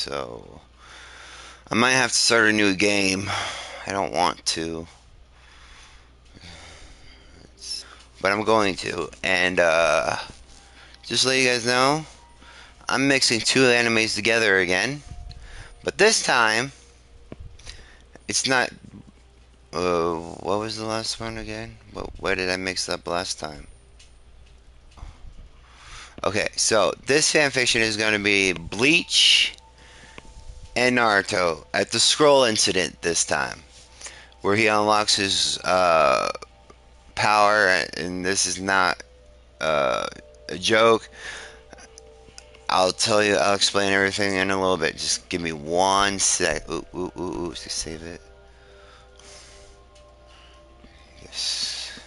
so I might have to start a new game. I don't want to, but I'm going to. And just to let you guys know, I'm mixing two animes together again. But this time, it's not. What was the last one again? Where did I mix up last time? Okay, so this fanfiction is going to be Bleach and Naruto at the scroll incident this time, where he unlocks his power, and this is not uh, a joke. I'll tell you, I'll explain everything in a little bit. Just give me one sec. Ooh, ooh, ooh, ooh. Just save it. Yes.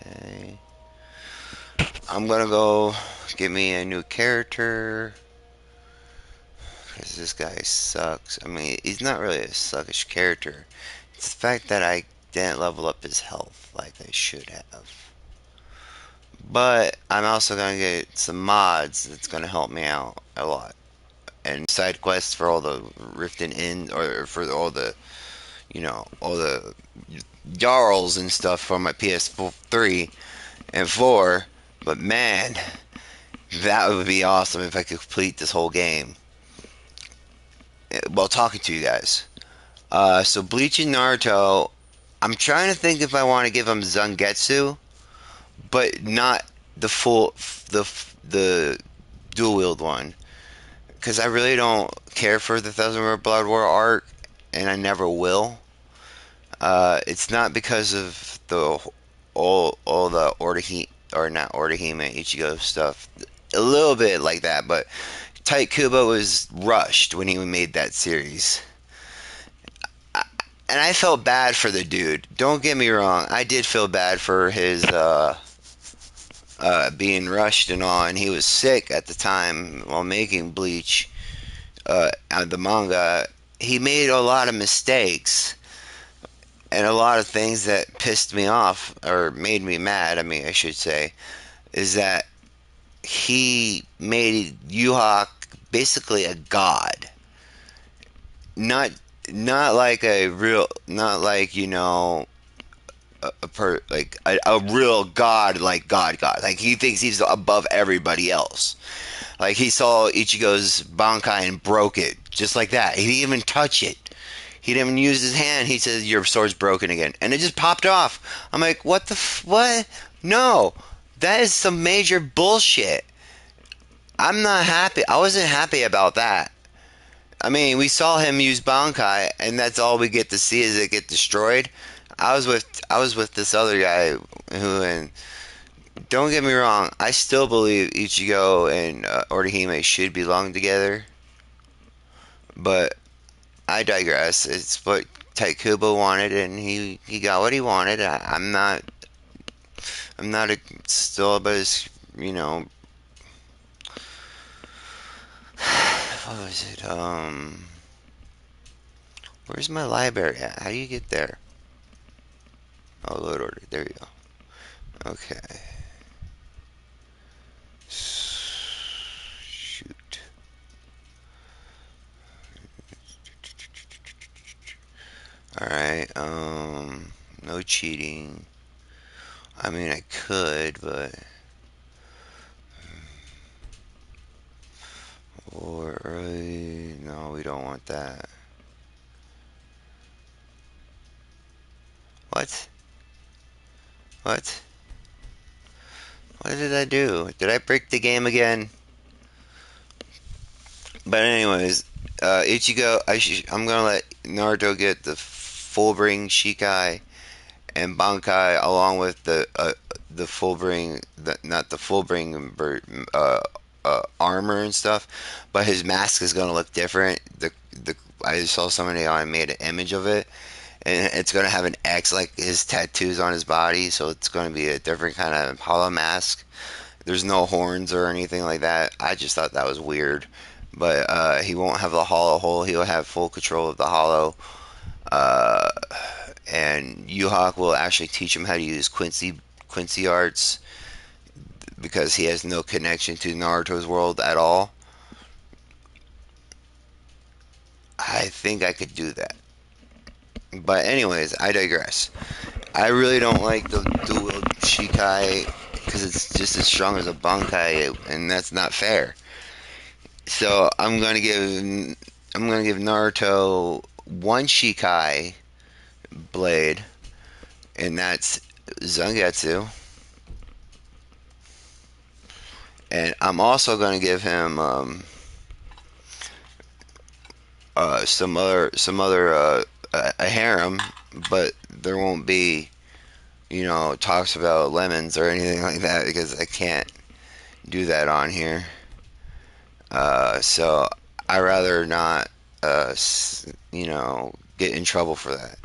Okay. I'm gonna go get me a new character. Because this guy sucks. I mean, he's not really a suckish character. It's the fact that I didn't level up his health like I should have. But I'm also gonna get some mods that's gonna help me out a lot. And side quests for all the Riften in or for all the all the Jarls and stuff for my PS3 and 4. But man, that would be awesome if I could complete this whole game while talking to you guys. So Bleach and Naruto, I'm trying to think if I want to give them Zangetsu, but not the full the dual wield one, because I really don't care for the Thousand Year Blood War arc, and I never will. It's not because of the all the Orihime or not Orihime Ichigo stuff. A little bit like that, but Tite Kubo was rushed when he made that series. And I felt bad for the dude. Don't get me wrong. I did feel bad for his being rushed and all, and he was sick at the time while making Bleach, the manga. He made a lot of mistakes and a lot of things that pissed me off or made me mad. I mean, I should say, is that he made Yuhak basically a god, not not like a real, not like a real god, like God. Like he thinks he's above everybody else. Like he saw Ichigo's Bankai and broke it just like that. He didn't even touch it. He didn't even use his hand. He says your sword's broken again, and it just popped off. I'm like, what? No, that is some major bullshit. I'm not happy. I wasn't happy about that. I mean, we saw him use Bankai, and that's all we get to see is it get destroyed. I was with this other guy who, and don't get me wrong, I still believe Ichigo and Orihime should belong together, but I digress. It's what Taikubo wanted, and he got what he wanted. I'm not still about his, you know, what was it? Where's my library at? How do you get there? Oh, load order. There you go. Okay. Shoot. Alright, no cheating. I mean, I could, but or early. No, we don't want that. What? What? What did I do? Did I break the game again? But anyways, Ichigo, I'm gonna let Naruto get the full bring Shikai and Bankai along with the full bring, not the full bring, armor and stuff, but his mask is gonna look different. The I saw somebody on made an image of it, and it's gonna have an X like his tattoos on his body, so it's gonna be a different kind of hollow mask. There's no horns or anything like that. I just thought that was weird, but he won't have the hollow hole. He'll have full control of the hollow. Uh, and Yuhawk will actually teach him how to use Quincy arts because he has no connection to Naruto's world at all. I think I could do that. But anyways, I digress. I really don't like the dual Shikai because it's just as strong as a Bankai, and that's not fair. So I'm gonna give Naruto one Shikai blade, and that's Zangetsu. And I'm also gonna give him some other a harem, but there won't be talks about lemons or anything like that because I can't do that on here. So I rather not, get in trouble for that.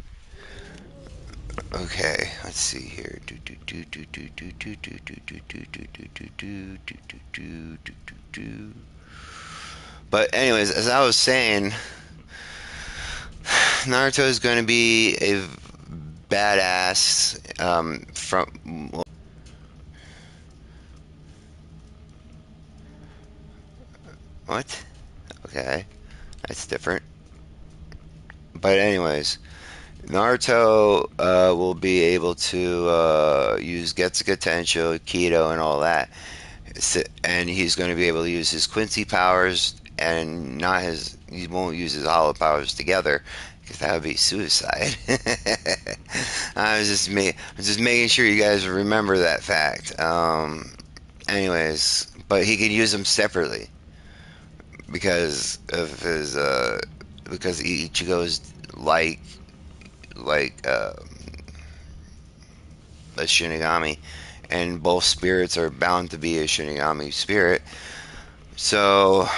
Okay, let's see here. Do do do do do do do do do do do do do do do do do do do. But anyways, as I was saying, Naruto is going to be a badass. From what? Okay, that's different. But anyways, Naruto will be able to use Getsuga Tensho, Kido, and all that, and he's going to be able to use his Quincy powers and not his. He won't use his Hollow powers together because that would be suicide. I'm just making sure you guys remember that fact. Anyways, but he could use them separately because of his because Ichigo's like a Shinigami, and both spirits are bound to be a Shinigami spirit. So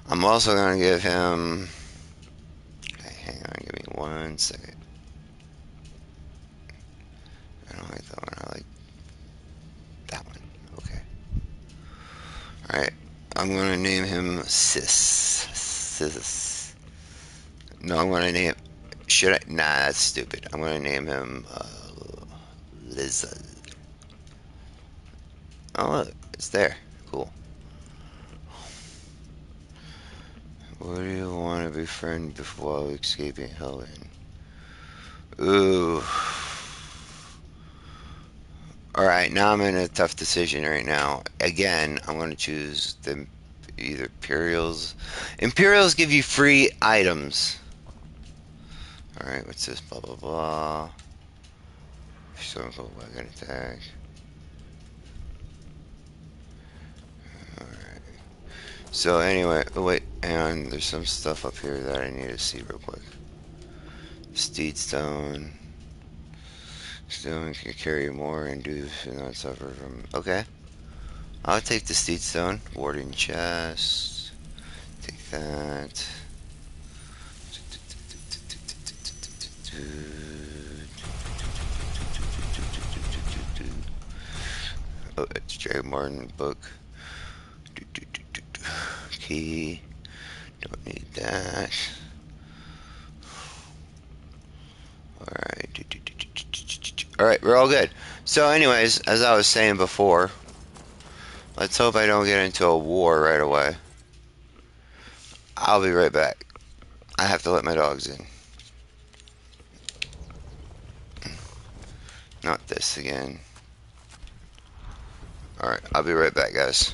I'm also gonna give him. Okay, hang on, give me 1 second. I don't like that one. I like that one. Okay. All right. I'm gonna name him Sis. Sis. No, I'm gonna name. Should I? Nah, that's stupid. I'm gonna name him Liz. Oh look, it's there. Cool. What do you want to befriend before escaping Helen? Ooh. All right, now I'm in a tough decision right now. Again, I'm going to choose the either Imperials. Imperials give you free items. All right, what's this? Blah blah blah. Storm cold wagon attack. All right. So anyway, oh wait, and there's some stuff up here that I need to see real quick. Steed Stone. Stone can carry more and do not suffer from. Okay, I'll take the Steed Stone. Warding chest. Take that. Oh, it's Jerry Martin book. Key. Don't need that. Alright. Alright, we're all good. So anyways, as I was saying before, let's hope I don't get into a war right away. I'll be right back. I have to let my dogs in. Not this again. Alright, I'll be right back, guys.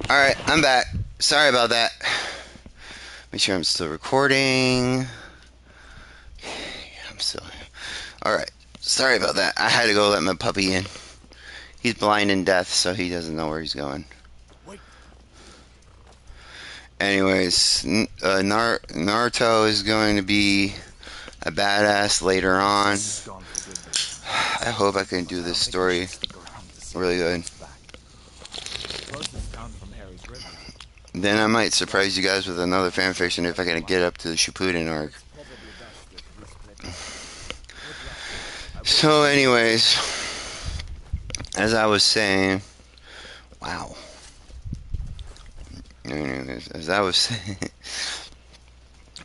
Alright, I'm back. Sorry about that. Make sure I'm still recording. I'm still. Alright, sorry about that. I had to go let my puppy in. He's blind and deaf, so he doesn't know where he's going. Wait. Anyways, Naruto is going to be a badass later on. Gone for good business. I hope I can do I this don't think we story should stick around to see really if he good. comes back. Closest town from here is River. Then I might surprise you guys with another fanfiction if I can get up to the Shippuden arc. It's probably best if we split up. Good luck. I will So, see you. anyways, as I was saying, wow. Anyways, as I was saying,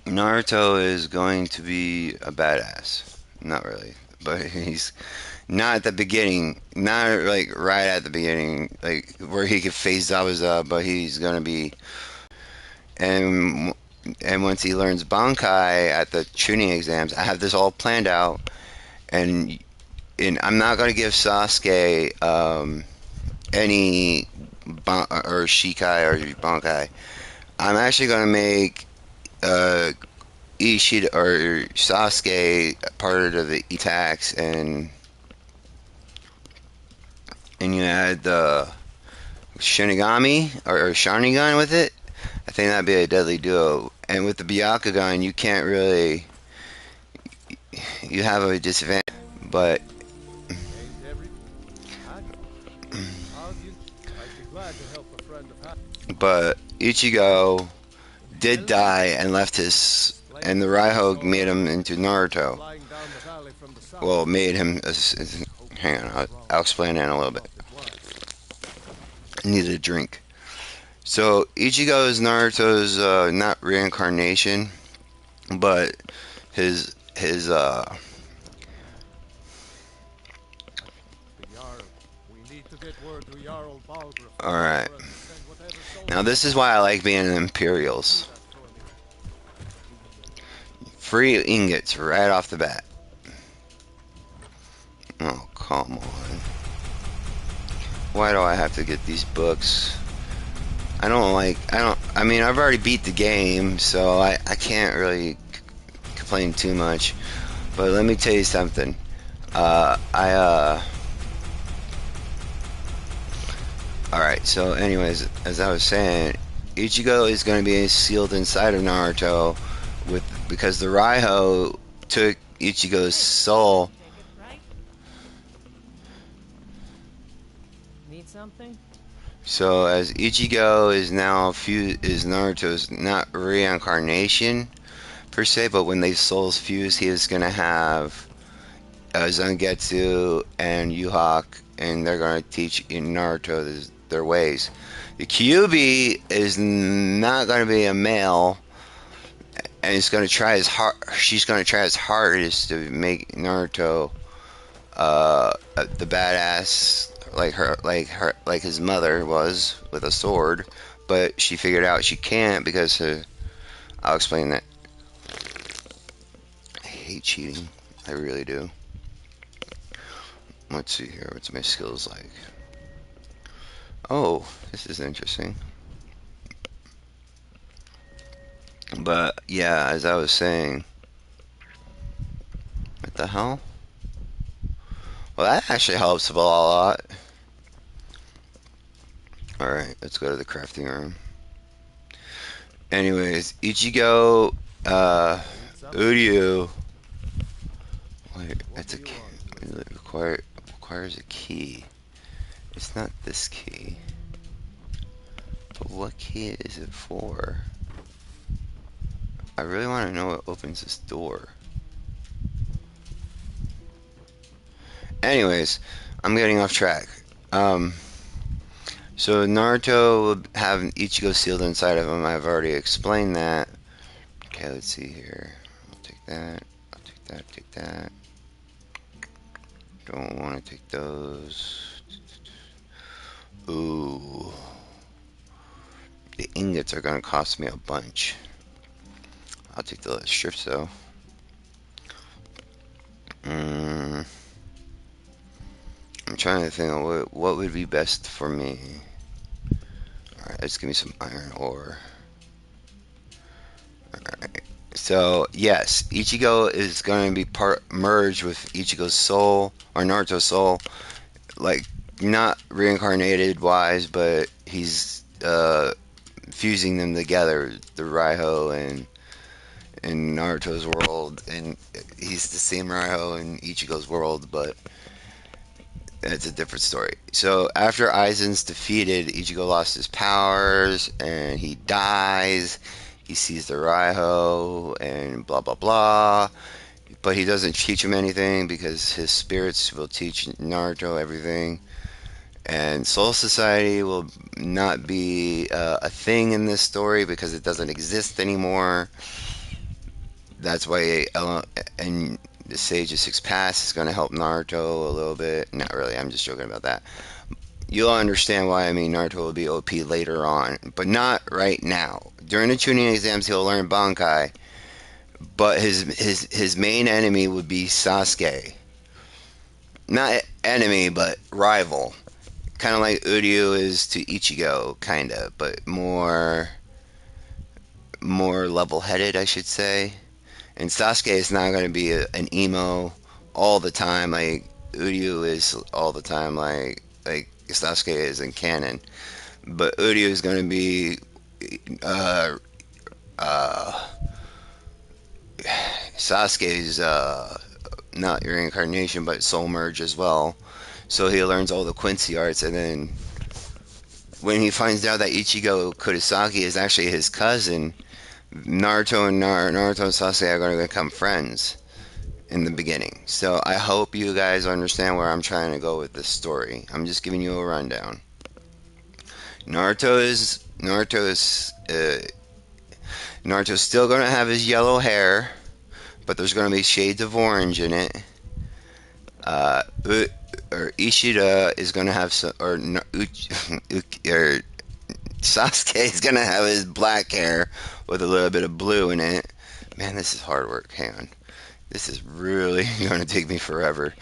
Naruto is going to be a badass. Not really, but he's not at the beginning, not like right at the beginning, like where he could face Zabuza, but he's gonna be. And once he learns Bankai at the tuning exams, I have this all planned out, and I'm not gonna give Sasuke any or Shikai or Bankai. I'm actually gonna make Ishida or Sasuke part of the attacks, and you add the Shinigami or Sharingan with it. I think that'd be a deadly duo. And with the Byakugan, you can't really, you have a disadvantage. But Ain't every How's you? I'd be glad to help a friend of Hat. Ichigo did die and left his, and the Raiho made him into Naruto. Flying down the valley from the south. Well, made him. Hang on, I'll explain that in a little bit. I needed a drink. So Ichigo is Naruto's not reincarnation, but his The Jarl. We need to get word to Jarl Balgruuf. all right. For us to send whatever Now soldiers this is why I like being in Imperials. that for me. Free ingots right off the bat. Oh, come on. Why do I have to get these books? I mean, I've already beat the game, so I can't really complain too much. But let me tell you something. Alright, so anyways, as I was saying, Ichigo is going to be sealed inside of Naruto because the Raiho took Ichigo's soul. Need something? So as Ichigo is now is Naruto's not reincarnation per se, but when they souls fuse, he is going to have Zangetsu and Yuhak, and they're going to teach Naruto their ways. The Kyuubi is not going to be a male, and it's going to try as hard. She's going to try as hardest to make Naruto the badass like his mother was with a sword, but she figured out she can't because I'll explain that. I hate cheating. I really do. Let's see here. What's my skills like? Oh, this is interesting. But yeah, as I was saying, what the hell? Well, that actually helps a lot. Alright, let's go to the crafting room. Anyways, Ichigo, Uryu. Wait, that's a key. It requires a key. It's not this key. But what key is it for? I really want to know what opens this door. Anyways, I'm getting off track. So Naruto will have Ichigo sealed inside of him. I've already explained that. Okay, let's see here. I'll take that. I'll take that. Take that. Don't want to take those. Ooh. The ingots are going to cost me a bunch. I'll take the strips though. I'm trying to think of what would be best for me. Alright, Let's give me some iron ore. So yes, Ichigo is going to be part merged with Ichigo's soul or Naruto's soul, like not reincarnated wise, but he's fusing them together, the Raiho and in Naruto's world, and he's the same Raiho in Ichigo's world, but it's a different story. So after Aizen's defeated, Ichigo lost his powers and he dies. He sees the Raiho and blah blah blah. But he doesn't teach him anything because his spirits will teach Naruto everything. And Soul Society will not be a thing in this story because it doesn't exist anymore. That's why and the Sage of Six Paths is going to help Naruto a little bit. Not really, I'm just joking about that. You'll understand why I mean Naruto will be OP later on, but not right now. During the tuning exams, he'll learn Bankai, but his main enemy would be Sasuke. Not enemy, but rival. Kind of like Uryu is to Ichigo, kind of, but more level-headed, I should say. And Sasuke is not going to be an emo all the time like Uryu is all the time like Sasuke is in canon. But Uryu is going to be uh, uh, Sasuke's not reincarnation but soul merge as well. So he learns all the Quincy arts, and then when he finds out that Ichigo Kurosaki is actually his cousin, Naruto and Sasuke are going to become friends in the beginning. So I hope you guys understand where I'm trying to go with this story. I'm just giving you a rundown. Naruto's still going to have his yellow hair, but there's going to be shades of orange in it. Or Ishida is going to have some, or Sasuke is going to have his black hair with a little bit of blue in it. Man, this is hard work. Hang on. This is really going to take me forever.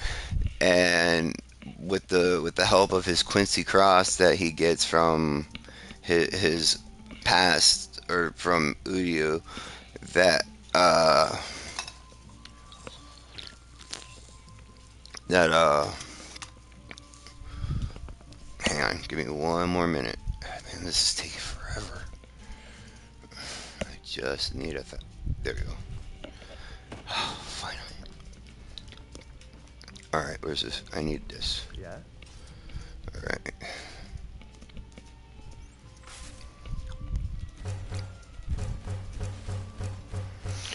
And with the help of his Quincy Cross that he gets from his past or from Uryu, that that hang on, give me one more minute. Man, this is taking forever. I just need there we go. Finally. Alright, where's this? I need this. Yeah. Alright.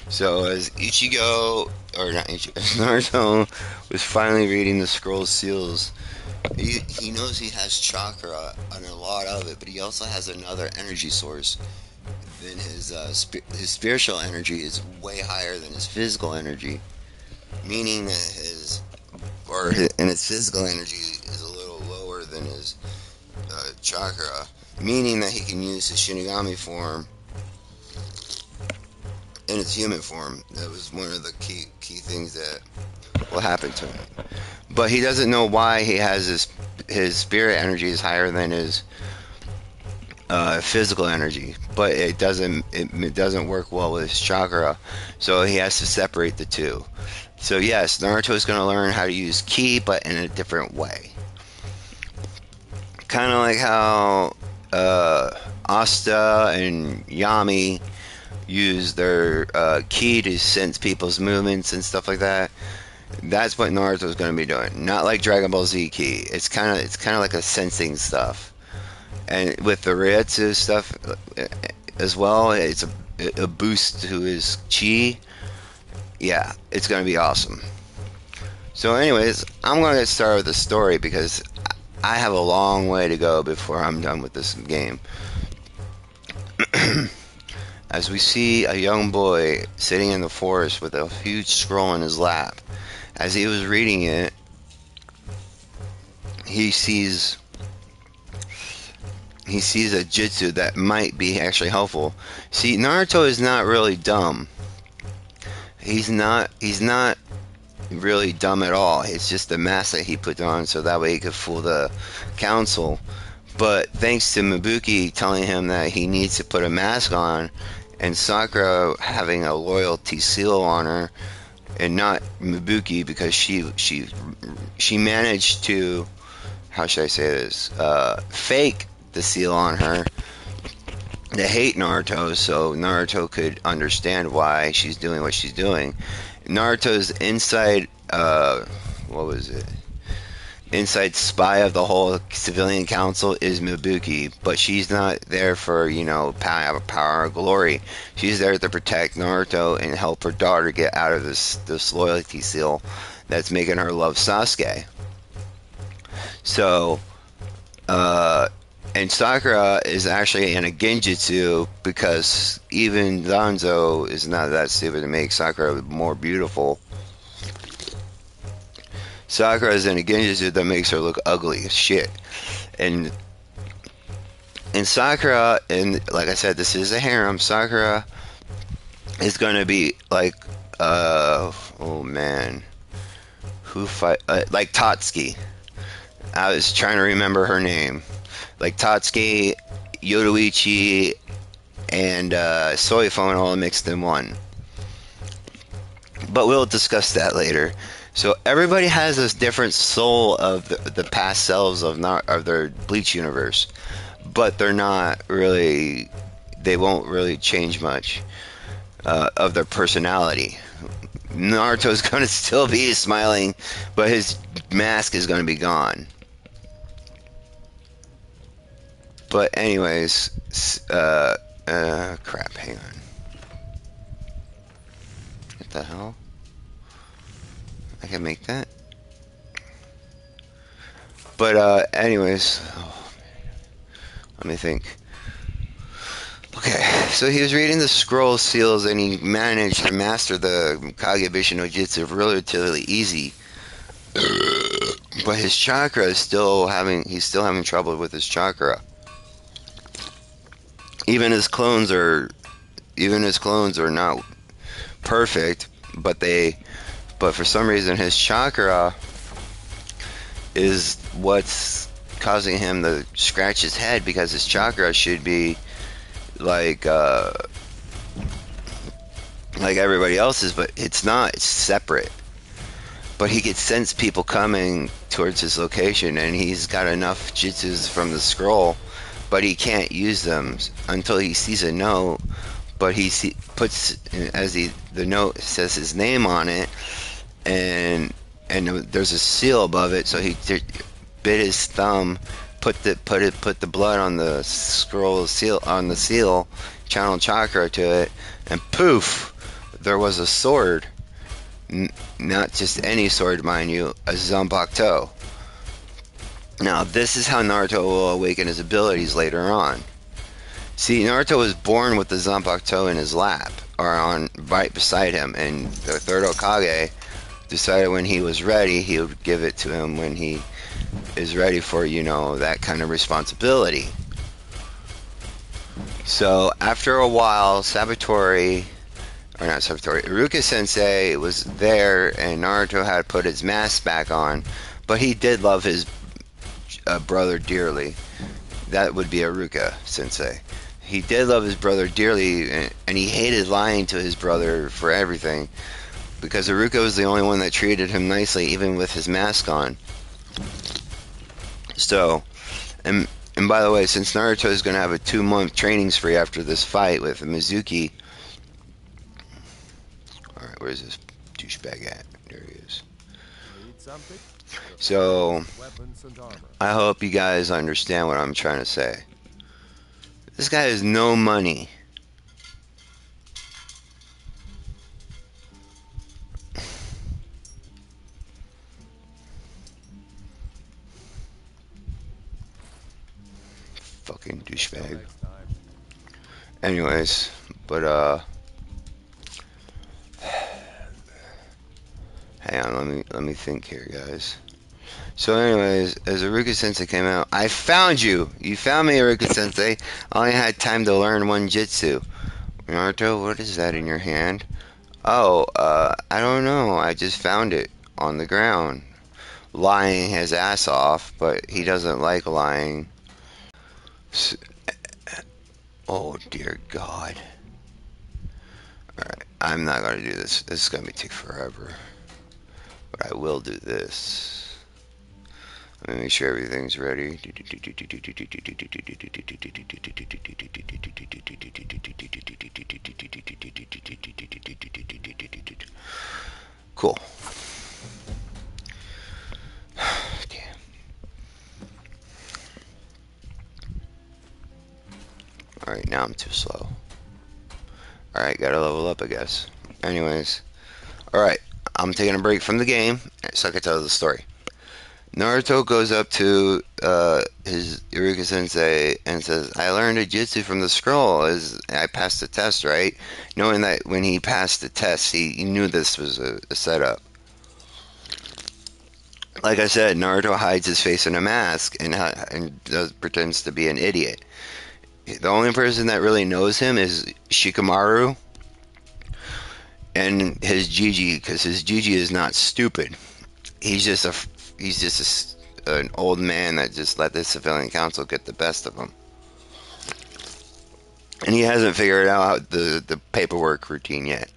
So as Ichigo, or not Ichigo, Naruto was finally reading the scroll seals, he knows he has chakra and a lot of it, but he also has another energy source. Then his spiritual energy is way higher than his physical energy, meaning that and his physical energy is a little lower than his chakra, meaning that he can use his Shinigami form in its human form. That was one of the key things that will happen to him. But he doesn't know why he has his spirit energy is higher than his physical energy, but it doesn't work well with his chakra, so he has to separate the two. So yes, Naruto is going to learn how to use ki, but in a different way. Kind of like how Asta and Yami use their ki to sense people's movements and stuff like that. That's what Naruto is going to be doing. Not like Dragon Ball Z ki. It's kind of like a sensing stuff. And with the Reiatsu stuff as well, it's a boost to his chi. Yeah, it's going to be awesome. So anyways, I'm going to get started with the story because I have a long way to go before I'm done with this game. As we see a young boy sitting in the forest with a huge scroll in his lap. As he was reading it, he sees a jutsu that might be actually helpful. See, Naruto is not really dumb. He's not really dumb at all. It's just the mask that he put on so that way he could fool the council. But thanks to Mabuki telling him that he needs to put a mask on, and Sakura having a loyalty seal on her, and not Mabuki because she managed to, how should I say this, fake the seal on her to hate Naruto, so Naruto could understand why she's doing what she's doing. Naruto's inside, what was it? Inside spy of the whole civilian council is Mabuki, but she's not there for, power or glory. She's there to protect Naruto and help her daughter get out of this loyalty seal that's making her love Sasuke. So, uh, and Sakura is actually in a genjutsu because even Danzo is not that stupid to make Sakura more beautiful. Sakura is in a genjutsu that makes her look ugly as shit. And Sakura, and like I said, this is a harem. Sakura is gonna be like, oh man, who fight like Tatsuki. I was trying to remember her name, like Tatsuki, Yoruichi, and Soifone all mixed in one. But we'll discuss that later. So everybody has this different soul of the past selves of their Bleach universe, but they're not really. They won't really change much of their personality. Naruto's going to still be smiling, but his mask is going to be gone. But anyways, crap. Hang on. What the hell? I can make that. But anyways, let me think. Okay, so he was reading the scroll seals and he managed to master the Kagebushin no Jutsu relatively easy. But his chakra is he's still having trouble with his chakra. Even his clones are not perfect, but for some reason his chakra is what's causing him to scratch his head, because his chakra should be like everybody else's, but it's not. It's separate. But he could sense people coming towards his location, and he's got enough jutsus from the scroll, but he can't use them until he sees a note. But puts, the note says his name on it, and there's a seal above it. So he bit his thumb, put the blood on the scroll seal, on the seal, channel chakra to it, and poof, there was a sword. Not just any sword, mind you, a Zanpakuto. Now, this is how Naruto will awaken his abilities later on. See, Naruto was born with the Zanpakuto in his lap, or on right beside him, and the third Hokage decided when he was ready, he would give it to him when he is ready for, that kind of responsibility. So, after a while, Iruka Sensei was there, and Naruto had put his mask back on, but he did love his brother dearly. That would be Iruka Sensei. He did love his brother dearly, and he hated lying to his brother for everything, because Iruka was the only one that treated him nicely, even with his mask on. So, and by the way, since Naruto is going to have a 2-month training spree after this fight with Mizuki. Alright, where's this douchebag at? There he is. So, I hope you guys understand what I'm trying to say. This guy has no money. Fucking douchebag. Anyways, but hang on, let me think here, guys. So anyways, as Iruka Sensei came out, I found you! You found me, Iruka Sensei. I only had time to learn one jutsu. Naruto, what is that in your hand? Oh, I don't know. I just found it on the ground. Lying his ass off, but he doesn't like lying. S- Oh dear God. Alright, I'm not gonna do this. This is gonna take forever. But I will do this. Let me make sure everything's ready. Cool. Damn. Alright, now I'm too slow. Alright, gotta level up, I guess. Anyways. Alright, I'm taking a break from the game so I can tell the story. Naruto goes up to his Iruka sensei and says, I learned a jutsu from the scroll as I passed the test, right? Knowing that when he passed the test, he knew this was a setup. Like I said, Naruto hides his face in a mask and pretends to be an idiot. The only person that really knows him is Shikamaru and his Gigi, because his Gigi is not stupid. He's just a an old man that just let the civilian council get the best of him, and he hasn't figured out the paperwork routine yet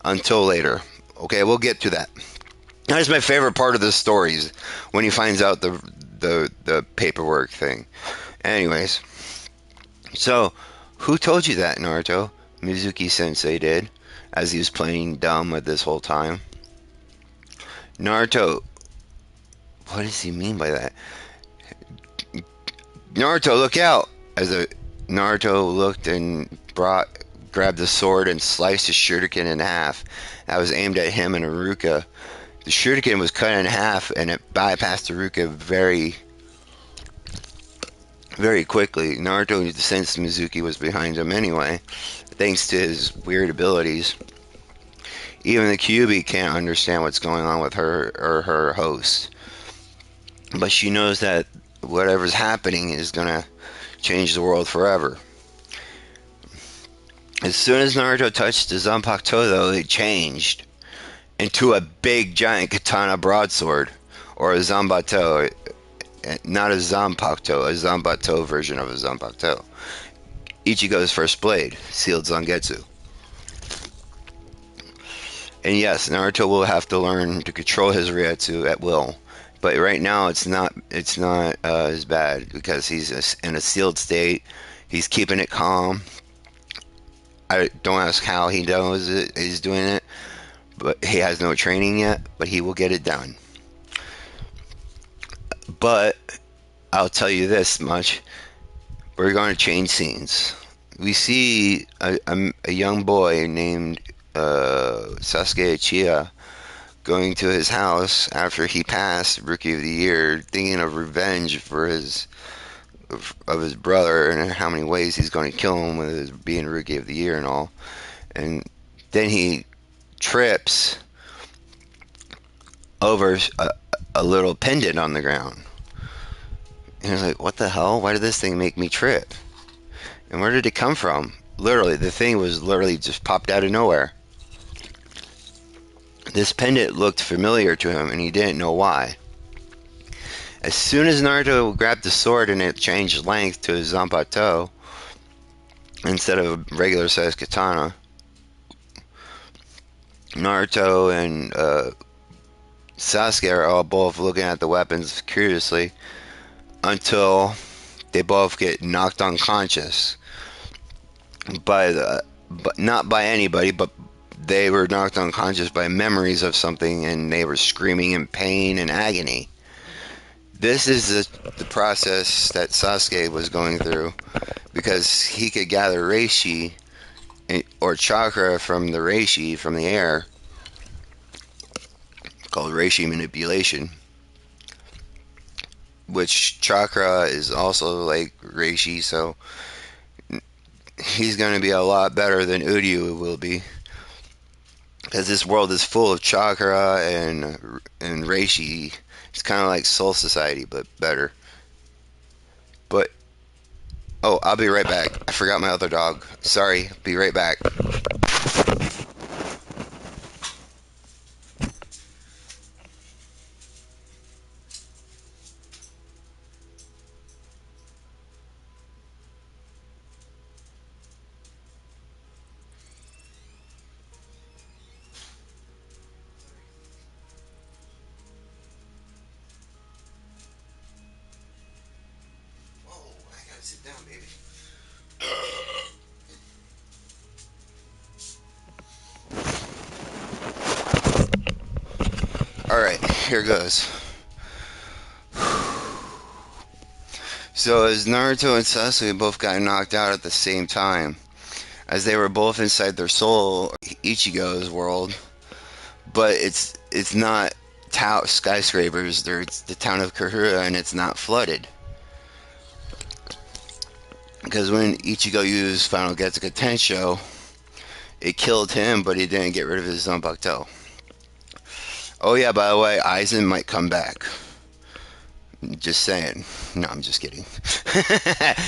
until later. Okay, we'll get to that. That's my favorite part of the stories when he finds out the paperwork thing. Anyways, so who told you that, Naruto? Mizuki Sensei did, as he was playing dumb with this whole time. Naruto, what does he mean by that? Naruto, look out! As Naruto looked and grabbed the sword and sliced his shuriken in half. That was aimed at him and Iruka. The shuriken was cut in half and it bypassed Iruka very quickly. Naruto sensed Mizuki was behind him anyway, thanks to his weird abilities. Even the Kyuubi can't understand what's going on with her or her host, but she knows that whatever's happening is gonna change the world forever. As soon as Naruto touched the Zanpakuto, though, it changed into a big giant katana broadsword, or a Zanbato, not a Zanpakuto, a Zanbato version of a Zanpakuto. Ichigo's first blade, sealed Zangetsu. And yes, Naruto will have to learn to control his Ryutsu at will. But right now, it's not as bad because he's in a sealed state. He's keeping it calm. I don't ask how he knows it. He's doing it, but he has no training yet. But he will get it done. But I'll tell you this much: we're going to change scenes. We see a young boy named Sasuke Uchiha going to his house after he passed Rookie of the Year, thinking of revenge for his brother and how many ways he's going to kill him with his being Rookie of the Year and all. And then he trips over a little pendant on the ground. And he's like, what the hell? Why did this thing make me trip? And where did it come from? Literally, the thing was literally just popped out of nowhere. This pendant looked familiar to him, and he didn't know why. As soon as Naruto grabbed the sword and it changed length to a Zanpakuto instead of a regular sized katana, Naruto and Sasuke are all both looking at the weapons curiously until they both get knocked unconscious but not by anybody, but they were knocked unconscious by memories of something, and they were screaming in pain and agony. This is the process that Sasuke was going through because he could gather reishi or chakra from the reishi from the air, called reishi manipulation, which chakra is also like reishi, so he's going to be a lot better than Uryu will be because this world is full of chakra and reishi. It's kind of like Soul Society, but better. But oh, I'll be right back. I forgot my other dog. Sorry. Be right back. Sit down, baby. Alright, here goes. So, as Naruto and Sasuke both got knocked out at the same time, as they were both inside their soul, Ichigo's world, but it's not skyscrapers. There's the town of Kahura, and it's not flooded. Because when Ichigo used Final Getsuga Tensho, it killed him, but he didn't get rid of his Zanpakuto. Oh yeah, by the way, Aizen might come back. Just saying. No, I'm just kidding.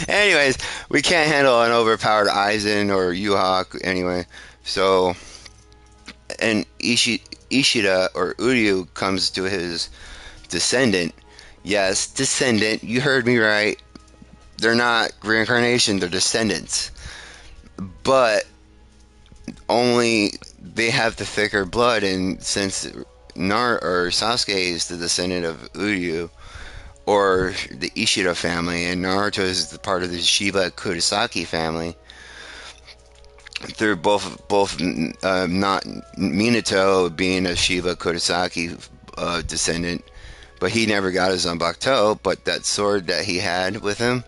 Anyways, we can't handle an overpowered Aizen or Yuhak anyway. So, and Ishida or Uryu comes to his descendant. Yes, descendant. You heard me right. They're not reincarnation, they're descendants. But only they have the thicker blood, and since Sasuke is the descendant of Uryu, or the Ishida family, and Naruto is the part of the Shiba Kurosaki family. They're both not Minato being a Shiba Kurosaki descendant, but he never got his Zanbakuto. But that sword that he had with him,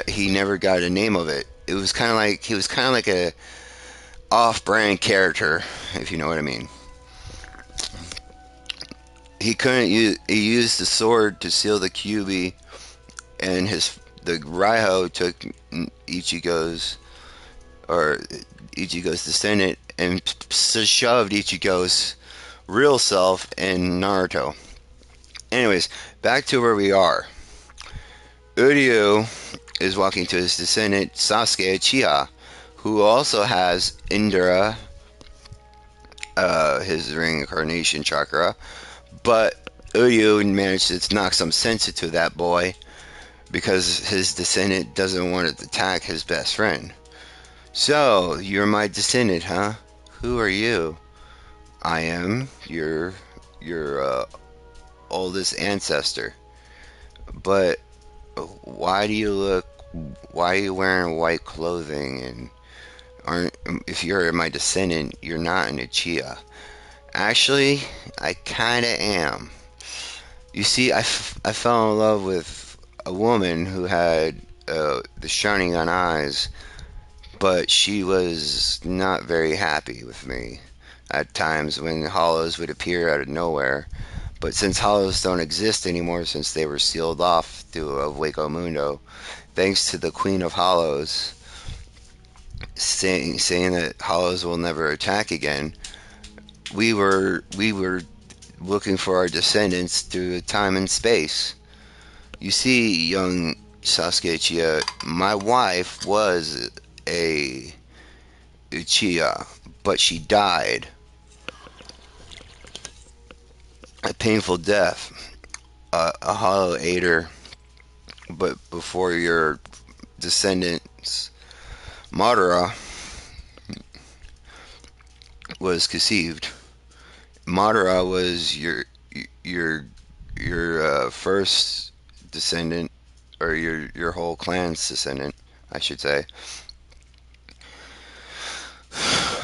he never got a name of it. It was kind of like he was kind of like a off-brand character, if you know what I mean. He couldn't use. He used the sword to seal the Kyuubi, and the Raiho took Ichigo's or Ichigo's descendant and shoved Ichigo's real self in Naruto. Anyways, back to where we are. Uryu is walking to his descendant Sasuke Uchiha, who also has Indra, his reincarnation chakra, but Uryu managed to knock some sense into that boy because his descendant doesn't want to attack his best friend. So, you're my descendant, huh? Who are you? I am your oldest ancestor. But why do you look? Why are you wearing white clothing? And aren't? If you're my descendant, you're not an Uchiha. Actually, I kinda am. You see, I fell in love with a woman who had the shining on eyes, but she was not very happy with me at times when hollows would appear out of nowhere. But since hollows don't exist anymore, since they were sealed off through a Waco Mundo, thanks to the Queen of Hollows saying that hollows will never attack again, we were looking for our descendants through time and space. You see, young Sasuke Uchiha, my wife was a Uchiha, but she died a painful death. A hollow ate her, but before your descendants, Madara, was conceived. Madara was your first descendant, or your whole clan's descendant, I should say.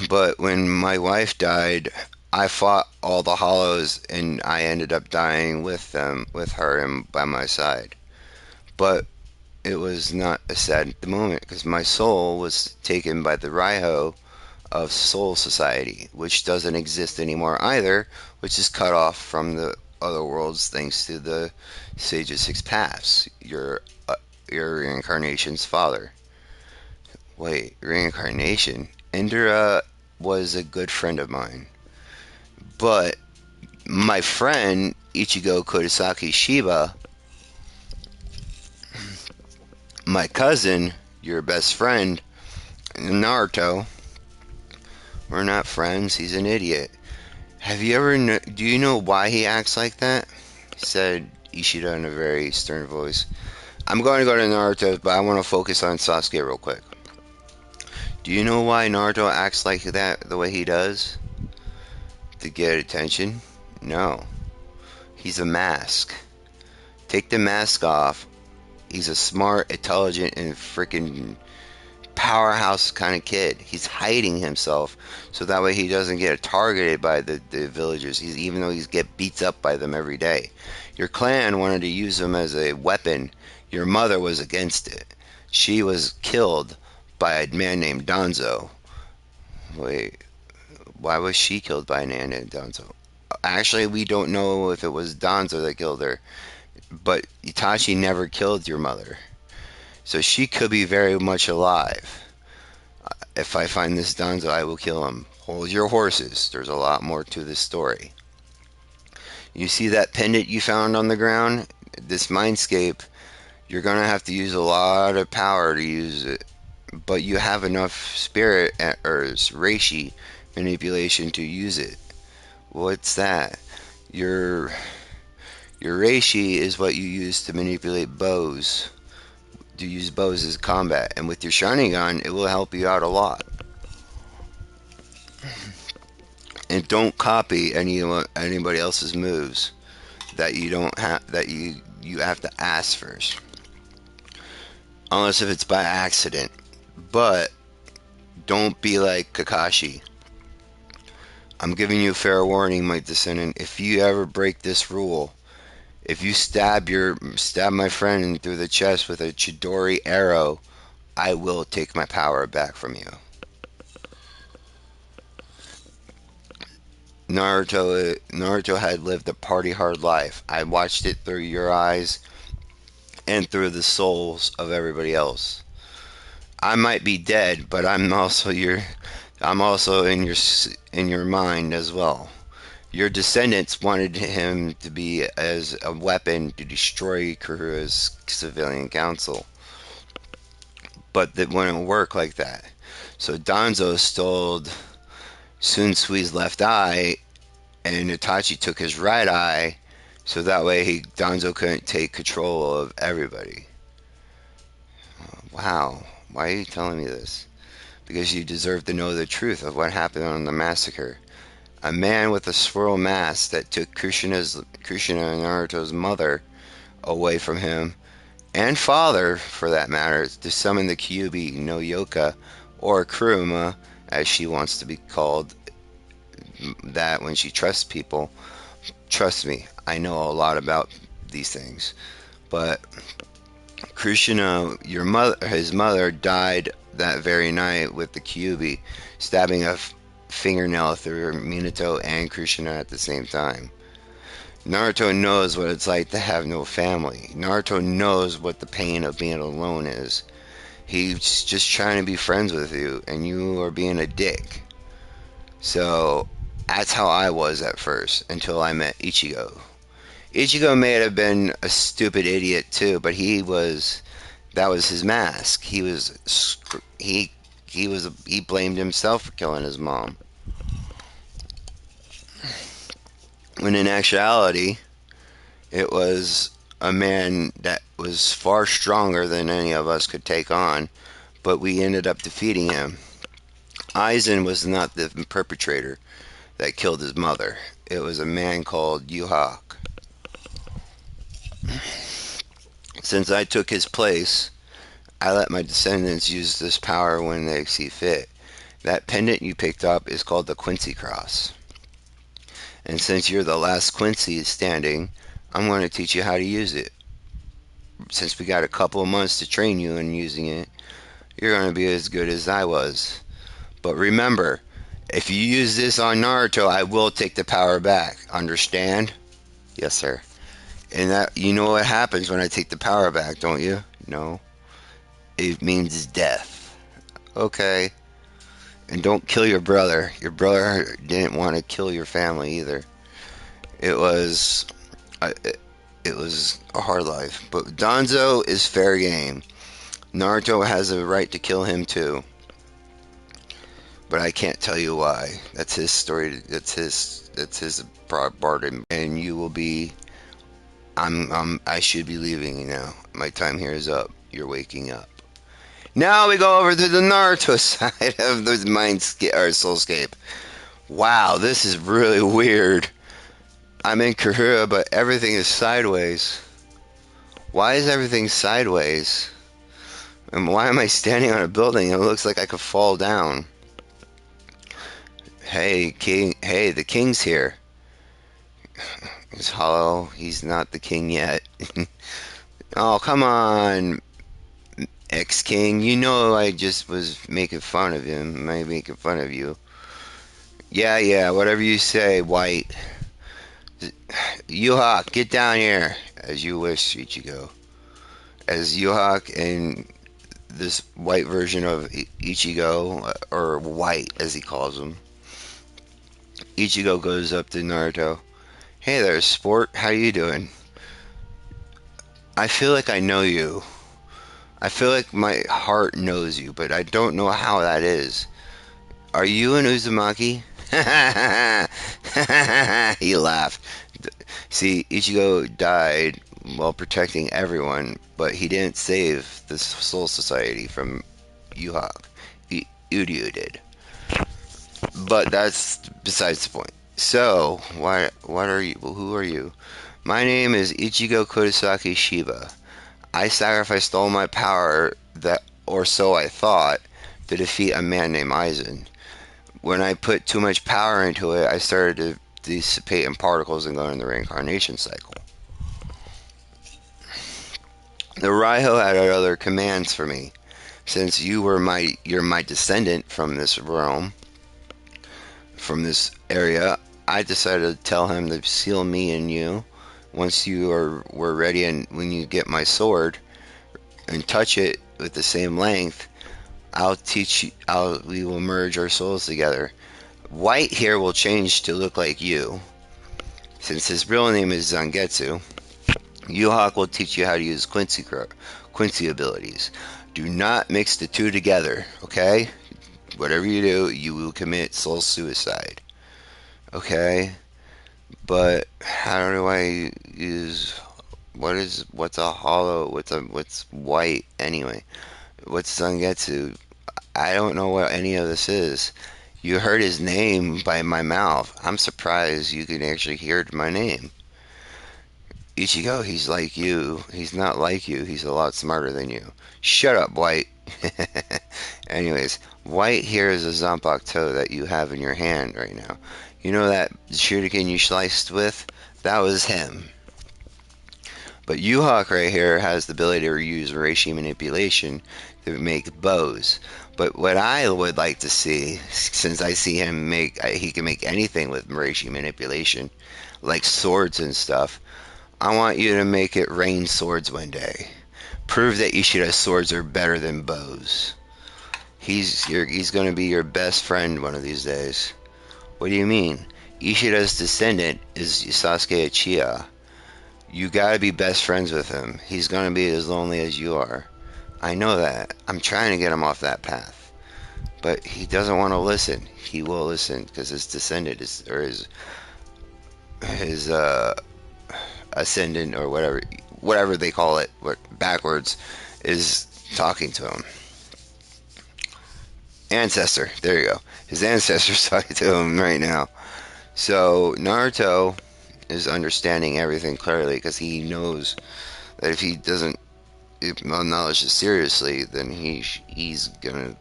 But when my wife died, I fought all the hollows, and I ended up dying with them, with her, and by my side. But it was not a sad moment because my soul was taken by the Raiho of Soul Society, which doesn't exist anymore either, which is cut off from the other worlds thanks to the Sage of Six Paths, your reincarnation's father. Wait, reincarnation? Indra was a good friend of mine, but my friend Ichigo Kurosaki Shiba, my cousin, your best friend, Naruto, we're not friends. He's an idiot. Have you ever? Do you know why he acts like that? Said Ishida in a very stern voice. I'm going to go to Naruto, but I want to focus on Sasuke real quick. Do you know why Naruto acts like that the way he does? To get attention? No. He's a mask. Take the mask off. He's a smart, intelligent, and freaking powerhouse kind of kid. He's hiding himself so that way he doesn't get targeted by the villagers. Even though he's get beats up by them every day. Your clan wanted to use him as a weapon. Your mother was against it. She was killed by a man named Danzo. Wait, why was she killed by a man named Danzo? Actually, we don't know if it was Danzo that killed her, but Itachi never killed your mother. So she could be very much alive. If I find this Danzo, I will kill him. Hold your horses. There's a lot more to this story. You see that pendant you found on the ground? This mindscape, you're going to have to use a lot of power to use it. But you have enough spirit or reishi manipulation to use it. What's that? Your your reishi is what you use to manipulate bows. To use bows as combat, and with your Sharingan, it will help you out a lot. And don't copy anybody else's moves that you don't have that you have to ask first, unless if it's by accident. But don't be like Kakashi. I'm giving you fair warning, my descendant. If you ever break this rule, if you stab my friend through the chest with a Chidori arrow, I will take my power back from you. Naruto had lived a party hard life. I watched it through your eyes and through the souls of everybody else. I might be dead, but I'm also in your mind as well. Your descendants wanted him to be as a weapon to destroy Karua's civilian council, but that wouldn't work like that. So Danzo stole Sun Sui's left eye, and Itachi took his right eye, so that way Danzo couldn't take control of everybody. Wow, why are you telling me this? Because you deserve to know the truth of what happened on the massacre. A man with a swirl mask that took Kushina and Naruto's mother away from him, and father, for that matter, to summon the Kyuubi no Yoka, or Kuruma, as she wants to be called, that when she trusts people. Trust me, I know a lot about these things. But Krishna, his mother, died that very night with the Kyuubi, stabbing a fingernail through Minato and Krishna at the same time. Naruto knows what it's like to have no family. Naruto knows what the pain of being alone is. He's just trying to be friends with you, and you are being a dick. So that's how I was at first, until I met Ichigo. Ichigo may have been a stupid idiot too, but that was his mask. He blamed himself for killing his mom. When in actuality, it was a man that was far stronger than any of us could take on, but we ended up defeating him. Aizen was not the perpetrator that killed his mother. It was a man called Yuhak. Since I took his place, I let my descendants use this power when they see fit. That pendant you picked up is called the Quincy Cross. And since you're the last Quincy standing, I'm going to teach you how to use it. Since we got a couple of months to train you in using it, you're going to be as good as I was. But remember, if you use this on Naruto, I will take the power back. Understand? Yes, sir. And that, you know what happens when I take the power back, don't you? No. It means death. Okay. And don't kill your brother. Your brother didn't want to kill your family either. It was, it was a hard life. But Danzo is fair game. Naruto has a right to kill him too. But I can't tell you why. That's his story. That's his bargain. And you will be. I should be leaving you now. My time here is up. You're waking up. Now we go over to the Naruto side of the soulscape. Wow, this is really weird. I'm in Kahura, but everything is sideways. Why is everything sideways? And why am I standing on a building? It looks like I could fall down. Hey, king. Hey, the king's here. He's hollow. He's not the king yet. Oh, come on, ex-king. You know I just was making fun of him. I making fun of you. Yeah, yeah, whatever you say, White. Yuhawk, get down here. As you wish, Ichigo. As Yuhawk and this white version of Ichigo, or White as he calls him, Ichigo goes up to Naruto. Hey there, sport. How you doing? I feel like I know you. I feel like my heart knows you, but I don't know how that is. Are you an Uzumaki? He laughed. See, Ichigo died while protecting everyone, but he didn't save the Soul Society from Yuhawk. Uryu did. But that's besides the point. So, what are you? Who are you? My name is Ichigo Kurosaki Shiba. I sacrificed all my power that, or so I thought, to defeat a man named Aizen. When I put too much power into it, I started to dissipate in particles and go in the reincarnation cycle. The Raiho had other commands for me. Since you're my descendant from this realm, from this area, I decided to tell him to seal me and you. Once were ready, and when you get my sword and touch it with the same length, I'll teach you. We will merge our souls together. White here will change to look like you. Since his real name is Zangetsu, Yuhawk will teach you how to use Quincy abilities. Do not mix the two together, okay? Whatever you do, you will commit soul suicide, okay? But how do I use what's a hollow? What's white anyway? What's Zangetsu? I don't know what any of this is. You heard his name by my mouth. I'm surprised you can actually hear my name. Ichigo, he's like you. He's not like you. He's a lot smarter than you. Shut up, White. Anyways, White here is a Zanpakuto that you have in your hand right now. You know that shuriken you sliced with? That was him. But Yuhawk right here has the ability to use Reishi manipulation to make bows. But what I would like to see, since I see him he can make anything with Reishi manipulation, like swords and stuff. I want you to make it rain swords one day. Prove that Ishida's swords are better than bows. He's going to be your best friend one of these days. What do you mean? Ishida's descendant is Sasuke Uchiha. You gotta be best friends with him. He's gonna be as lonely as you are. I know that. I'm trying to get him off that path. But he doesn't want to listen. He will listen because his descendant is, or his ascendant or whatever they call it, what backwards, is talking to him. Ancestor. There you go. His ancestor's talking to him right now. So Naruto is understanding everything clearly because he knows that if he doesn't acknowledge this seriously, then he's gonna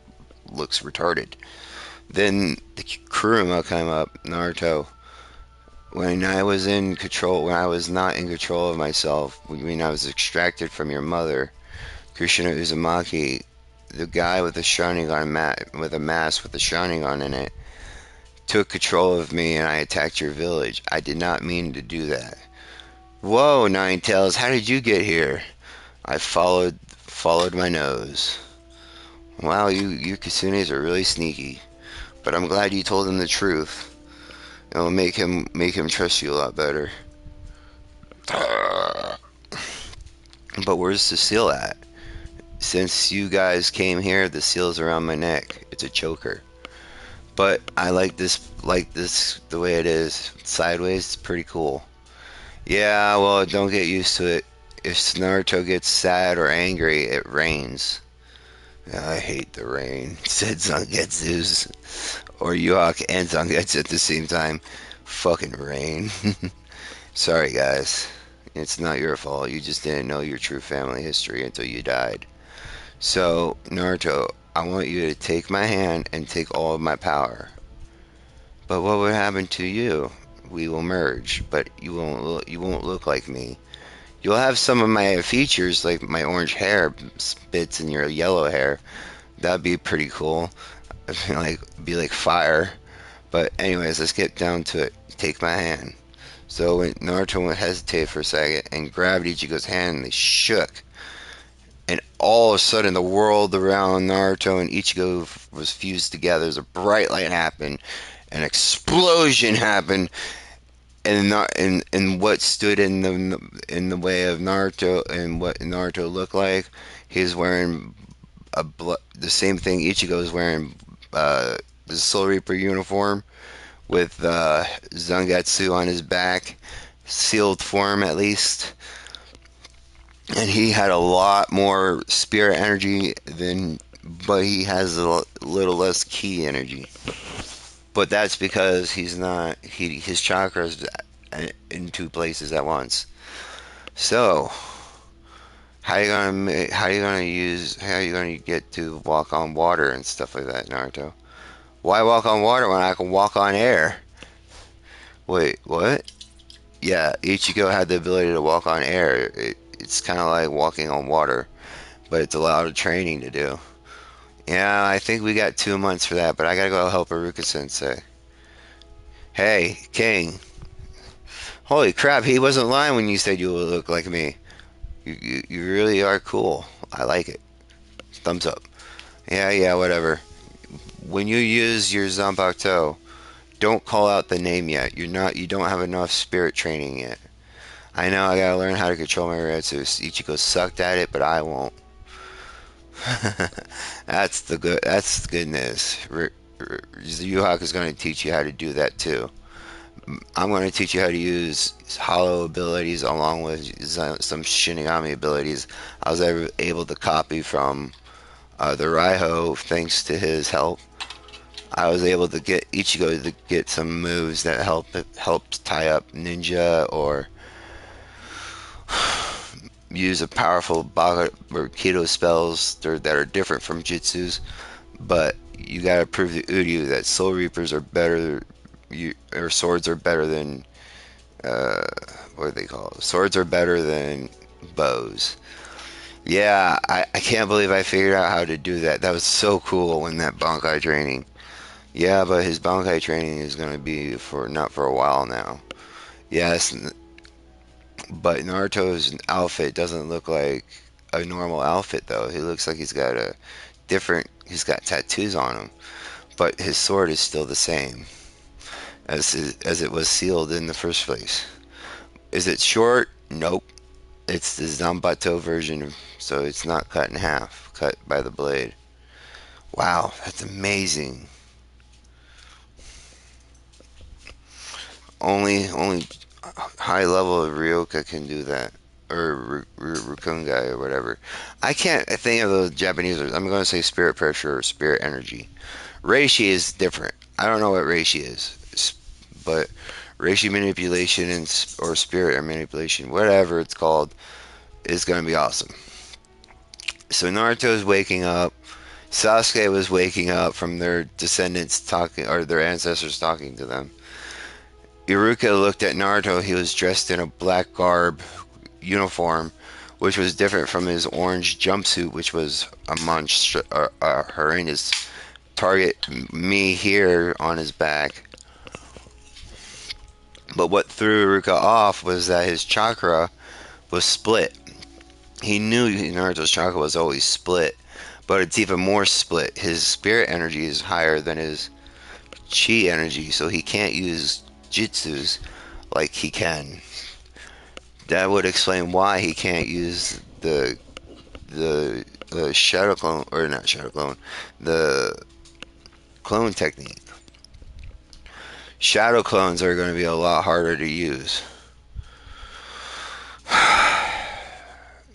looks retarded. Then the Kuruma come up, Naruto. When I was in control, when I was not in control of myself, when I was extracted from your mother, Kushina Uzumaki, the guy with the Sharingan with a mask with the Sharingan in it, took control of me and I attacked your village. I did not mean to do that. Whoa, Nine Tails, how did you get here? I followed my nose. Wow, you Kasunes are really sneaky. But I'm glad you told him the truth. It'll make him trust you a lot better. But where's the seal at? Since you guys came here, the seal's around my neck. It's a choker. But I like this the way it is. Sideways, it's pretty cool. Yeah, well, don't get used to it. If Naruto gets sad or angry, it rains. I hate the rain, said Zangetsu's. Or Yuhawk and Zangetsu at the same time. Fucking rain. Sorry, guys. It's not your fault. You just didn't know your true family history until you died. So, Naruto, I want you to take my hand and take all of my power. But what would happen to you? We will merge, but you won't look like me. You'll have some of my features, like my orange hair bits and your yellow hair. That'd be pretty cool. Like be like fire. But anyways, let's get down to it. Take my hand. So when Naruto went hesitate for a second and grabbed Ichigo's hand and they shook. And all of a sudden the world around Naruto and Ichigo was fused together. There's a bright light happened. An explosion happened and what stood in the way of Naruto and what Naruto looked like. He's wearing the same thing Ichigo is wearing, the Soul Reaper uniform with Zangetsu on his back, sealed form at least. And he had a lot more spirit energy but he has a little less ki energy. But that's because he's not his chakras in two places at once. So how you gonna get to walk on water and stuff like that, Naruto? Why walk on water when I can walk on air? Wait, what? Yeah, Ichigo had the ability to walk on air. It's kind of like walking on water, but it's a lot of training to do. Yeah, I think we got 2 months for that, but I gotta go help Aruka Sensei. Hey, King. Holy crap, he wasn't lying when you said you would look like me. You really are cool. I like it. Thumbs up. Yeah, yeah, whatever. When you use your Zanpakuto, don't call out the name yet. You don't have enough spirit training yet. I know I gotta learn how to control my Retsu. Ichigo sucked at it, but I won't. That's the good news. Yu is gonna teach you how to do that too. I'm going to teach you how to use hollow abilities along with some Shinigami abilities. I was able to copy from the Raiho thanks to his help. I was able to get Ichigo to get some moves that helped tie up ninja or use a powerful Baga or Kido spells that are different from Jutsus. But you gotta prove to Uryu that Soul Reapers are better, or swords are better than uh, what do they call it? Swords are better than bows. Yeah, I can't believe I figured out how to do that. That was so cool when that Bankai training. Yeah, but his Bankai training is going to be for not for a while now. Yes, but Naruto's outfit doesn't look like a normal outfit though. He looks like he's got tattoos on him, but his sword is still the same as it was sealed in the first place. Is it short? Nope. It's the Zambato version, so it's not cut in half, cut by the blade. Wow, that's amazing. Only high level of Ryoka can do that, or Rukungai or whatever. I can't think of those Japanese words. I'm going to say spirit pressure or spirit energy. Reishi is different. I don't know what Reishi is, but Reishi manipulation or spirit manipulation, whatever it's called, is going to be awesome. So Naruto's waking up. Sasuke was waking up from their descendants talking, or their ancestors talking to them. Iruka looked at Naruto. He was dressed in a black garb uniform, which was different from his orange jumpsuit, which was a horrendous target me here on his back. But what threw Iruka off was that his chakra was split. He knew Naruto's chakra was always split, but it's even more split. His spirit energy is higher than his chi energy, so he can't use jutsus like he can. That would explain why he can't use the shadow clone, or not shadow clone, the clone technique. Shadow clones are going to be a lot harder to use.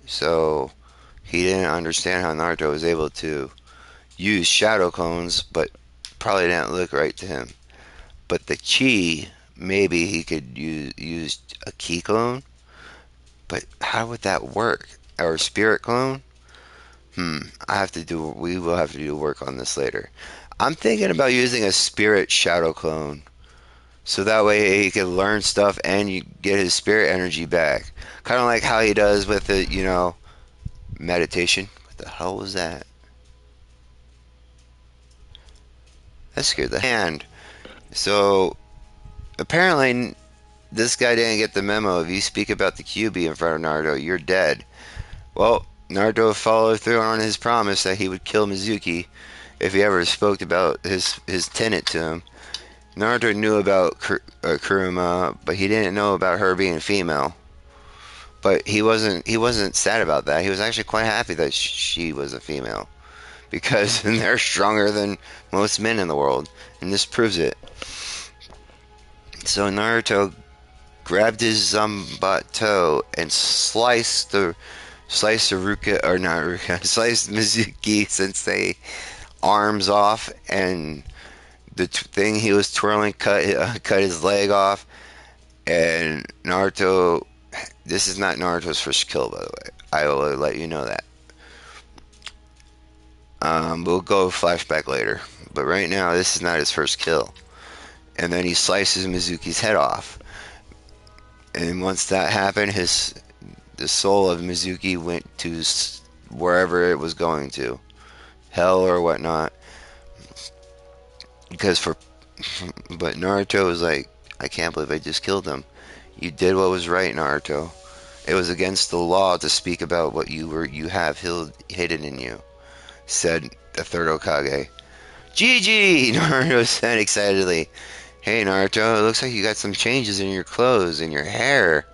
So he didn't understand how Naruto was able to use shadow clones, but probably didn't look right to him. But the chi, maybe he could use a ki clone, But how would that work? Or spirit clone? Hmm. We will have to do work on this later. I'm thinking about using a spirit shadow clone. So that way he can learn stuff and you get his spirit energy back. Kind of like how he does with the, meditation. What the hell was that? That scared the hand. So apparently this guy didn't get the memo. If you speak about the QB in front of Naruto, you're dead. Well, Naruto followed through on his promise that he would kill Mizuki if he ever spoke about his tenant to him. Naruto knew about Kuruma, but he didn't know about her being female. But he wasn't sad about that. He was actually quite happy that she was a female because they're stronger than most men in the world, and this proves it. So Naruto grabbed his Zambato and sliced Ruka or not Ruka, sliced Mizuki Sensei arms off, and the thing he was twirling cut his leg off. And Naruto, this is not Naruto's first kill, by the way. I will let you know that. We'll go flashback later, but right now this is not his first kill. And then he slices Mizuki's head off. And once that happened, his the soul of Mizuki went to wherever it was going to, hell or whatnot. Because for, but Naruto was like, I can't believe I just killed him. You did what was right, Naruto. It was against the law to speak about what you have hidden in you, said the third Okage. GG! Naruto said excitedly. Hey Naruto, it looks like you got some changes in your clothes and your hair.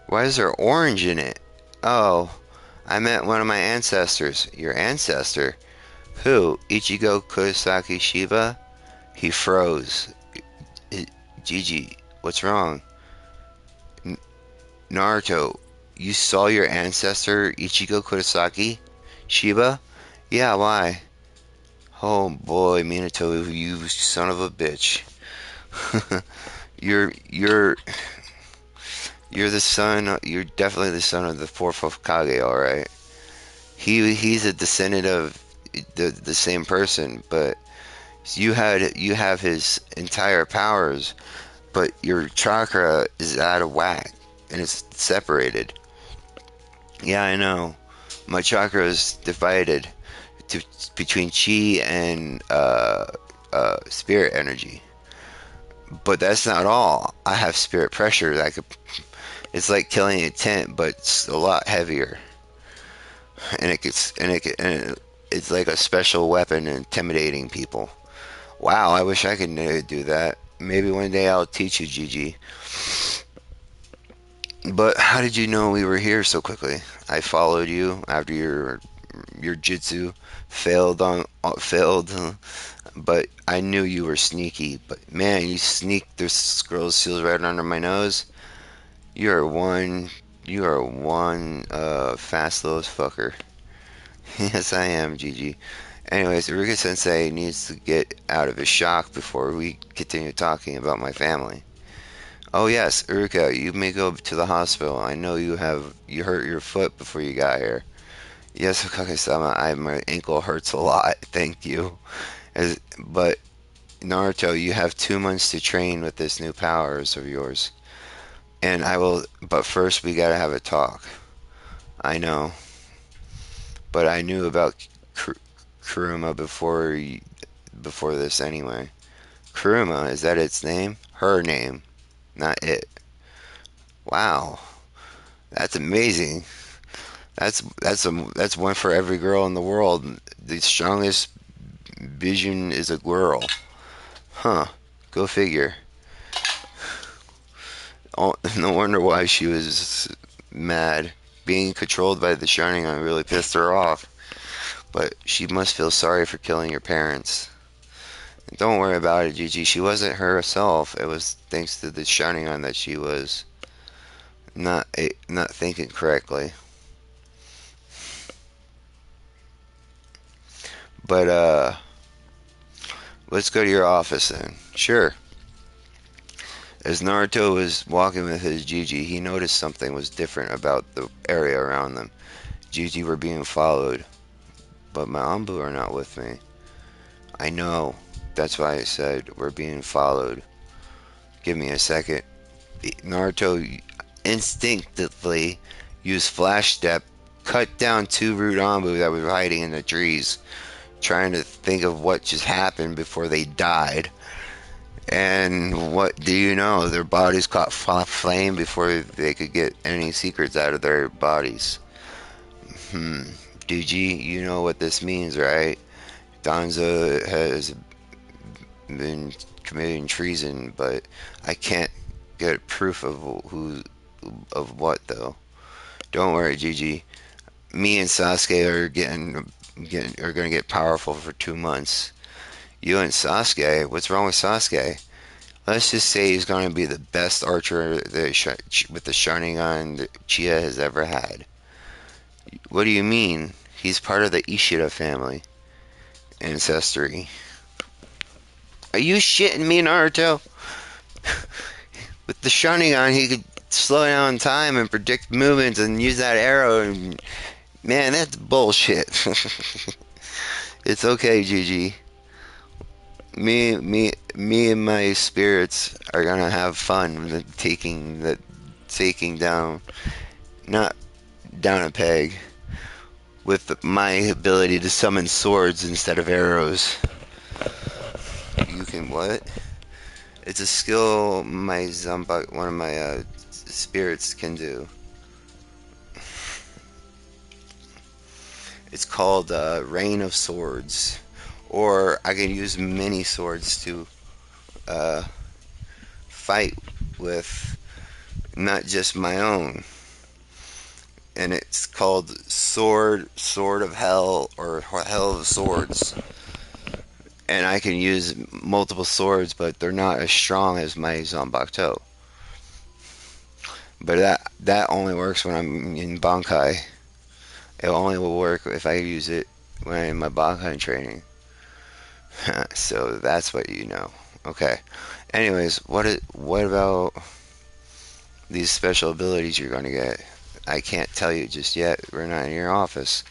Why is there orange in it? Oh, I met one of my ancestors. Your ancestor? Who? Ichigo Kurosaki Shiba? He froze. Gigi, what's wrong? N- Naruto, you saw your ancestor Ichigo Kurosaki Shiba? Yeah, why? Oh boy, Minato, you son of a bitch. you're you're you're the son. You're definitely the son of the fourth Hokage, all right. He's a descendant of the same person, but you have his entire powers, but your chakra is out of whack and it's separated. Yeah, I know. My chakra is divided to, between chi and spirit energy. But that's not all. I have spirit pressure that could. It's like killing a tent, but it's a lot heavier, and it's like a special weapon intimidating people. Wow, I wish I could do that. Maybe one day I'll teach you, Gigi. But how did you know we were here so quickly? I followed you after your jutsu failed, but I knew you were sneaky. But man, you sneaked the scroll seals right under my nose. You are one fast little fucker. Yes, I am, Gigi. Anyways, Ruka Sensei needs to get out of his shock before we continue talking about my family. Oh yes, Uruka, you may go to the hospital. I know you hurt your foot before you got here. Yes, Hokage-sama, my ankle hurts a lot. Thank you. But Naruto, you have 2 months to train with this new powers of yours. And I will, but first we gotta have a talk. I know, but I knew about Kuruma before this anyway. Kuruma, is that its name? Her name, not it. Wow, that's amazing. That's one for every girl in the world. The strongest vision is a girl. Huh. Go figure. Oh, no wonder why she was mad. Being controlled by the Sharingan really pissed her off. But she must feel sorry for killing your parents. Don't worry about it, Gigi. She wasn't herself. It was thanks to the Sharingan that she was not thinking correctly. But let's go to your office then. Sure. As Naruto was walking with his Gigi, he noticed something was different about the area around them. Gigi were being followed, but my Anbu are not with me. I know. That's why I said we're being followed. Give me a second. Naruto instinctively used Flash Step, cut down two root Anbu that were hiding in the trees, trying to think of what just happened before they died. And what do you know? Their bodies caught flame before they could get any secrets out of their bodies. Hmm. Duji, you know what this means, right? Danzo has been committing treason, but I can't get proof of who, of what though. Don't worry, Gigi. Me and Sasuke are gonna get powerful for 2 months. You and Sasuke? What's wrong with Sasuke? Let's just say he's gonna be the best archer with the Sharingan that Chia has ever had. What do you mean? He's part of the Ishida family ancestry. Are you shitting me, Naruto? With the Sharingan, he could slow down time and predict movements and use that arrow. And man, that's bullshit. It's okay, Gigi. Me, and my spirits are gonna have fun with taking down, not down a peg, with my ability to summon swords instead of arrows. You can what? It's a skill one of my spirits can do. It's called Rain of Swords, or I can use many swords to uh, fight with, not just my own. And it's called Sword of Hell, or Hell of Swords. And I can use multiple swords, but they're not as strong as my Zanbakuto. But that only works when I'm in Bankai. It only will work if I use it when I'm in my Bankai training. So that's what you know. Okay. Anyways, what about these special abilities you're going to get? I can't tell you just yet. We're not in your office.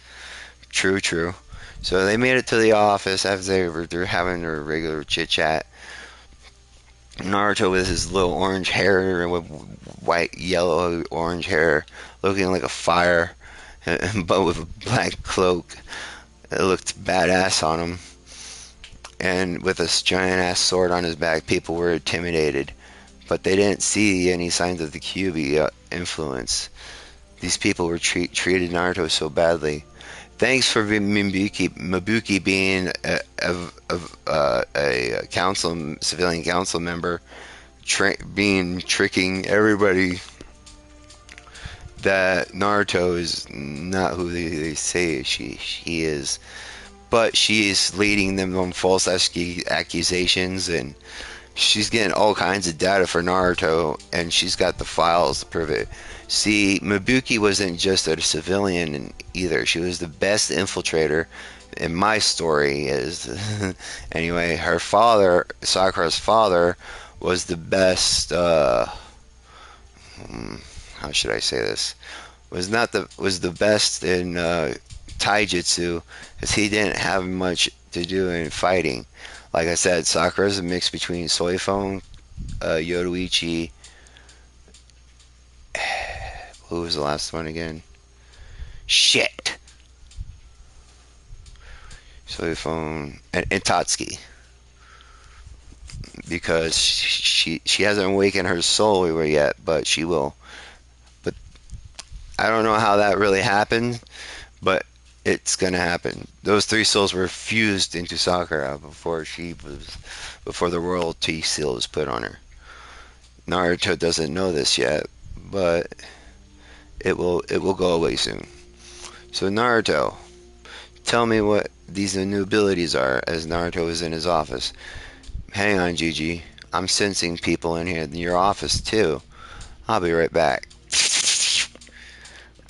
True, true. So they made it to the office after they're having their regular chit chat. Naruto with his little orange hair and with white, yellow, orange hair, looking like a fire, but with a black cloak. It looked badass on him. And with a giant ass sword on his back, people were intimidated. But they didn't see any signs of the Kyuubi influence. These people were treated Naruto so badly. Thanks for Mabuki being a civilian council member, tricking everybody that Naruto is not who they say she is, but she is leading them on false accusations, and she's getting all kinds of data for Naruto, and she's got the files to prove it. See, Mabuki wasn't just a civilian either. She was the best infiltrator. In my story is anyway, her father, Sakura's father, was the best. How should I say this? Was the best in taijutsu, because he didn't have much to do in fighting. Like I said, Sakura's a mix between Soifon, Yoruichi. Who was the last one again? Shit. Soifon and Tatsuki, because she hasn't awakened her soul yet, but she will. But I don't know how that really happened, but it's gonna happen. Those three souls were fused into Sakura before the royalty seal was put on her. Naruto doesn't know this yet, but it will go away soon. So Naruto, tell me what these new abilities are. As Naruto is in his office. Hang on, Gigi. I'm sensing people in here in your office too. I'll be right back.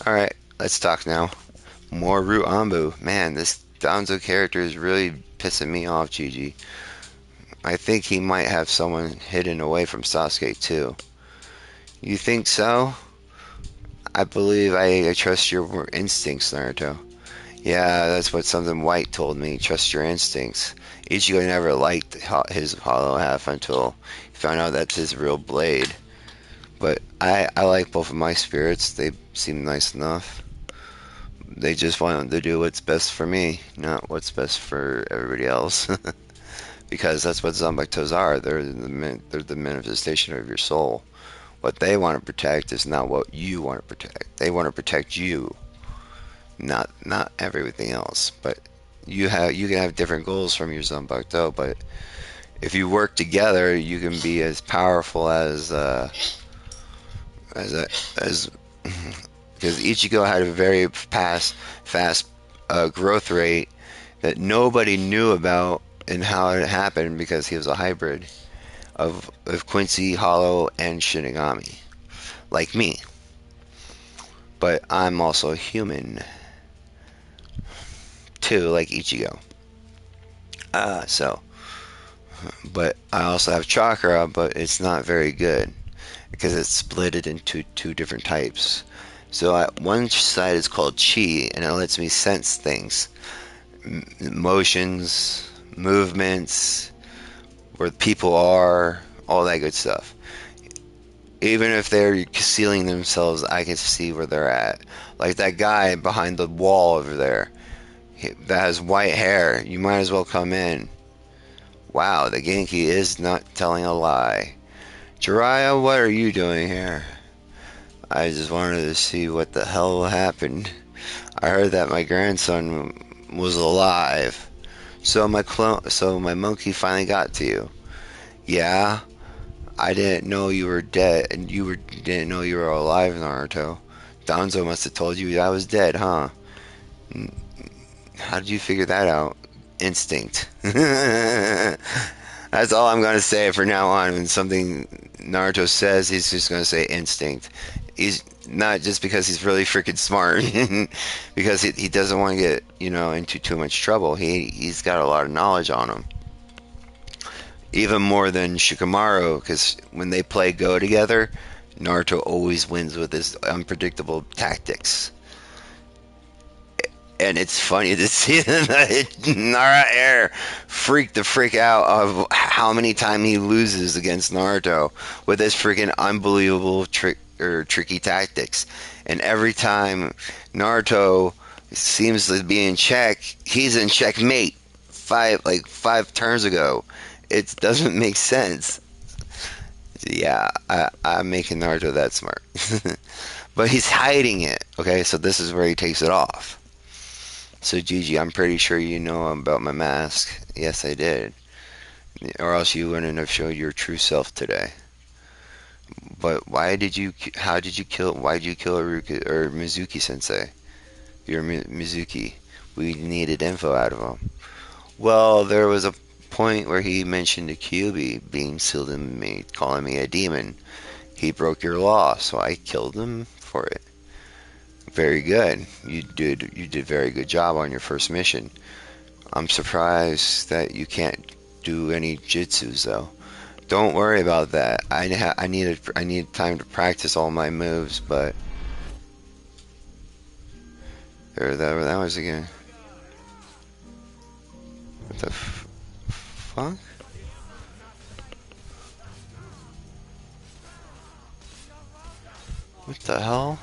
Alright, let's talk now. More Root Anbu. Man, this Danzo character is really pissing me off, Gigi. I think he might have someone hidden away from Sasuke too. You think so? I believe I trust your instincts, Naruto. Yeah, that's what something White told me. Trust your instincts. Ichigo never liked his hollow half until he found out that's his real blade. But I like both of my spirits. They seem nice enough. They just want to do what's best for me, not what's best for everybody else. Because that's what Zanbakutos are. They're the manifestation of your soul. What they want to protect is not what you want to protect. They want to protect you, not everything else. But you can have different goals from your Zanbakuto, but if you work together, you can be as powerful as a, as because Ichigo had a very fast growth rate that nobody knew about and how it happened because he was a hybrid of Quincy, Hollow, and Shinigami, like me. But I'm also human too, like Ichigo. So, but I also have chakra, but it's not very good because it's split it into two different types. So one side is called chi, and it lets me sense things, motions, movements, where people are, all that good stuff. Even if they're concealing themselves, I can see where they're at. Like that guy behind the wall over there that has white hair. You might as well come in. Wow, the Genki is not telling a lie. Jiraiya, what are you doing here? I just wanted to see what the hell happened. I heard that my grandson was alive. So my monkey finally got to you. Yeah, I didn't know you were dead, and didn't know you were alive, Naruto. Danzo must have told you I was dead, huh? How did you figure that out? Instinct. That's all I'm gonna say for now on. When something Naruto says, he's just gonna say instinct. He's not just because he's really freaking smart, because he doesn't want to get into too much trouble. He's got a lot of knowledge on him, even more than Shikamaru. Because when they play Go together, Naruto always wins with his unpredictable tactics. And it's funny to see Nara Air freak the frick out of how many times he loses against Naruto with his freaking unbelievable tricky tactics. And every time Naruto seems to be in check, he's in checkmate five turns ago. It doesn't make sense. Yeah, I'm making Naruto that smart. But he's hiding it. Okay, so this is where he takes it off. So Gigi, I'm pretty sure you know about my mask. Yes, I did. Or else you wouldn't have showed your true self today. But how did you kill, why did you kill Aruka, or Mizuki Sensei? You're Mizuki. We needed info out of him. Well, there was a point where he mentioned a Kyuubi being sealed in me, calling me a demon. He broke your law, so I killed him for it. Very good. You did very good job on your first mission. I'm surprised that you can't do any jutsus though. Don't worry about that. I need time to practice all my moves, but there that was again. What the fuck? What the hell?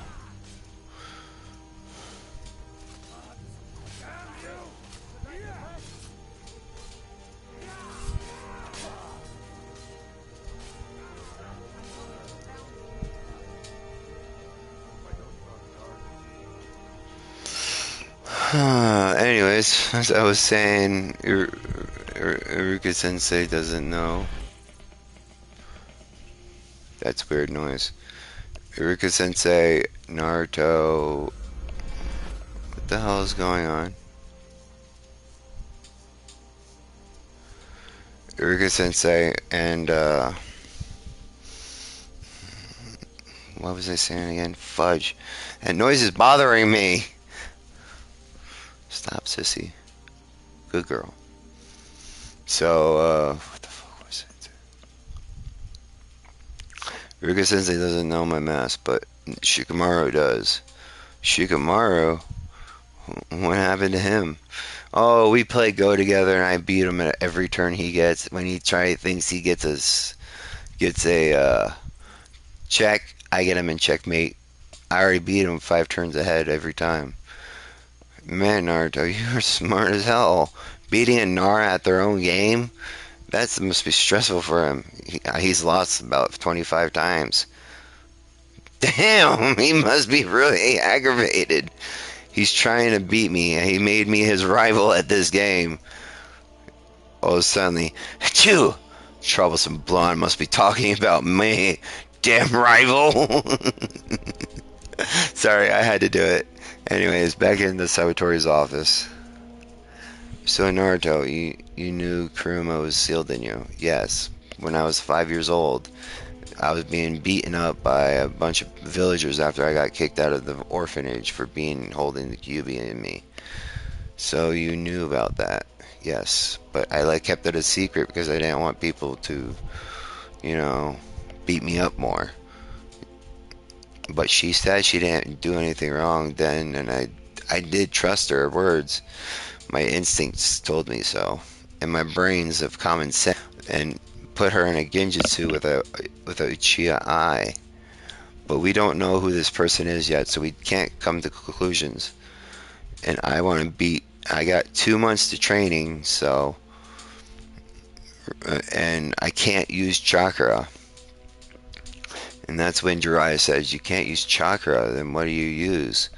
Anyways, as I was saying, Iruka Sensei doesn't know. That's weird noise. Iruka Sensei, Naruto. What the hell is going on? Iruka Sensei and what was I saying again? Fudge. That noise is bothering me. Stop, sissy. Good girl. So, what the fuck? Rika Sensei doesn't know my mask, but Shikamaru does. Shikamaru? What happened to him? Oh, we play Go together, and I beat him at every turn he gets. When he thinks he gets a check, I get him in checkmate. I already beat him 5 turns ahead every time. Man, Naruto, you're smart as hell. Beating a Nara at their own game? That must be stressful for him. He's lost about 25 times. Damn, he must be really aggravated. He's trying to beat me. He made me his rival at this game. Oh, suddenly, Chew! Troublesome blonde must be talking about me. Damn rival! Sorry, I had to do it. Anyways, back in the Sabotori's office. So Naruto, you knew Kuruma was sealed in you? Yes. When I was 5 years old, I was being beaten up by a bunch of villagers after I got kicked out of the orphanage for holding the Kyuubi in me. So you knew about that? Yes. But I kept it a secret because I didn't want people to, you know, beat me up more. But she said she didn't do anything wrong then, and I did trust her words. My instincts told me so, and my brains of common sense, and put her in a genjutsu with a Uchiha eye. But we don't know who this person is yet, so we can't come to conclusions. And I want to beat. I got 2 months to training, so and I can't use chakra. And that's when Jiraiya says, you can't use chakra, then what do you use?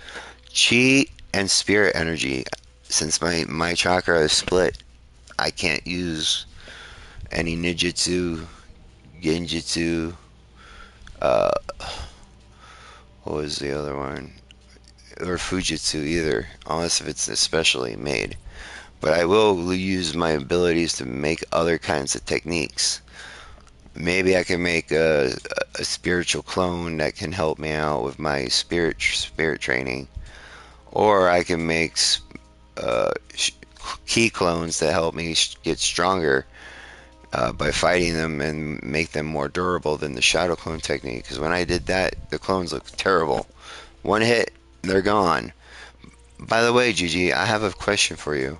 Chi and spirit energy. Since my chakra is split, I can't use any ninjutsu, genjutsu, uh, what was the other one? Or Fujitsu either, unless if it's especially made. But I will use my abilities to make other kinds of techniques. Maybe I can make a spiritual clone that can help me out with my spirit training, or I can make uh, key clones that help me get stronger by fighting them and make them more durable than the shadow clone technique. Because when I did that, the clones look terrible. One hit, they're gone. By the way, Gigi, I have a question for you.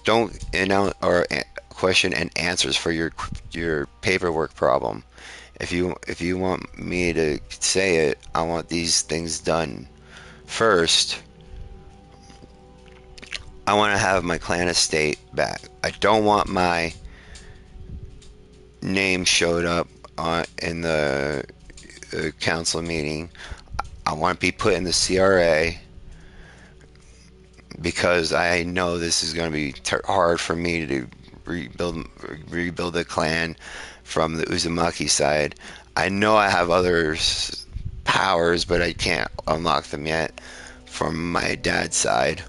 Don't announce or question and answers for your paperwork problem. If you want me to say it, I want these things done. First, I want to have my clan estate back. I don't want my name showed up in the council meeting. I want to be put in the CRA because I know this is going to be hard for me to rebuild the clan from the Uzumaki side. I know I have other powers, but I can't unlock them yet from my dad's side.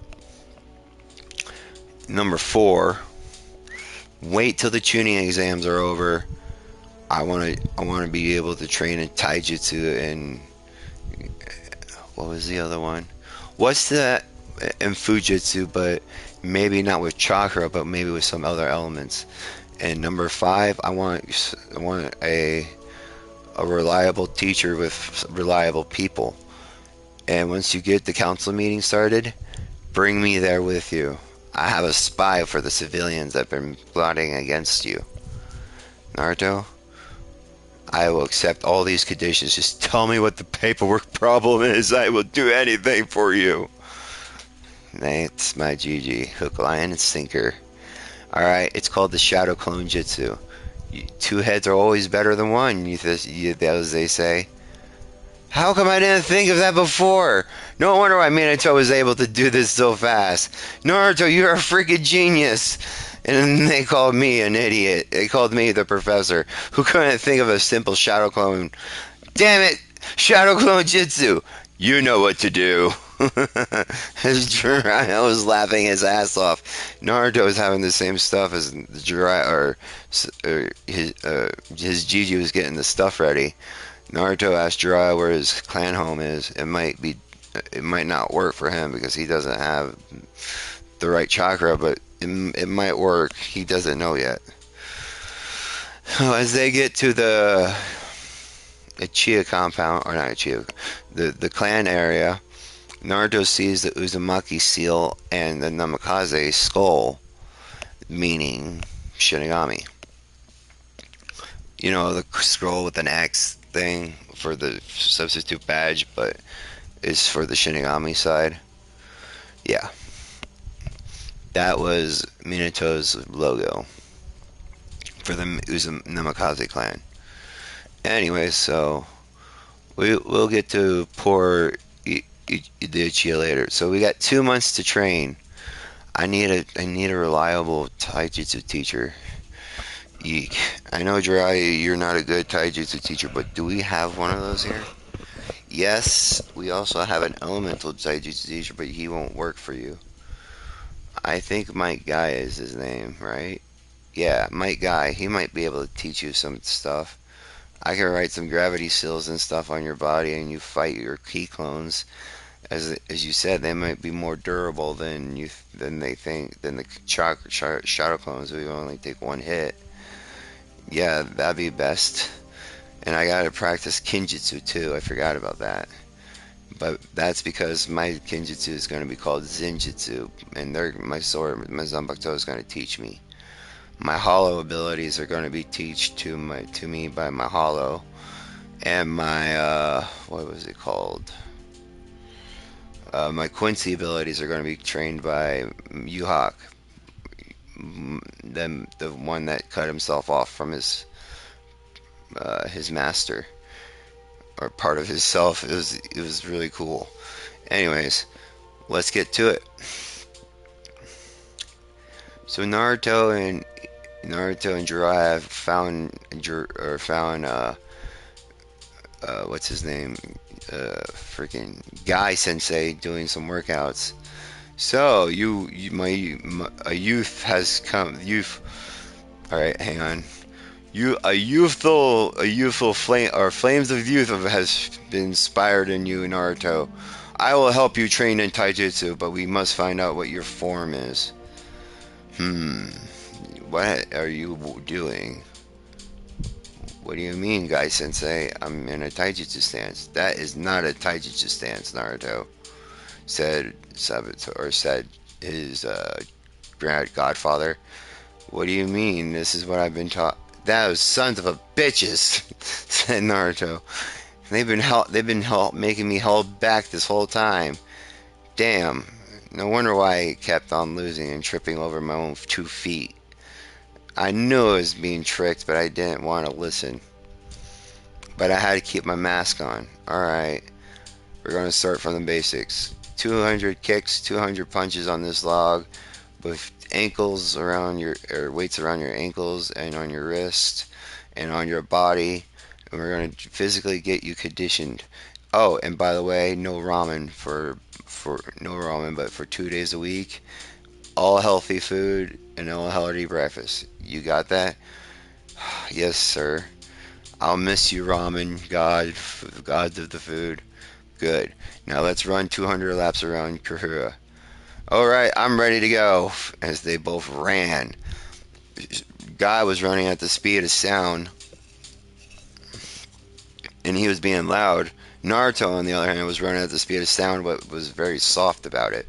Number 4, wait till the tuning exams are over. I want to be able to train in taijutsu and what was the other one? What's that in Fujitsu, but maybe not with chakra, but maybe with some other elements. And number 5, I want a reliable teacher with reliable people. And once you get the council meeting started, bring me there with you. I have a spy for the civilians that have been plotting against you. Naruto, I will accept all these conditions. Just tell me what the paperwork problem is. I will do anything for you. That's my GG. Hook, line, and sinker. Alright, it's called the Shadow Clone Jutsu. Two heads are always better than one, as they say. How come I didn't think of that before? No wonder why Minato was able to do this so fast. Naruto, you're a freaking genius. And they called me an idiot. They called me the professor who couldn't think of a simple shadow clone. Damn it! Shadow clone jutsu! You know what to do. I was laughing his ass off. Naruto was having the same stuff as Jiraiya, or his Gigi was getting the stuff ready. Naruto asked Jiraiya where his clan home is. It might not work for him because he doesn't have the right chakra, but it might work. He doesn't know yet. As they get to the a Chia compound, or not a Chia, the clan area, Naruto sees the Uzumaki seal and the Namikaze skull, meaning Shinigami. You know, the scroll with an X thing for the substitute badge, but is for the Shinigami side. Yeah, that was Minato's logo for the Namikaze clan. Anyway, so we'll get to poor the Uchiha later. So we got 2 months to train. I need a reliable taijutsu teacher. Eek. I know, Jiraiya, you're not a good taijutsu teacher, but do we have one of those here? Yes, we also have an elemental taijutsu teacher, but he won't work for you. I think Mike Guy is his name, right? Yeah, Mike Guy. He might be able to teach you some stuff. I can write some gravity seals and stuff on your body, and you fight your key clones. As you said, they might be more durable than they think than the shadow clones who only take one hit. Yeah, that'd be best. And I gotta practice Kinjutsu too. I forgot about that. But that's because my Kinjutsu is gonna be called Zenjutsu, and my sword, my Zanbakuto is gonna teach me. My Hollow abilities are gonna be teach to me by my Hollow, and my what was it called? My Quincy abilities are gonna be trained by Yuhak, the one that cut himself off from his master, or part of his self. It was really cool. Anyways, let's get to it. So Naruto and Jiraiya found what's his name, freaking Guy Sensei doing some workouts. So a youth has come. Youth. All right, hang on. A youthful flame, or flames of youth has been inspired in you, Naruto. I will help you train in taijutsu, but we must find out what your form is. Hmm. What are you doing? What do you mean, Guy Sensei? I'm in a taijutsu stance. That is not a taijutsu stance, Naruto. Said Sabato, or said his godfather. What do you mean? This is what I've been taught. Those sons of a bitches, said Naruto. They've been making me held back this whole time. Damn. No wonder why I kept on losing and tripping over my own 2 feet. I knew I was being tricked, but I didn't want to listen. But I had to keep my mask on. Alright, we're going to start from the basics. 200 kicks, 200 punches on this log, with ankles around or weights around your ankles and on your wrist and on your body. And we're going to physically get you conditioned. Oh, and by the way, no ramen no ramen, but for 2 days a week, all healthy food and all healthy breakfast. You got that? Yes, sir. I'll miss you, ramen gods of the food. Good. Now let's run 200 laps around Kahura. All right, I'm ready to go. As they both ran, Guy was running at the speed of sound, and he was being loud. Naruto, on the other hand, was running at the speed of sound, but was very soft about it.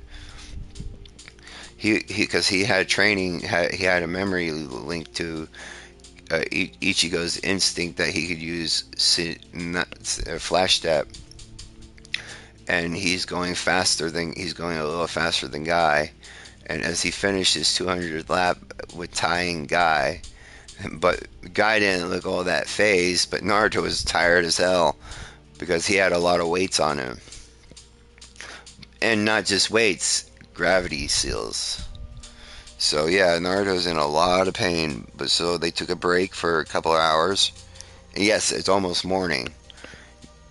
Because he had training, he had a memory linked to Ichigo's instinct that he could use flash step, and he's going a little faster than Guy. And as he finished his 200th lap with tying Guy, but Guy didn't look all that phased, but Naruto was tired as hell because he had a lot of weights on him, and not just weights, gravity seals. So yeah, Naruto's in a lot of pain, but so they took a break for a couple of hours. And yes, it's almost morning.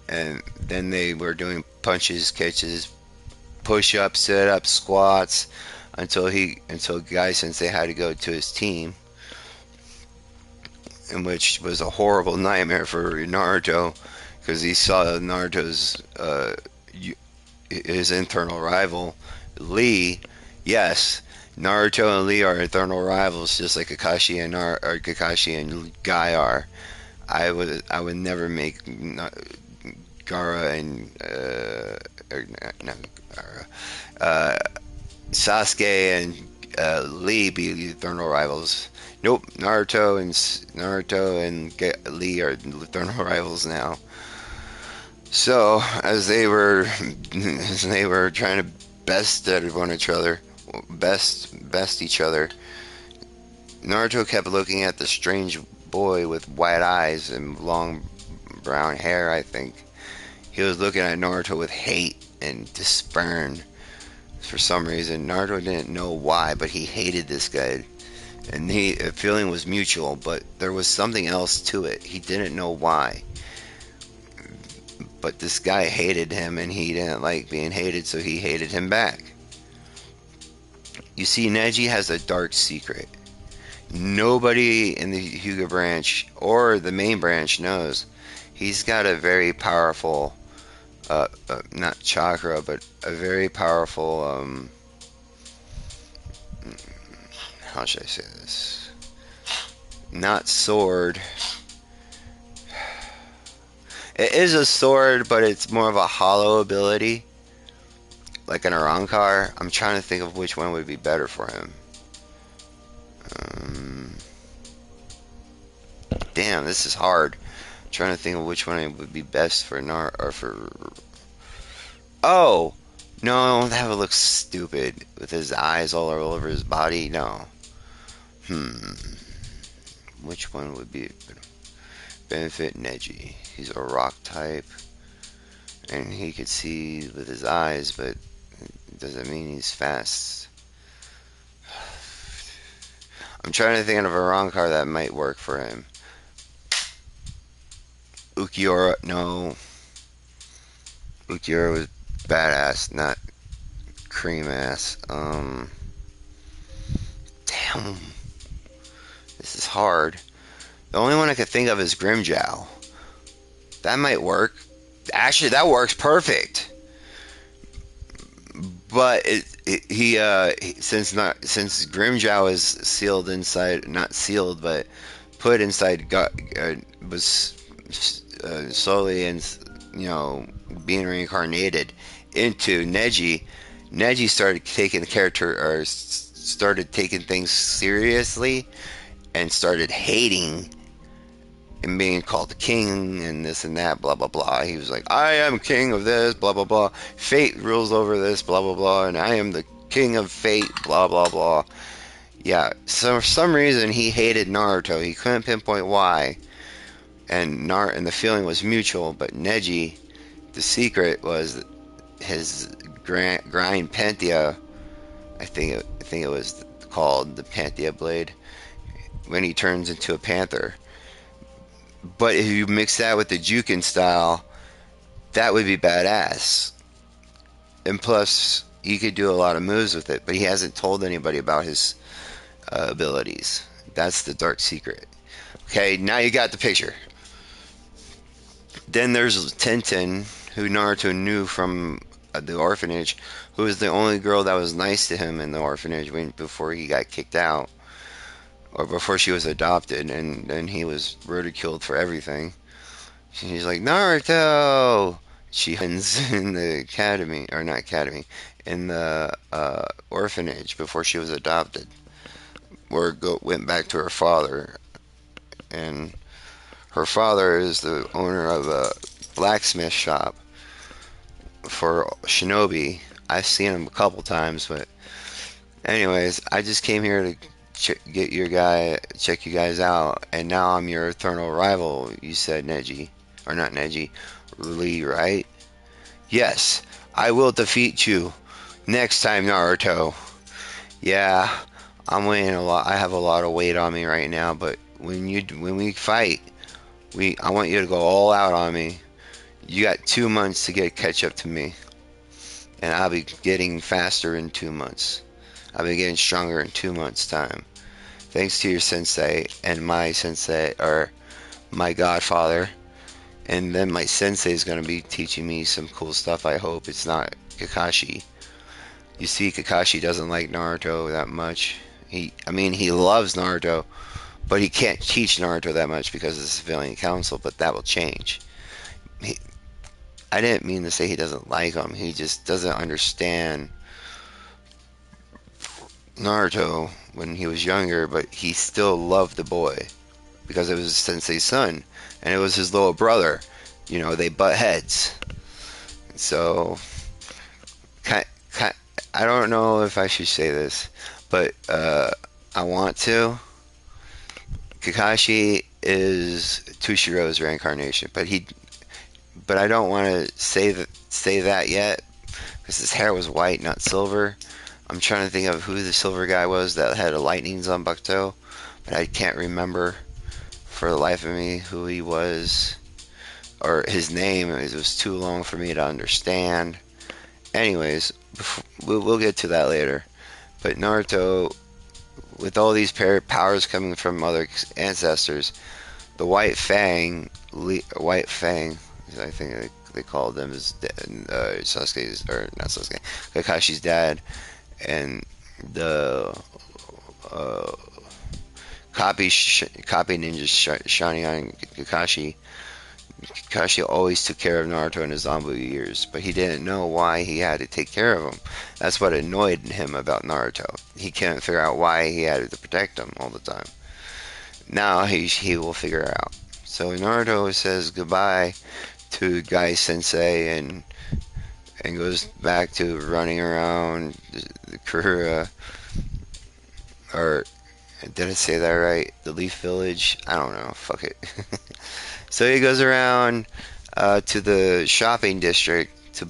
And then they were doing punches, catches, push-ups, sit-ups, squats until Guy Sensei had to go to his team, in which was a horrible nightmare for Naruto because he saw Naruto's his internal rival Lee. Yes, Naruto and Lee are eternal rivals, just like Kakashi and Guy are. I would never make Gara and or not Gara, Sasuke and Lee be the eternal rivals. Nope, Naruto and Lee are eternal rivals now. So as they were trying to best everyone each other, best each other, Naruto kept looking at the strange boy with white eyes and long brown hair. I think he was looking at Naruto with hate and despair. For some reason, Naruto didn't know why, but he hated this guy, and the feeling was mutual. But there was something else to it. He didn't know why, but this guy hated him, and he didn't like being hated, so he hated him back. You see, Neji has a dark secret. Nobody in the Hyuga branch or the main branch knows. He's got a very powerful, not chakra, but a very powerful, how should I say this? Not sword. It is a sword, but it's more of a hollow ability, like an Arankar. I'm trying to think of which one would be better for him. Um, Damn, this is hard. I'm trying to think of which one would be best for Nar or for. Oh no, that would look stupid with his eyes all over his body. No. Hmm. Which one would be benefit Neji? He's a rock type, and he could see with his eyes, but it doesn't mean he's fast. I'm trying to think of a Rankar that might work for him. Ukiura, no. Ukiura was badass, not cream ass. Damn, this is hard. The only one I could think of is Grimjow. That might work. Actually, that works perfect. But since Grimjow is sealed inside, not sealed, but put inside, was slowly and being reincarnated into Neji. Neji started taking the character or started taking things seriously and started hating and being called the king and this and that, blah blah blah. He was like, I am king of this, blah blah blah. Fate rules over this, blah blah blah, and I am the king of fate, blah blah blah. Yeah, so for some reason he hated Naruto. He couldn't pinpoint why, and the feeling was mutual. But Neji, the secret was his grind Panthea. I think it was called the Panthea blade when he turns into a panther. But if you mix that with the Jukin style, that would be badass. And plus, he could do a lot of moves with it, but he hasn't told anybody about his abilities. That's the dark secret. Okay, now you got the picture. Then there's Tenten, who Naruto knew from the orphanage, who was the only girl that was nice to him in the orphanage before he got kicked out, or before she was adopted, and then he was ridiculed for everything. She's like, Naruto! She wins in the academy, or not academy, in the orphanage before she was adopted, or went back to her father. And her father is the owner of a blacksmith shop for shinobi. I've seen him a couple times, but anyways, I just came here to check you guys out, and now I'm your eternal rival. You said Neji, or not Neji, Lee, right? Yes, I will defeat you next time, Naruto. Yeah, I'm weighing a lot. I have a lot of weight on me right now, but when we fight, I want you to go all out on me. You got 2 months to catch up to me, and I'll be getting faster in 2 months. I'll be getting stronger in 2 months' time. Thanks to your sensei and my sensei, or my godfather. And then my sensei is going to be teaching me some cool stuff. I hope it's not Kakashi. You see, Kakashi doesn't like Naruto that much. He loves Naruto, but he can't teach Naruto that much because of the civilian council. But that will change. He, I didn't mean to say he doesn't like him. He just doesn't understand Naruto when he was younger, but he still loved the boy because it was his sensei's son, and it was his little brother. You know, they butt heads. So, ki ki I don't know if I should say this, but I want to. Kakashi is Tushiro's reincarnation, but I don't want to say that yet because his hair was white, not silver. I'm trying to think of who the silver guy was that had a lightning Zanbakuto, but I can't remember for the life of me who he was or his name. It was too long for me to understand. Anyways, we'll get to that later. But Naruto, with all these powers coming from other ancestors, the White Fang, I think they called them as Sasuke's, or not Sasuke, Kakashi's dad, and the uh, copy ninjas shining on Kakashi. Kakashi always took care of Naruto in his Zanbu years, but he didn't know why he had to take care of him. That's what annoyed him about Naruto. He couldn't figure out why he had to protect him all the time. Now he will figure out. So Naruto says goodbye to Guy Sensei and goes back to running around the Kurura, or did I say that right? The Leaf Village? I don't know. Fuck it. So he goes around to the shopping district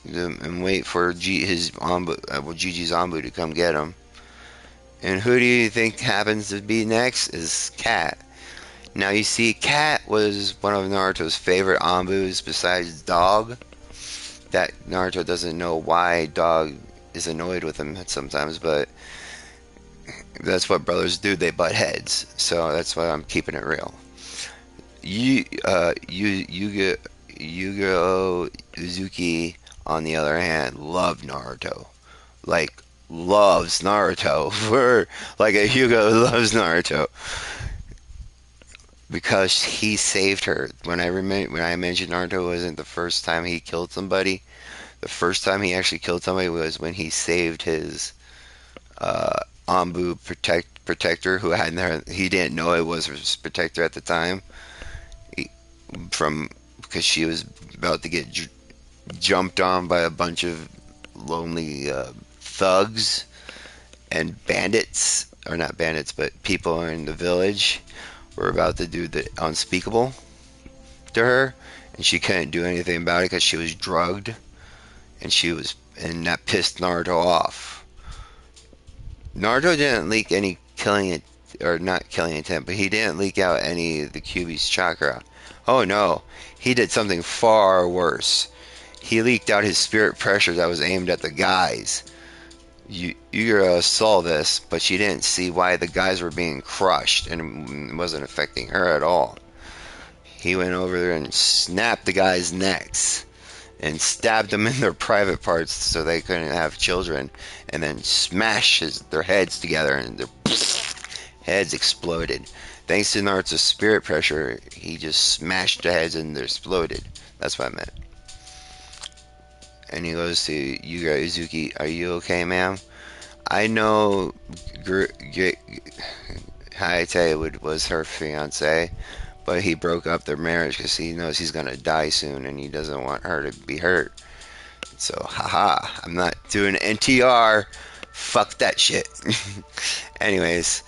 and wait for his Gigi's Anbu to come get him. And who do you think happens to be next? Is Cat. Now you see, Cat was one of Naruto's favorite Anbus besides Dog. That Naruto doesn't know why Dog is annoyed with him sometimes, but that's what brothers do. They butt heads. So that's why I'm keeping it real. Yu-Gi-Oh! Uzuki, on the other hand, loved Naruto. Like, loves Naruto. For like a Hugo loves Naruto because he saved her. When I mentioned Naruto wasn't the first time he killed somebody. The first time he actually killed somebody was when he saved his Anbu protector who hadn't he didn't know it was his protector at the time. From because she was about to get jumped on by a bunch of lonely thugs and bandits, or not bandits, but people in the village were about to do the unspeakable to her, and she couldn't do anything about it because she was drugged, and that pissed Naruto off. Naruto didn't leak any killing, or not killing intent, but he didn't leak out any of the Kyuubi's chakra. Oh no, he did something far worse. He leaked out his spirit pressure that was aimed at the guys. Yura saw this, but she didn't see why the guys were being crushed, and it wasn't affecting her at all. He went over there and snapped the guys' necks and stabbed them in their private parts so they couldn't have children, and then smashed their heads together, and their heads exploded. Thanks to Naruto's spirit pressure, he just smashed the heads and they exploded. That's what I meant. And he goes to Yuga Uzuki, "Are you okay, ma'am?" I know Hayate was her fiance, but he broke up their marriage because he knows he's gonna die soon and he doesn't want her to be hurt. So, haha, I'm not doing NTR. Fuck that shit. Anyways,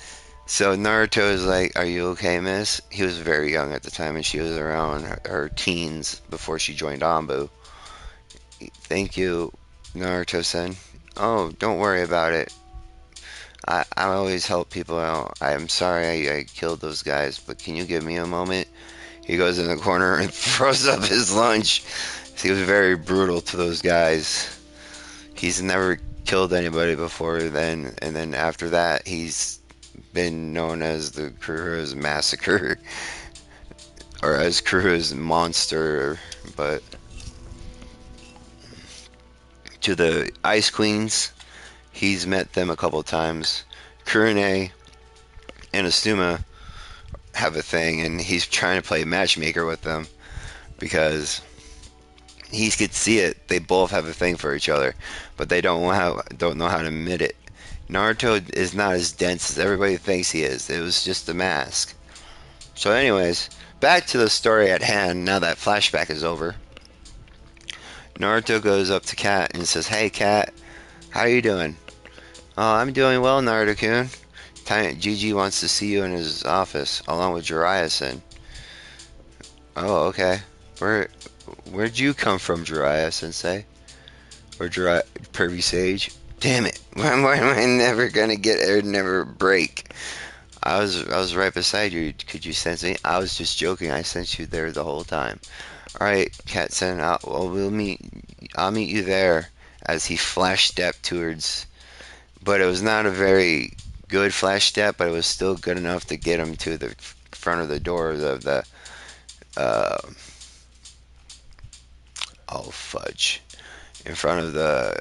so Naruto is like, "Are you okay, miss?" He was very young at the time, and she was around her teens before she joined Anbu. "Thank you, Naruto-san." "Oh, don't worry about it. I always help people out. I'm sorry I killed those guys, but can you give me a moment?" He goes in the corner and throws up his lunch. He was very brutal to those guys. He's never killed anybody before then, and then after that, he's been known as the Kuro's Massacre, or as Kuro's Monster. But to the Ice Queens, he's met them a couple times. Kurune and Asuma. have a thing, and he's trying to play matchmaker with them because he could see it. They both have a thing for each other, but they don't know how to admit it. Naruto is not as dense as everybody thinks he is. It was just a mask. So, anyways, back to the story at hand. Now that flashback is over, Naruto goes up to Kat and says, "Hey, Kat, how are you doing?" "Oh, I'm doing well, Naruto-kun. Gigi wants to see you in his office, along with Jiraiya-san." "Oh, okay. Where, where'd you come from, Jiraiya-sensei?" Or Pervy Sage. Damn it! Why am I never gonna get or never break? I was right beside you. Could you sense me? I was just joking. I sensed you there the whole time. All right, Catson. I'll meet you there. As he flash stepped towards, but it was not a very good flash step, but it was still good enough to get him to the front of the door of the uh, oh fudge, in front of the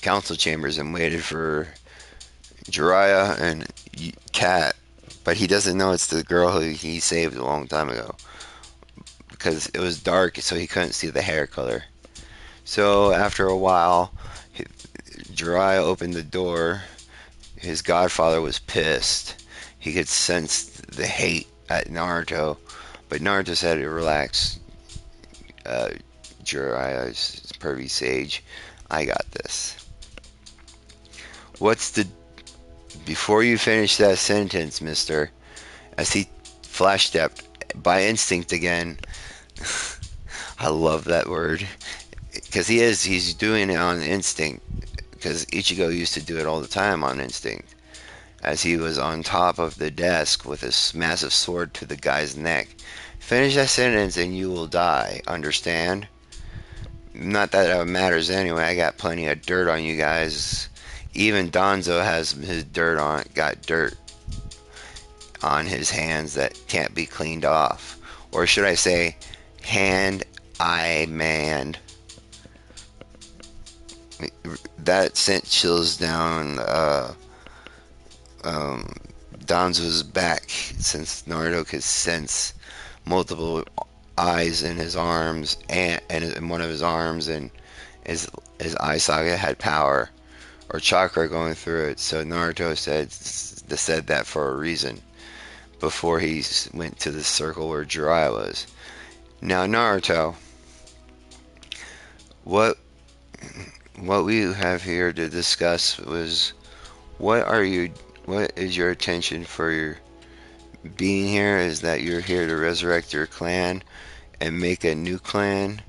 council chambers and waited for Jiraiya and Kat, but he doesn't know it's the girl who he saved a long time ago because it was dark, so he couldn't see the hair color. So after a while, Jiraiya opened the door. His godfather was pissed. He could sense the hate at Naruto, but Naruto said, "Relax, uh, Jiraiya's pervy sage. I got this." What's the Before you finish that sentence, mister, as he flash stepped by instinct again. I love that word because he's doing it on instinct because Ichigo used to do it all the time on instinct as he was on top of the desk with his massive sword to the guy's neck. Finish that sentence and you will die, understand? Not that it matters anyway. I got plenty of dirt on you guys. Even Donzo has his got dirt on his hands that can't be cleaned off. Or should I say, hand eye man. That sent chills down um, Donzo's back since Naruto could sense multiple eyes in his arms and in one of his arms, and his his eye socket had power or chakra going through it. So Naruto said that for a reason before he went to the circle where Jiraiya was. Now Naruto, what what we have here to discuss was what are you what is your intention for your being here? Is that you're here to resurrect your clan and make a new clan?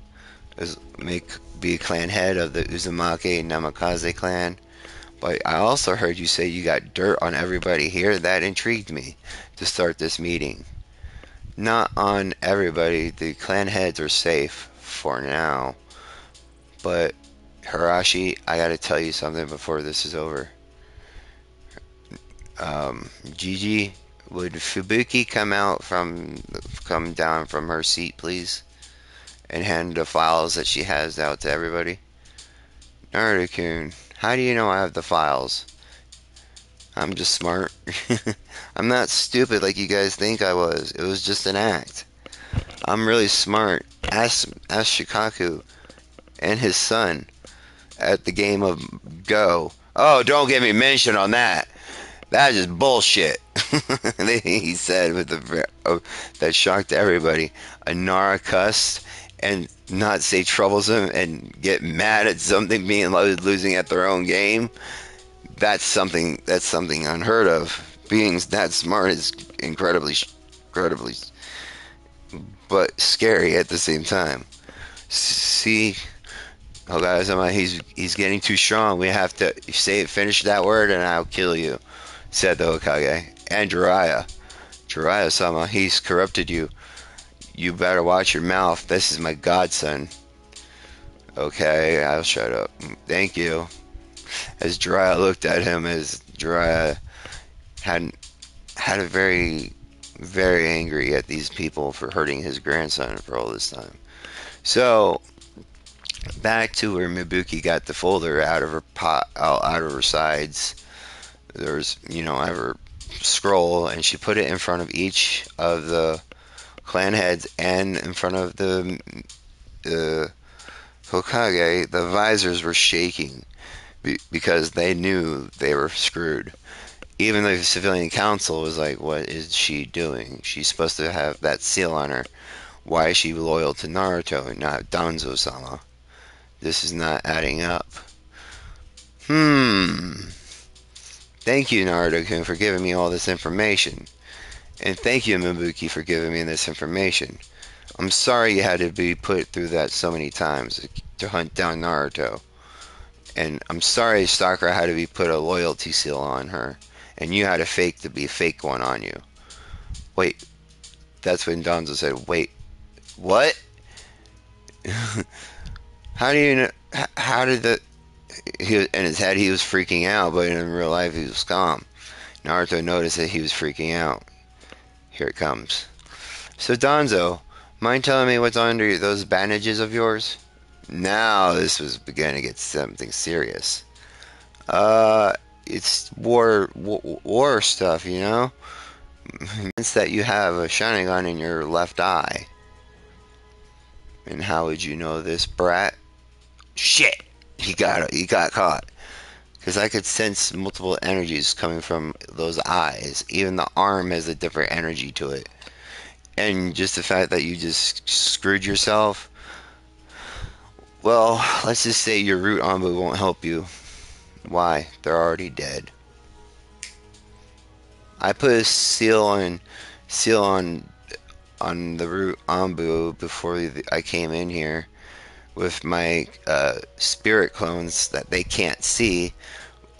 Make Be a clan head of the Uzumaki Namikaze clan? But I also heard you say you got dirt on everybody here. That intrigued me to start this meeting. Not on everybody. The clan heads are safe for now. But Hirashi, I gotta tell you something before this is over. Gigi, would Fubuki come down from her seat, please, and hand the files that she has out to everybody? Naruto-kun, how do you know I have the files? I'm just smart. I'm not stupid like you guys think I was. It was just an act. I'm really smart. Ask Shikaku and his son at the game of Go. Oh, don't get me mentioned on that. That is bullshit. He said with that shocked everybody. Anara cussed and not say troublesome and get mad at something being losing at their own game. That's something unheard of. Being that smart is incredibly, but scary at the same time. See, oh guys, he's getting too strong. We have to finish that word, and I'll kill you," said the Hokage. And Jiraiya-sama, he's corrupted you. You better watch your mouth. This is my godson. Okay, I'll shut up. Thank you. As Jiraiya looked at him, as Jiraiya had had a very angry at these people for hurting his grandson for all this time. So back to where Mibuki got the folder out of her sides. There was, I have her scroll and she put it in front of each of the clan heads and in front of the Hokage, the visors were shaking because they knew they were screwed. Even the civilian council was like, what is she doing? She's supposed to have that seal on her. Why is she loyal to Naruto and not Danzo-sama? This is not adding up. Hmm. Thank you, Naruto-kun, for giving me all this information. And thank you, Mabuki, for giving me this information. I'm sorry you had to be put through that so many times to hunt down Naruto. And I'm sorry Sakura had to be put a loyalty seal on her. And you had to fake to be a fake one on you. Wait, that's when Donzo said, wait, what? How do you know? How did the. In his head, he was freaking out, but in real life, he was calm. Naruto noticed that he was freaking out. Here it comes. So, Donzo, mind telling me what's under those bandages of yours? Now, this was beginning to get something serious. Uh, it's war stuff, you know? It's that you have a Sharingan in your left eye. And how would you know this, brat? Shit! He got caught. Because I could sense multiple energies coming from those eyes. Even the arm has a different energy to it. And just the fact that you just screwed yourself, well, let's just say your root Anbu won't help you. Why? They're already dead. I put a seal on the root Anbu before I came in here with my spirit clones that they can't see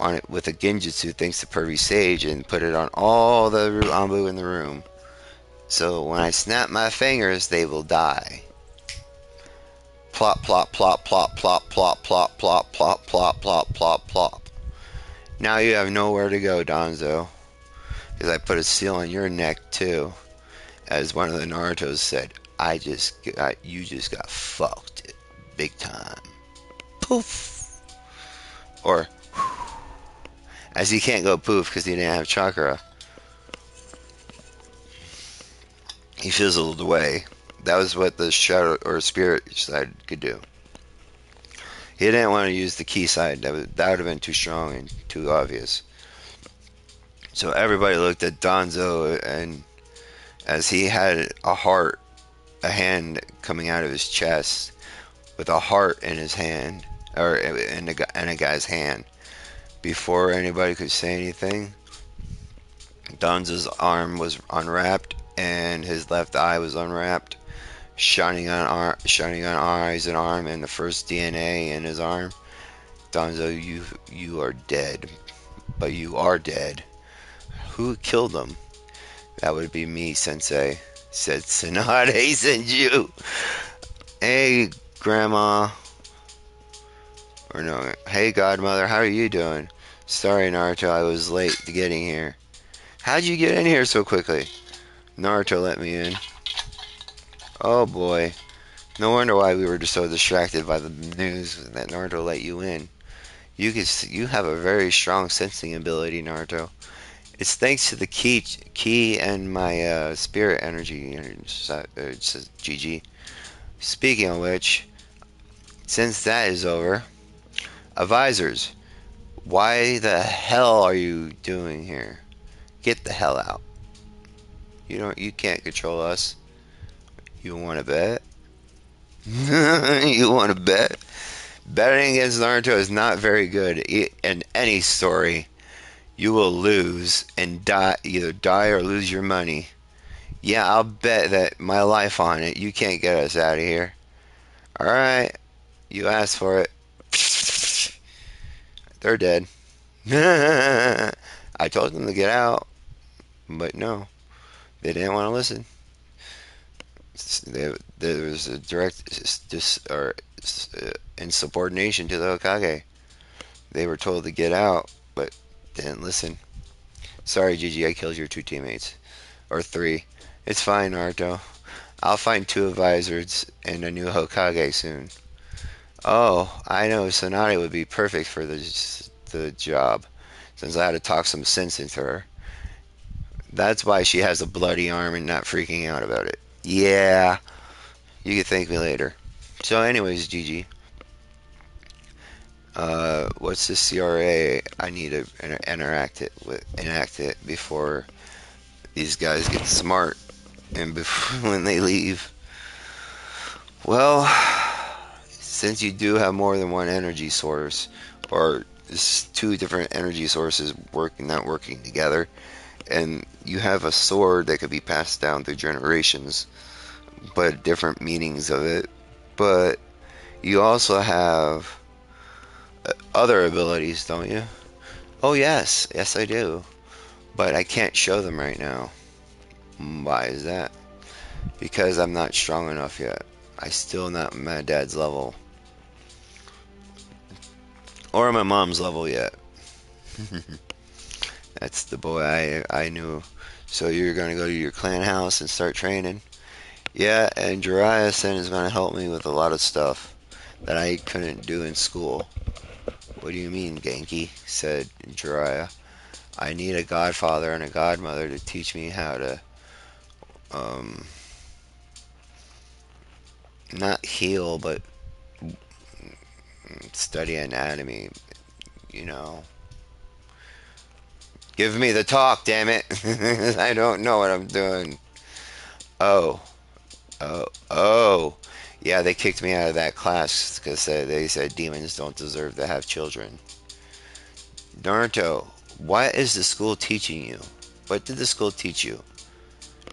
on it with a genjutsu thanks to Pervy Sage and put it on all the root Anbu in the room. So when I snap my fingers, they will die. Plop, plop, plop, plop, plop, plop, plop, plop, plop, plop, plop, plop, plop. Now you have nowhere to go, Donzo. Because I put a seal on your neck, too. As one of the Narutos said, you just got fucked. Big time. Poof. Or, as he can't go poof because he didn't have chakra. He fizzled away. That was what the shadow or spirit side could do. He didn't want to use the key side. That would have been too strong and too obvious. So everybody looked at Donzo, and as he had a hand coming out of his chest with a heart in his hand, or in a guy's hand. Before anybody could say anything, Donzo's arm was unwrapped and his left eye was unwrapped, shining on eyes and arm, and the first DNA in his arm. Donzo, you are dead, but you are dead. Who killed him? That would be me, Sensei, said Tsunade Senju. Hey, Grandma. Or no, hey, Godmother, how are you doing? Sorry, Naruto, I was late to getting here. How'd you get in here so quickly? Naruto let me in. Oh boy. No wonder why we were just so distracted by the news that Naruto let you in. You have a very strong sensing ability, Naruto. It's thanks to the key and my spirit energy. It says GG. Speaking of which, since that is over, advisors, why the hell are you doing here? Get the hell out. You can't control us. You want to bet? You want to bet? Betting against Naruto is not very good in any story. You will lose and die, either die or lose your money. Yeah, I'll bet that my life on it. You can't get us out of here. Alright, you asked for it. They're dead. I told them to get out, but no, they didn't want to listen. There was a direct insubordination to the Hokage. They were told to get out, but didn't listen. Sorry, Gigi, I killed your two teammates. Or three. It's fine, Naruto. I'll find two advisors and a new Hokage soon. Oh, I know Tsunade would be perfect for the job, since I had to talk some sense into her. That's why she has a bloody arm and not freaking out about it. Yeah, you can thank me later. So, anyways, Gigi, what's the CRA? I need to enact it before these guys get smart and before when they leave. Well, since you do have more than one energy source, or two different energy sources working not working together, and you have a sword that could be passed down through generations, but different meanings of it. But you also have other abilities, don't you? Oh yes, yes I do. But I can't show them right now. Why is that? Because I'm not strong enough yet. I still not my dad's level or my mom's level yet. That's the boy I knew. So you're gonna go to your clan house and start training? Yeah, and Jariasan is gonna help me with a lot of stuff that I couldn't do in school. What do you mean, Genki? Said Jiraiya. I need a godfather and a godmother to teach me how to, um, not heal, but study anatomy, you know. Give me the talk, damn it. I don't know what I'm doing. Oh, oh. Yeah, they kicked me out of that class because they said demons don't deserve to have children. Naruto, what is the school teaching you? What did the school teach you?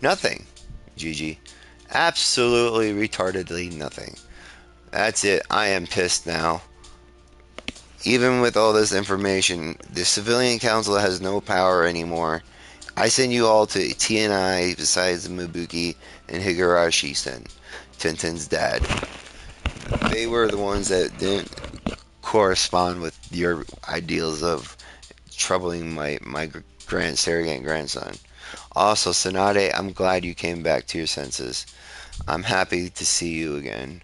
Nothing, Gigi. Absolutely retardedly nothing. That's it. I am pissed now. Even with all this information, the civilian council has no power anymore. I send you all to TNI besides Mabuki and Higurashi-sen, Tenten's dad. They were the ones that didn't correspond with your ideals of troubling my surrogate grandson. Also, Tsunade, I'm glad you came back to your senses. I'm happy to see you again.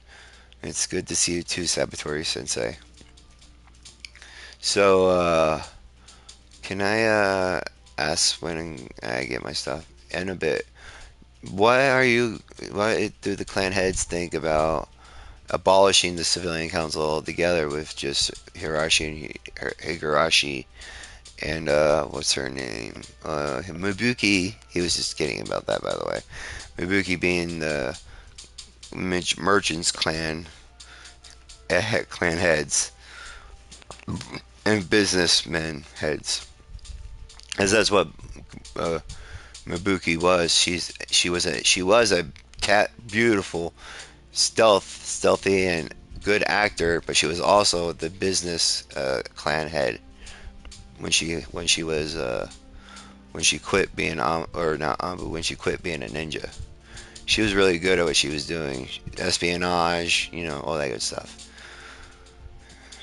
It's good to see you too, Sabotori Sensei. So, can I ask when I get my stuff? In a bit. What do the clan heads think about abolishing the civilian council altogether with just Higurashi and what's her name? Mabuki. He was just kidding about that, by the way. Mabuki being the merchants clan clan heads and businessmen heads, as that's what uh, Mabuki was. She was a cat, beautiful, stealthy, and good actor, but she was also the business clan head when she when she quit being or not but when she quit being a ninja. She was really good at what she was doing, espionage, all that good stuff.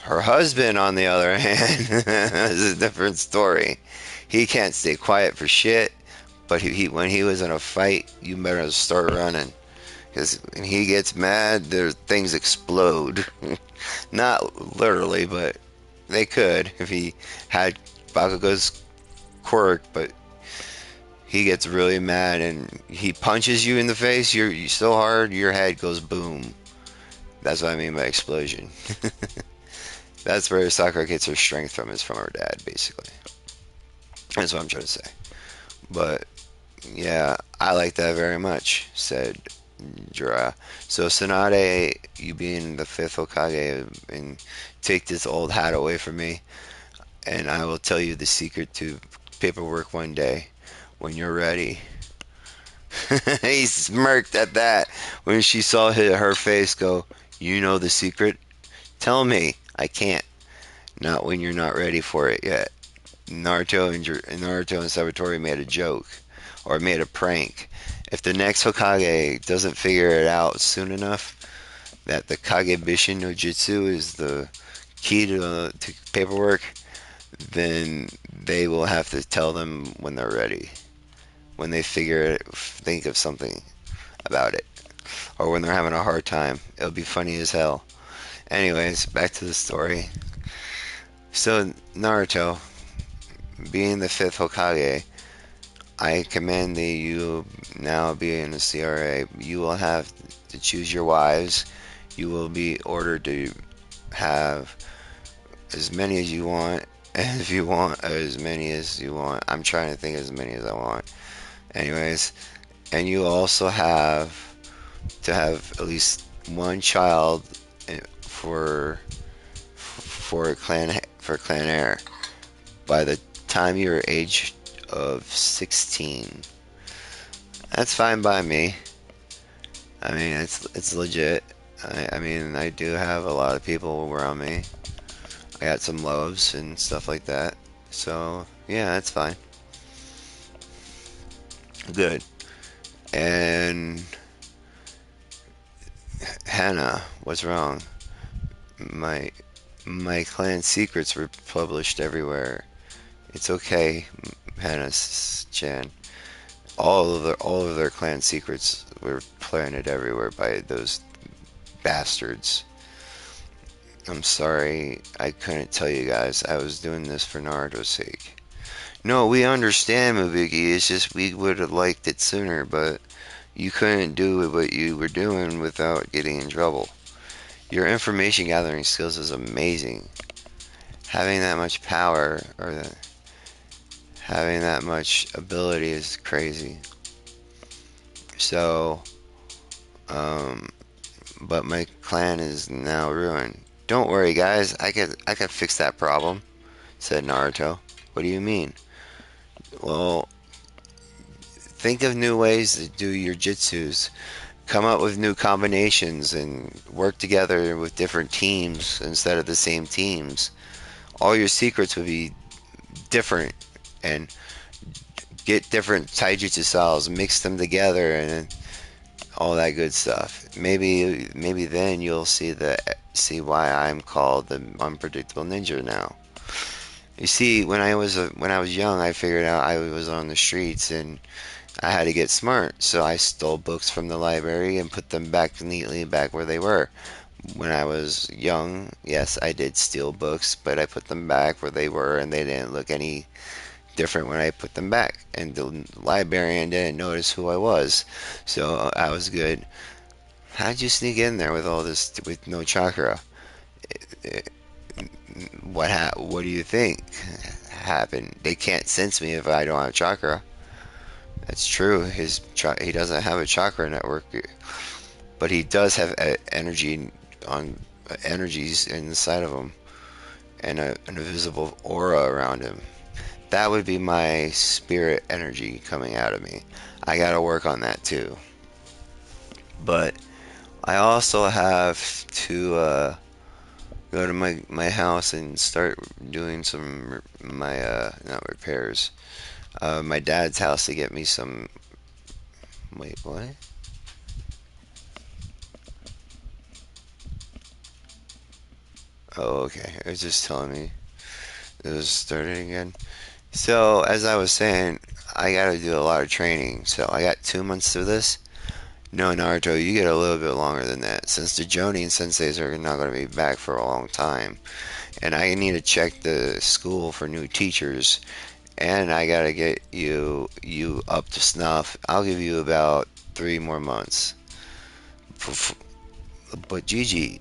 Her husband, on the other hand, is a different story. He can't stay quiet for shit, but when he was in a fight, you better start running. Because when he gets mad, things explode. Not literally, but they could if he had Bakugo's quirk. But he gets really mad and he punches you in the face. You so hard, your head goes boom. That's what I mean by explosion. That's where Sakura gets her strength from, is from her dad, basically. That's what I'm trying to say. But yeah, I like that very much, said Jiraiya. So Tsunade, you being the fifth Hokage, and take this old hat away from me, and I will tell you the secret to paperwork one day when you're ready. He smirked at that when she saw her face go, you know the secret? Tell me. I can't. Not when you're not ready for it yet. Naruto and Sabatori made a joke or made a prank. If the next Hokage doesn't figure it out soon enough, that the Kagebishin no Jutsu is the key to paperwork, then they will have to tell them when they're ready. When they think of something about it, or when they're having a hard time. It'll be funny as hell. Anyways, back to the story. So Naruto, being the fifth Hokage, I command that you now be in the CRA. You will have to choose your wives. You will be ordered to have as many as you want. And if you want as many as you want, I'm trying to think as many as I want. Anyways, and you also have to have at least one child for clan heir by the time you're age of 16. That's fine by me. I mean, it's legit. I mean, I do have a lot of people around me. I got some loves and stuff like that. So yeah, that's fine. Good. And Hannah, what's wrong? My my clan secrets were published everywhere. It's okay, Hannah Chan. All of their clan secrets were planted everywhere by those bastards. I'm sorry I couldn't tell you guys. I was doing this for Naruto's sake. No, we understand, Mubiki. It's just we would have liked it sooner, but you couldn't do what you were doing without getting in trouble. Your information gathering skills is amazing. Having that much power having that much ability is crazy. So, um, but my clan is now ruined. Don't worry, guys. I could fix that problem," said Naruto. "What do you mean?" "Well, think of new ways to do your jutsus. Come up with new combinations and work together with different teams instead of the same teams. All your secrets would be different, and get different taijutsu styles, mix them together, and all that good stuff. Maybe then you'll see why I'm called the unpredictable ninja now." You see, when I was young, I figured out I was on the streets and I had to get smart, so I stole books from the library and put them back neatly back where they were. When I was young, yes, I did steal books, but I put them back where they were and they didn't look any different when I put them back. And the librarian didn't notice who I was, so I was good. How'd you sneak in there with all this with no chakra? What do you think happened? They can't sense me if I don't have chakra. That's true. He doesn't have a chakra network, but he does have on energies inside of him and an invisible aura around him. That would be my spirit energy coming out of me. I gotta work on that too. But I also have to go to my house and start doing some my not repairs. My dad's house to get me some. Wait, what? Oh, okay. It was just telling me it was starting again. So as I was saying, I got to do a lot of training. So I got 2 months of this. No, Naruto, you get a little bit longer than that, since the Jonin senseis are not going to be back for a long time, and I need to check the school for new teachers, and I gotta get you up to snuff. I'll give you about 3 more months. But Gigi,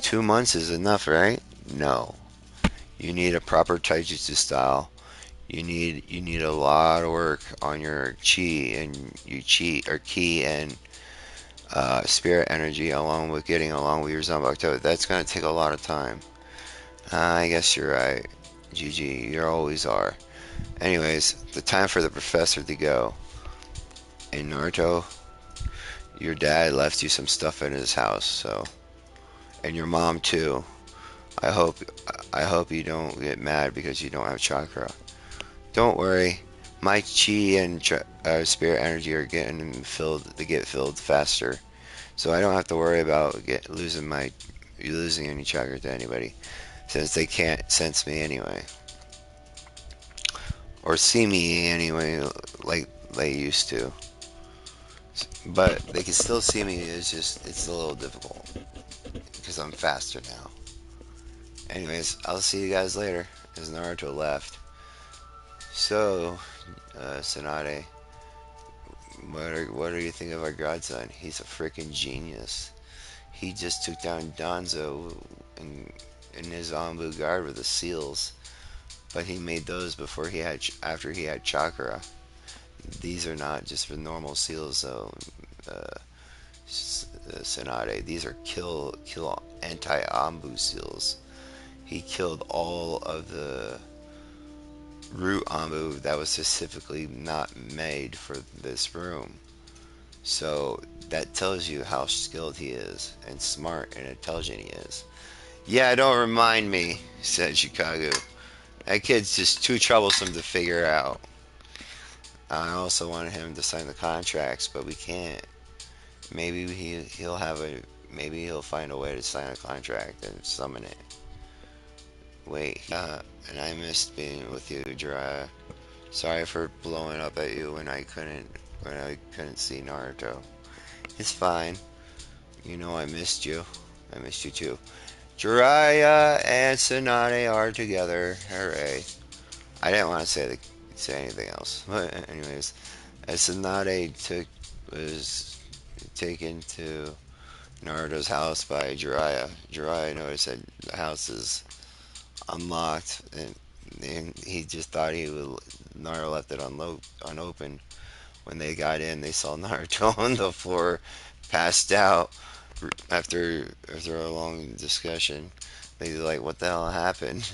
2 months is enough, right? No, you need a proper taijutsu style. You need a lot of work on your chi and your chi or ki and spirit energy, along with getting along with your Zanbakuto. That's gonna take a lot of time. I guess you're right, Gigi. You always are. Anyways, the time for the professor to go. And Naruto, your dad left you some stuff in his house, so and your mom too. I hope I hope you don't get mad because you don't have chakra. Don't worry, my chi and spirit energy are getting filled. They get filled faster, so I don't have to worry about losing any chakra to anybody, since they can't sense me anyway or see me anyway, like they used to. But they can still see me. It's a little difficult because I'm faster now. Anyways, I'll see you guys later. As Naruto left. So, Tsunade, what do you think of our godson? He's a freaking genius. He just took down Danzo in his Anbu guard with the seals, but he made those before he had after he had chakra. These are not just for normal seals though. Uh, Tsunade. These are kill anti Anbu seals. He killed all of the root Anbu that was specifically not made for this room. So that tells you how skilled he is, and smart and intelligent he is. Yeah, don't remind me, said Chicago. That kid's just too troublesome to figure out. I also wanted him to sign the contracts, but we can't. Maybe he'll have a maybe he'll find a way to sign a contract and summon it. Wait, and I missed being with you, Jiraiya. Sorry for blowing up at you when I couldn't see Naruto. It's fine. You know I missed you. I missed you too. Jiraiya and Tsunade are together. Hooray! I didn't want to say anything else, but anyways, as Tsunade was taken to Naruto's house by Jiraiya. Jiraiya noticed that the house is unlocked, and he just thought he would. Naruto left it unopened. When they got in, they saw Naruto on the floor, passed out. After a long discussion, they were like, "What the hell happened?"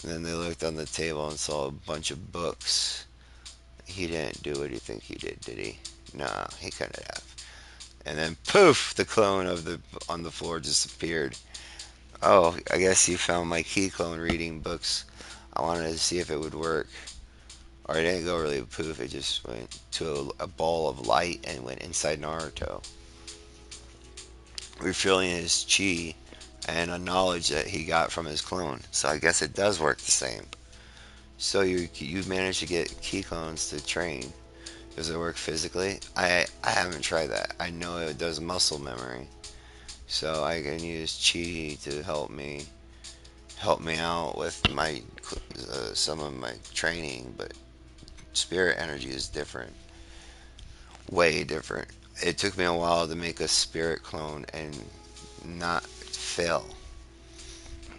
And then they looked on the table and saw a bunch of books. He didn't do what you think he did he? Nah, he couldn't have. And then poof, the clone of the on the floor disappeared. Oh, I guess you found my key clone reading books. I wanted to see if it would work. Or it didn't go really poof, it just went to a ball of light and went inside Naruto, refilling his chi and a knowledge that he got from his clone. So I guess it does work the same. So you've managed to get key clones to train. Does it work physically? I haven't tried that. I know it does muscle memory. So I can use chi to help me out with my some of my training, but spirit energy is different, way different. It took me a while to make a spirit clone and not fail.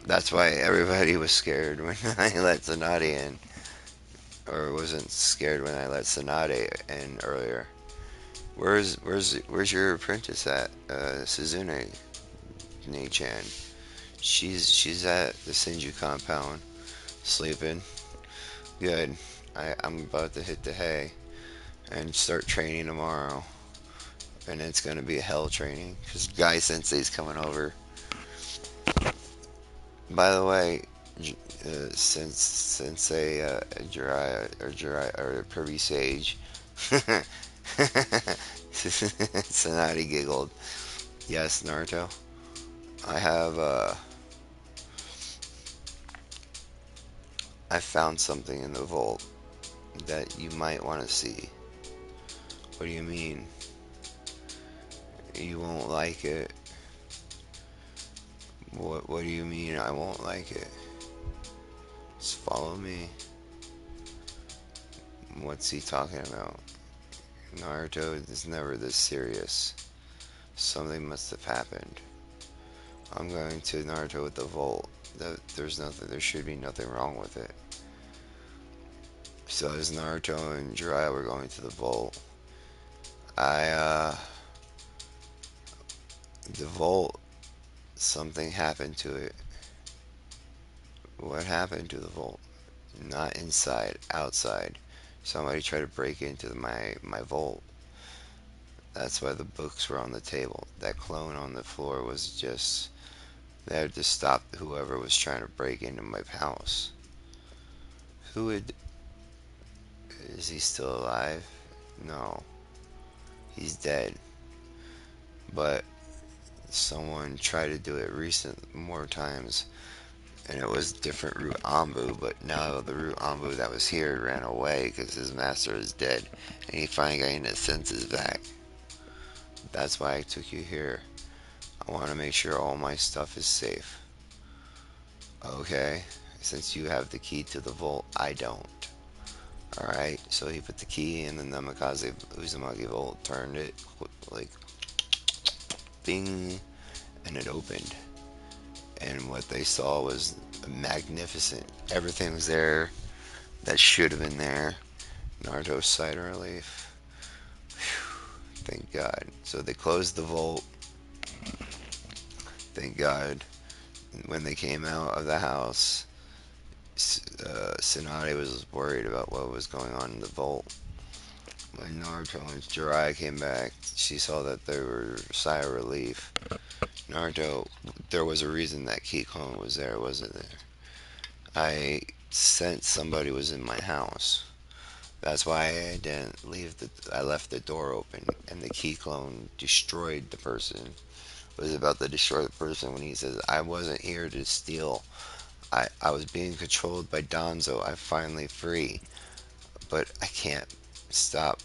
That's why everybody was scared when I let Tsunade in, or wasn't scared when I let Tsunade in earlier. Where's your apprentice at, Suzune Chan? She's at the Sinju compound, sleeping. Good. I'm about to hit the hay and start training tomorrow. And it's going to be a hell training because Guy Sensei's coming over. By the way, since Sensei Jiraiya or Privy Sage, Tsunade giggled. Yes, Naruto. I have I found something in the vault that you might want to see. What do you mean? You won't like it. What do you mean I won't like it? Just follow me. What's he talking about? Naruto is never this serious. Something must have happened. I'm going to Naruto with the vault. There's nothing. There should be nothing wrong with it. So as Naruto and Jiraiya were going to the vault, I the vault. Something happened to it. What happened to the vault? Not inside, outside. Somebody tried to break into my vault. That's why the books were on the table. That clone on the floor was just there to stop whoever was trying to break into my house. Who would? Is he still alive? No, he's dead. But someone tried to do it more times, and it was different root Ambu. But now the root Ambu that was here ran away because his master is dead, and he finally got his senses back. That's why I took you here. I want to make sure all my stuff is safe. Okay, since you have the key to the vault, I don't. Alright, so he put the key in the Namikaze Uzumaki Vault, turned it, like, bing, and it opened. And what they saw was magnificent. Everything was there that should have been there. Naruto's cider relief. Thank God. So they closed the vault. Thank God. When they came out of the house, Tsunade was worried about what was going on in the vault. When Naruto and Jiraiya came back, she saw that there were sigh of relief. Naruto, there was a reason that Kikon was there, wasn't there? I sensed somebody was in my house. That's why I didn't leave the. I left the door open, and the key clone destroyed the person. Was about to destroy the person when he says, "I wasn't here to steal. I was being controlled by Donzo. I'm finally free, but I can't stop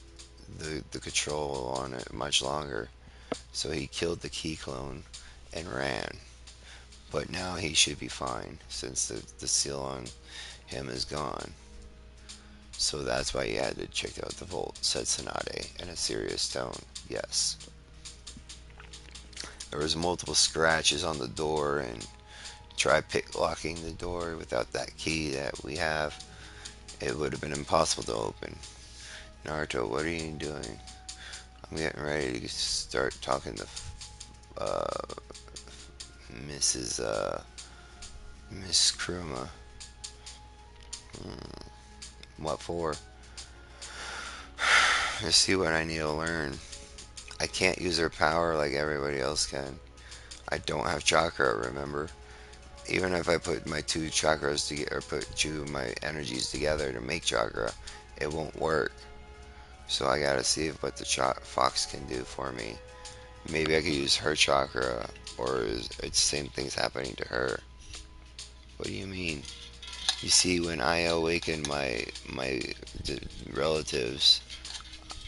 the control on it much longer." So he killed the key clone and ran. But now he should be fine since the seal on him is gone. So that's why he had to check out the vault, said Tsunade in a serious tone. Yes. There was multiple scratches on the door, and try pick locking the door without that key that we have. It would have been impossible to open. Naruto, what are you doing? I'm getting ready to start talking to Mrs. Miss Kuruma. What for? To see what I need to learn. I can't use her power like everybody else can. I don't have chakra, remember? Even if I put my two chakras together, or put two of my energies together to make chakra, it won't work. So I gotta see what the fox can do for me. Maybe I could use her chakra, or it's the same thing's happening to her. What do you mean? You see, when I awakened my relatives,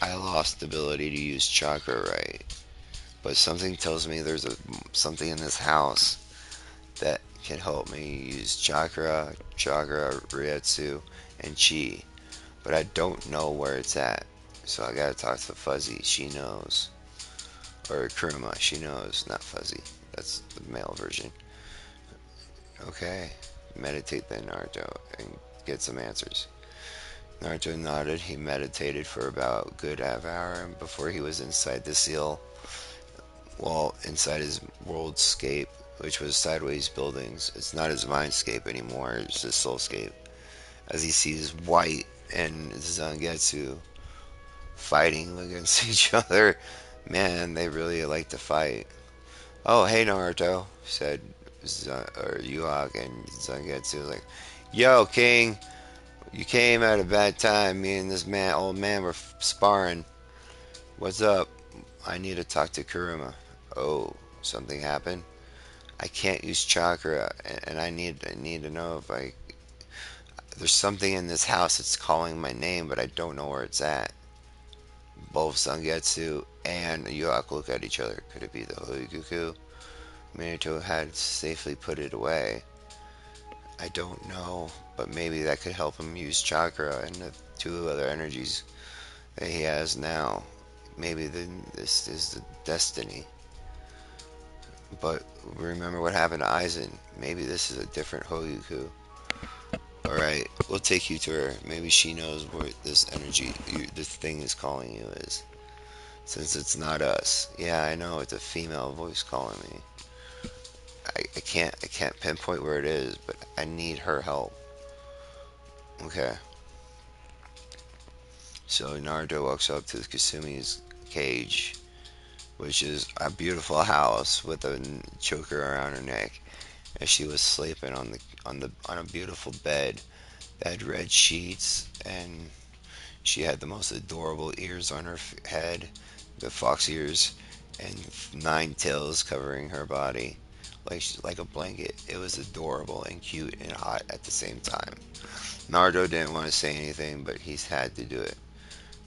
I lost the ability to use chakra right. But something tells me there's something in this house that can help me use chakra, Ryetsu, and chi. But I don't know where it's at. So I gotta talk to Fuzzy. She knows. Or Kuruma. She knows. Not Fuzzy. That's the male version. Okay. Meditate then, Naruto, and get some answers. Naruto nodded. He meditated for about a good half hour before he was inside the seal. Well, inside his worldscape, which was sideways buildings. It's not his mindscape anymore. It's his soulscape. As he sees White and Zangetsu fighting against each other. Man, they really like to fight. Oh, hey Naruto, said Yuhak and Zangetsu. Like, yo, King, you came at a bad time. Me and this old man, were sparring. What's up? I need to talk to Kuruma. Oh, something happened? I can't use chakra, and I need to know if I. There's something in this house that's calling my name, but I don't know where it's at. Both Zangetsu and Yuak look at each other. Could it be the Hoikuku? Minato had safely put it away. I don't know, but maybe that could help him use chakra and the two other energies that he has now. Maybe then this is the destiny. But remember what happened to Aizen. Maybe this is a different Hoikuku. Alright, we'll take you to her. Maybe she knows what this energy, this thing is calling you is. Since it's not us. Yeah, I know, it's a female voice calling me. I can't pinpoint where it is, but I need her help. Okay. So Naruto walks up to Kasumi's cage, which is a beautiful house with a choker around her neck, as she was sleeping on a beautiful bed that had red sheets, and she had the most adorable ears on her head, the fox ears, and nine tails covering her body, like a blanket. It was adorable and cute and hot at the same time. Naruto didn't want to say anything, but he's had to do it.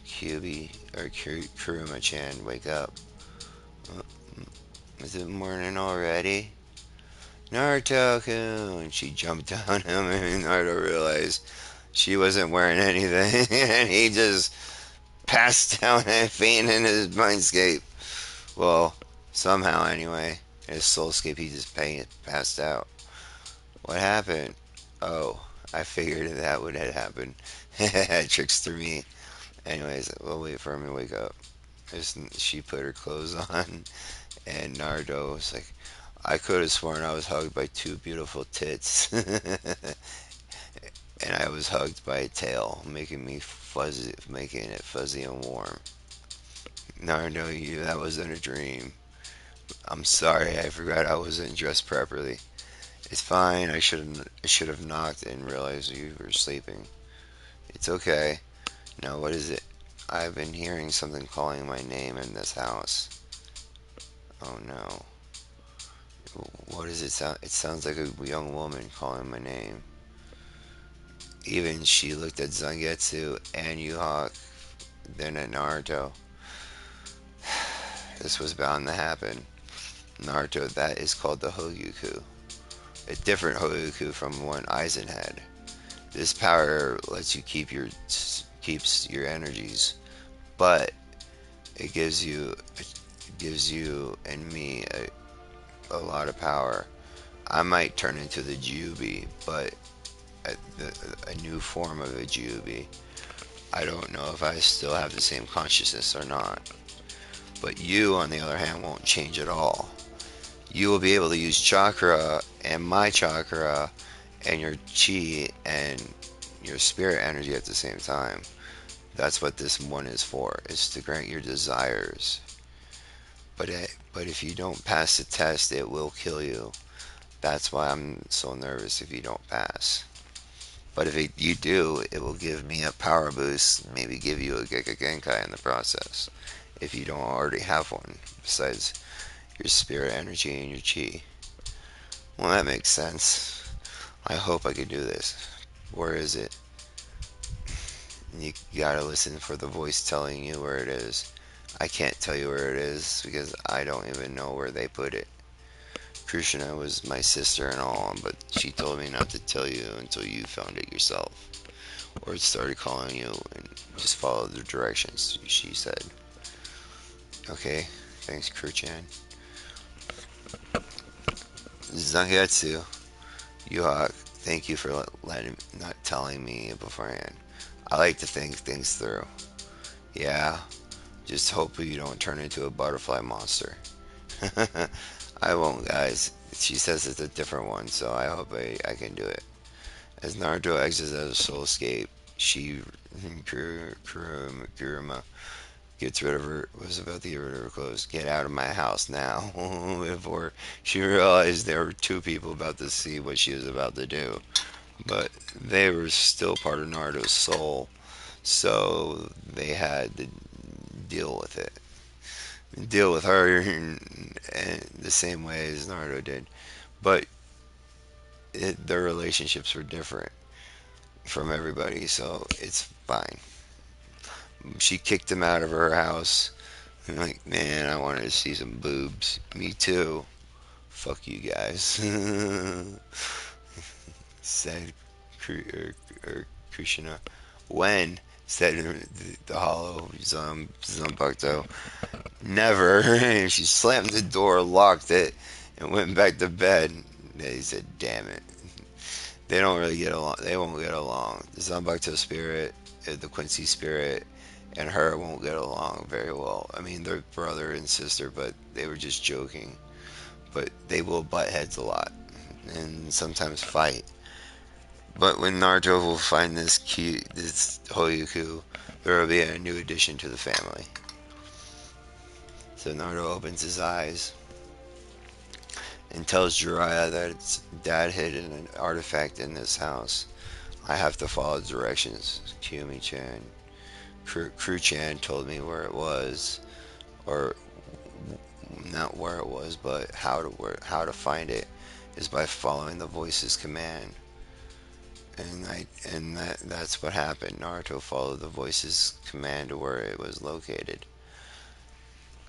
Kyubi or Kuruma-chan, wake up! Uh, Is it morning already? Naruto-kun! She jumped on him, and Naruto realized She wasn't wearing anything, and he just passed down and fainted in his mindscape. Well, somehow anyway, in his soulscape, he just passed out. What happened? Oh, I figured that would have happened. Trickster me. Anyways, we'll wait for him to wake up. She put her clothes on, and Naruto was like, I could have sworn I was hugged by two beautiful tits. And I was hugged by a tail, making it fuzzy and warm. Naruto, that wasn't a dream. I'm sorry, I forgot I wasn't dressed properly. It's fine. I should have knocked and realized you were sleeping. It's okay. Now what is it? I've been hearing something calling my name in this house. Oh no. What does it sound? It sounds like a young woman calling my name. Even she looked at Zangetsu and Yuhawk, then at Naruto. This was bound to happen. Naruto, that is called the Hogyuku. A different Hogyuku from one Aizen had. This power lets you keeps your energies, but it gives you and me a lot of power. I might turn into the Jubi, but a new form of a Jubi. I don't know if I still have the same consciousness or not. But you, on the other hand, won't change at all. You will be able to use chakra and my chakra and your chi and your spirit energy at the same time. That's what this one is for. It's to grant your desires. But if you don't pass the test, it will kill you. That's why I'm so nervous if you don't pass. But if you do, it will give me a power boost, maybe give you a Geka Genkai in the process. If you don't already have one, besides your spirit energy and your chi. Well, that makes sense. I hope I can do this. Where is it? You gotta listen for the voice telling you where it is. I can't tell you where it is because I don't even know where they put it. Krishna was my sister and all, but she told me not to tell you until you found it yourself. Or it started calling you and just follow the directions, she said. Okay, thanks, Kurchan. Zangetsu, Yuhak, thank you for not telling me beforehand. I like to think things through. Yeah, just hope you don't turn into a butterfly monster. I won't, guys. She says it's a different one, so I hope I can do it. As Naruto exits as a soul escape, she, Kuruma, gets rid of her, was about to get rid of her clothes. Get out of my house now. Before she realized there were two people about to see what she was about to do. But they were still part of Naruto's soul, so they had to deal with it. Deal with her in the same way as Naruto did. But their relationships were different from everybody, so it's fine. She kicked him out of her house. I'm like, man, I wanted to see some boobs. Me too. Fuck you guys. Said Krishna. When? Said the hollow Zambakto. Never. She slammed the door, locked it, and went back to bed. He said, damn it. They don't really get along. They won't get along. The Zambakto spirit, the Quincy spirit, and her won't get along very well. I mean, they're brother and sister, but they were just joking. But they will butt heads a lot and sometimes fight. But when Naruto will find this Hoyuku, there will be a new addition to the family. So Naruto opens his eyes and tells Jiraiya that its dad hid an artifact in this house. I have to follow directions. Kyumi-chan. Crew-chan told me where it was, or not where it was, but how to find it is by following the voice's command. And that's what happened. Naruto followed the voice's command to where it was located.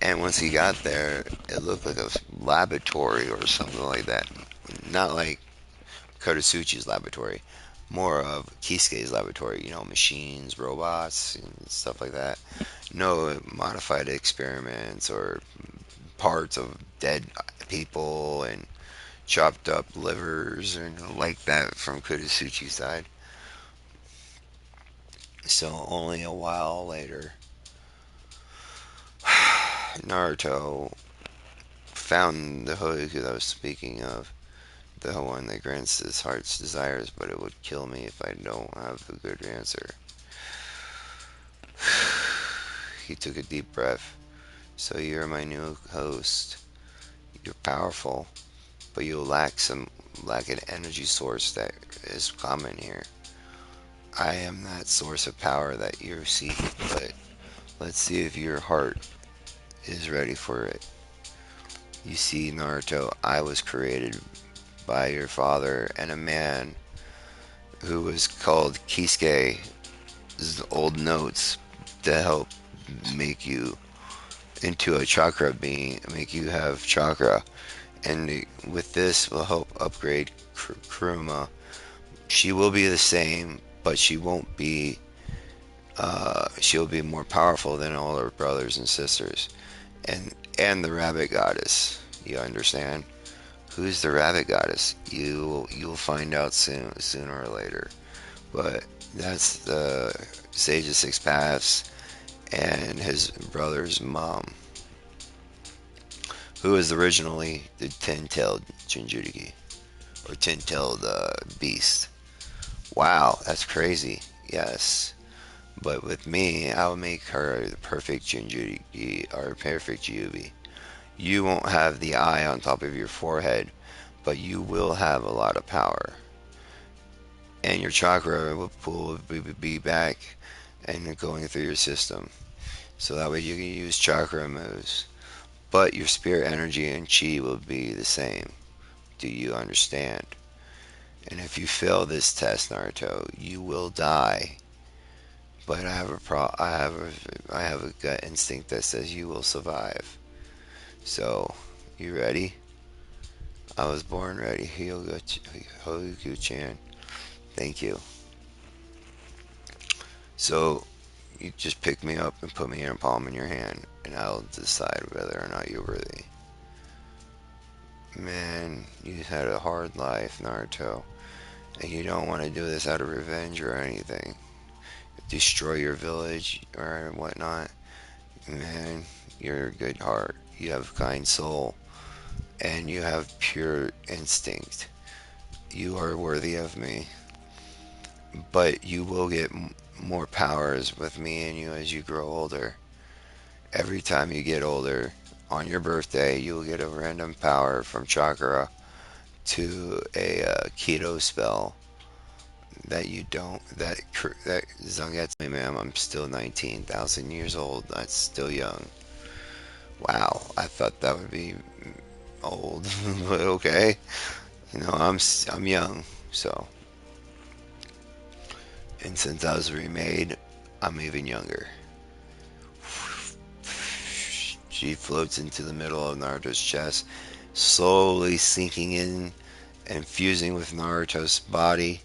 And once he got there, it looked like a laboratory or something like that. Not like Kotosuchi's laboratory, more of Kisuke's laboratory, machines, robots, and stuff like that. No modified experiments or parts of dead people and chopped up livers and like that from Kurotsuchi's side. So only a while later, Naruto found the Hoyoku that I was speaking of, the one that grants his heart's desires, but it would kill me if I don't have the good answer. He took a deep breath. So you're my new host. You're powerful, but you lack an energy source that is common here. I am that source of power that you seek, but let's see if your heart is ready for it. You see, Naruto, I was created by your father and a man who was called Kisuke's old notes to help make you into a chakra being, make you have chakra. And with this, will help upgrade Kuruma. She will be the same, but she won't be. She'll be more powerful than all her brothers and sisters, and the rabbit goddess. You understand? Who's the rabbit goddess? You'll find out sooner or later. But that's the Sage of Six Paths and his brother's mom, who was originally the ten-tailed Jinchuriki or ten-tailed beast. Wow, that's crazy. Yes, but with me, I'll make her the perfect Jinchuriki or perfect Kyuubi. You won't have the eye on top of your forehead, but you will have a lot of power. And your chakra will be back and going through your system. So that way you can use chakra moves. But your spirit energy and chi will be the same. Do you understand? And if you fail this test, Naruto, you will die. But I have a gut instinct that says you will survive. So, you ready? I was born ready. Hyogo-chan. Thank you. So, you just pick me up and put me in a palm in your hand, and I'll decide whether or not you're worthy. Man, you had a hard life, Naruto, and you don't want to do this out of revenge or anything. Destroy your village or whatnot. Man, you're a good heart. You have a kind soul, and you have pure instinct. You are worthy of me, but you will get more powers with me and you as you grow older. Every time you get older, on your birthday, you will get a random power from chakra to a keto spell that you don't that Zangetsu. Ma'am, I'm still 19,000 years old. That's still young. Wow, I thought that would be old, but okay. I'm young, so and since I was remade, I'm even younger. She floats into the middle of Naruto's chest, slowly sinking in and fusing with Naruto's body,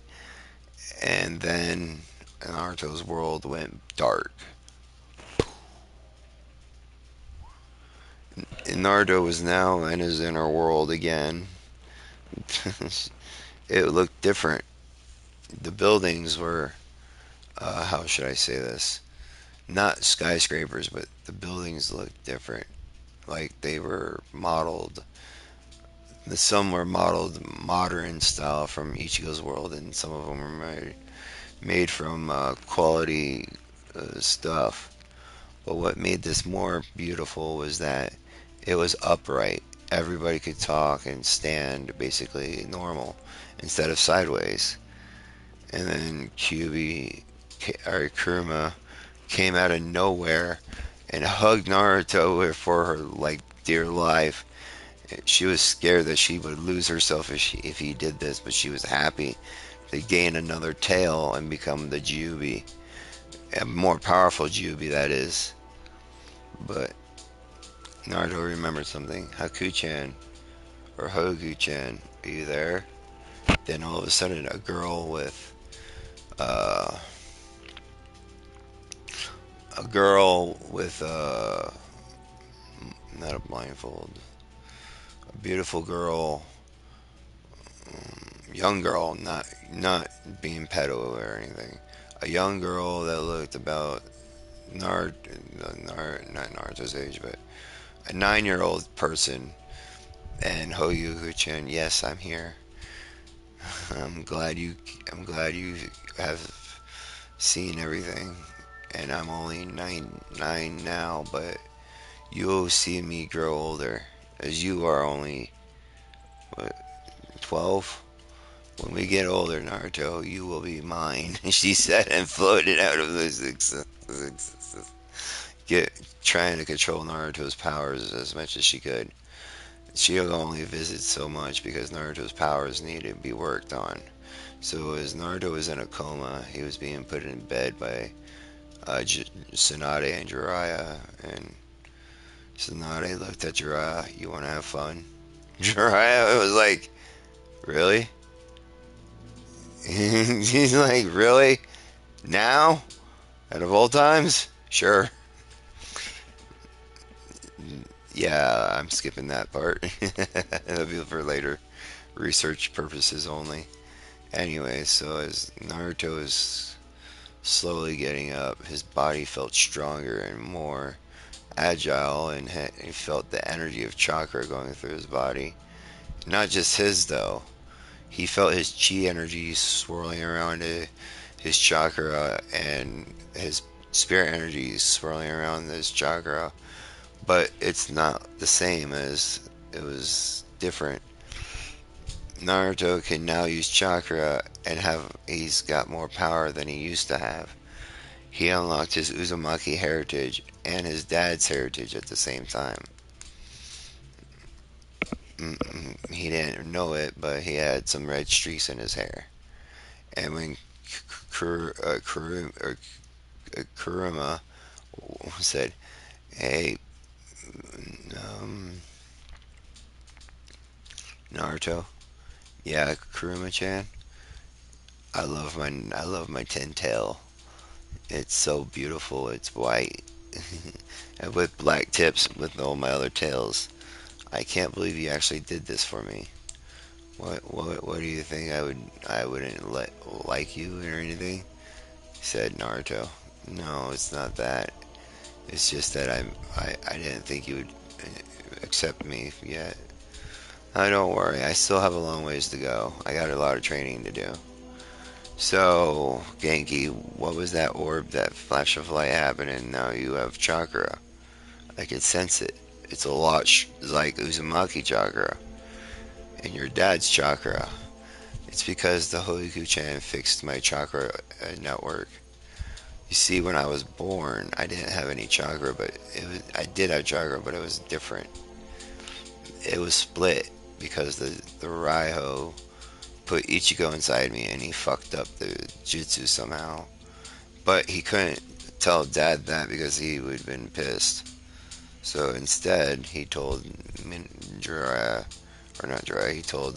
and then Naruto's world went dark. And Naruto was now in his inner world again. It looked different. The buildings were, how should I say this? Not skyscrapers, but the buildings looked different. Like they were modeled. Some were modeled modern style from Ichigo's world, and some of them were made from quality stuff. But what made this more beautiful was that it was upright. Everybody could talk and stand basically normal instead of sideways. And then or Kuruma came out of nowhere and hugged Naruto for her like dear life. She was scared that she would lose herself if he did this, but she was happy to gain another tail and become the Jubi, a more powerful Jubi that is. But Naruto remembered something. Haku-chan or Hogu-chan, are you there? Then all of a sudden, a girl with uh, a girl with not a blindfold, a beautiful girl, young girl, not being pedo or anything. A young girl that looked about not Naruto's age, but a 9-year-old person. And Hoyuku-chan, yes, I'm here. I'm glad you. I'm glad you have seen everything. And I'm only nine now, but you'll see me grow older, as you are only what, 12. When we get older, Naruto, you will be mine. She said and floated out of this existence. Get trying to control Naruto's powers as much as she could. She'll only visit so much because Naruto's powers need to be worked on. So as Naruto was in a coma, he was being put in bed by Tsunade and Jiraiya, and Tsunade looked at Jiraiya, you want to have fun? Jiraiya was like, really? He's like, really? Now? Out of all times? Sure. Yeah, I'm skipping that part. That'll be for later research purposes only. Anyway, so as Naruto is slowly getting up, his body felt stronger and more agile, and he felt the energy of chakra going through his body. Not just his, though. He felt his chi energy swirling around his chakra and his spirit energy swirling around his chakra. But it's not the same as it was different. Naruto can now use chakra and he's got more power than he used to have. He unlocked his Uzumaki heritage and his dad's heritage at the same time. He didn't know it, but he had some red streaks in his hair. And when Kuruma said, "Hey, um, Naruto, yeah, Kuruma-chan, I love my ten tail. It's so beautiful. It's white and with black tips with all my other tails. I can't believe you actually did this for me. What do you think I wouldn't like you or anything?" Said Naruto. "No, it's not that. It's just that I didn't think you would accept me yet. I don't worry. I still have a long ways to go. I got a lot of training to do." So, Genki, what was that orb, that flash of light happening? Now you have chakra. I can sense it. It's a lot like Uzumaki chakra and your dad's chakra. It's because the Hoiku-chan fixed my chakra network. You see, when I was born, I didn't have any chakra, but I did have chakra, but it was different. It was split because the Raiho put Ichigo inside me and he fucked up the jutsu somehow. But he couldn't tell Dad that because he would have been pissed. So instead, he told Jiraiya, or not Jiraiya, he told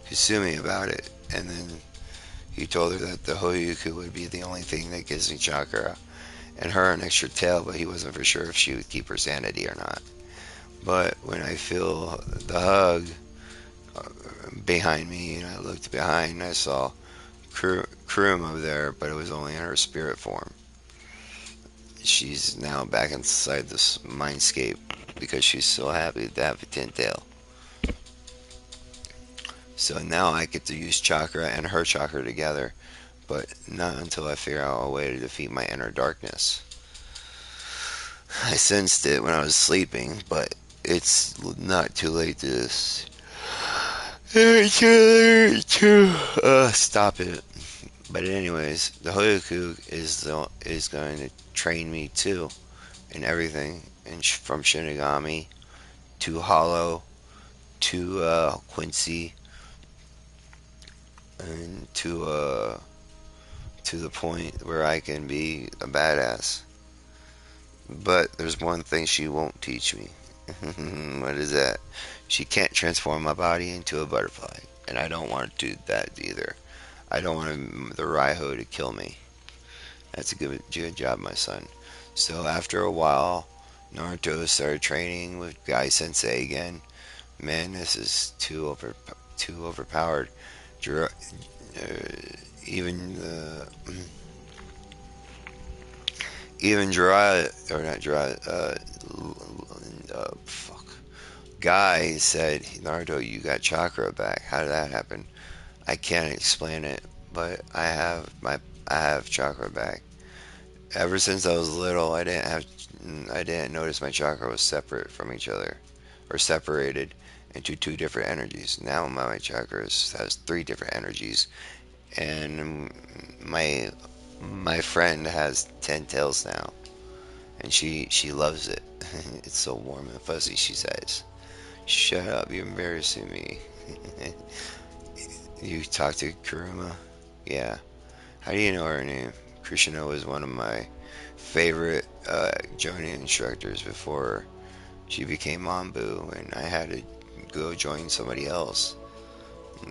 Kasumi about it. And then he told her that the Hoyuku would be the only thing that gives me chakra, and her an extra tail, but he wasn't for sure if she would keep her sanity or not. But when I feel the hug behind me, and I looked behind, and I saw Kuruma there, but it was only in her spirit form. She's now back inside this mindscape because she's so happy to have a tin tail. So now I get to use chakra and her chakra together, but not until I figure out a way to defeat my inner darkness. I sensed it when I was sleeping, but it's not too late to stop it. But anyways, the Hoyoku is going to train me too in everything, and from Shinigami to Hollow to Quincy and to the point where I can be a badass. But there's one thing she won't teach me. What is that? She can't transform my body into a butterfly, and I don't want to do that either. I don't want the Raiho to kill me. That's a good job, my son. So after a while, Naruto started training with Guy Sensei again. Man, this is too overpowered. Jira, even even Jiraiya, or not Jiraiya, fuck. Guy said, Naruto, you got chakra back. How did that happen? I can't explain it, but I have chakra back. Ever since I was little, I didn't notice my chakra was separate from each other, or separated into two different energies. Now my chakra has three different energies, and my friend has 10 tails now, and she loves it. It's so warm and fuzzy. She says, "Shut up, you're embarrassing me." You talk to Kuruma? Yeah. How do you know her name? Krishna was one of my favorite Jonin instructors before she became Mambu, and I had to go join somebody else.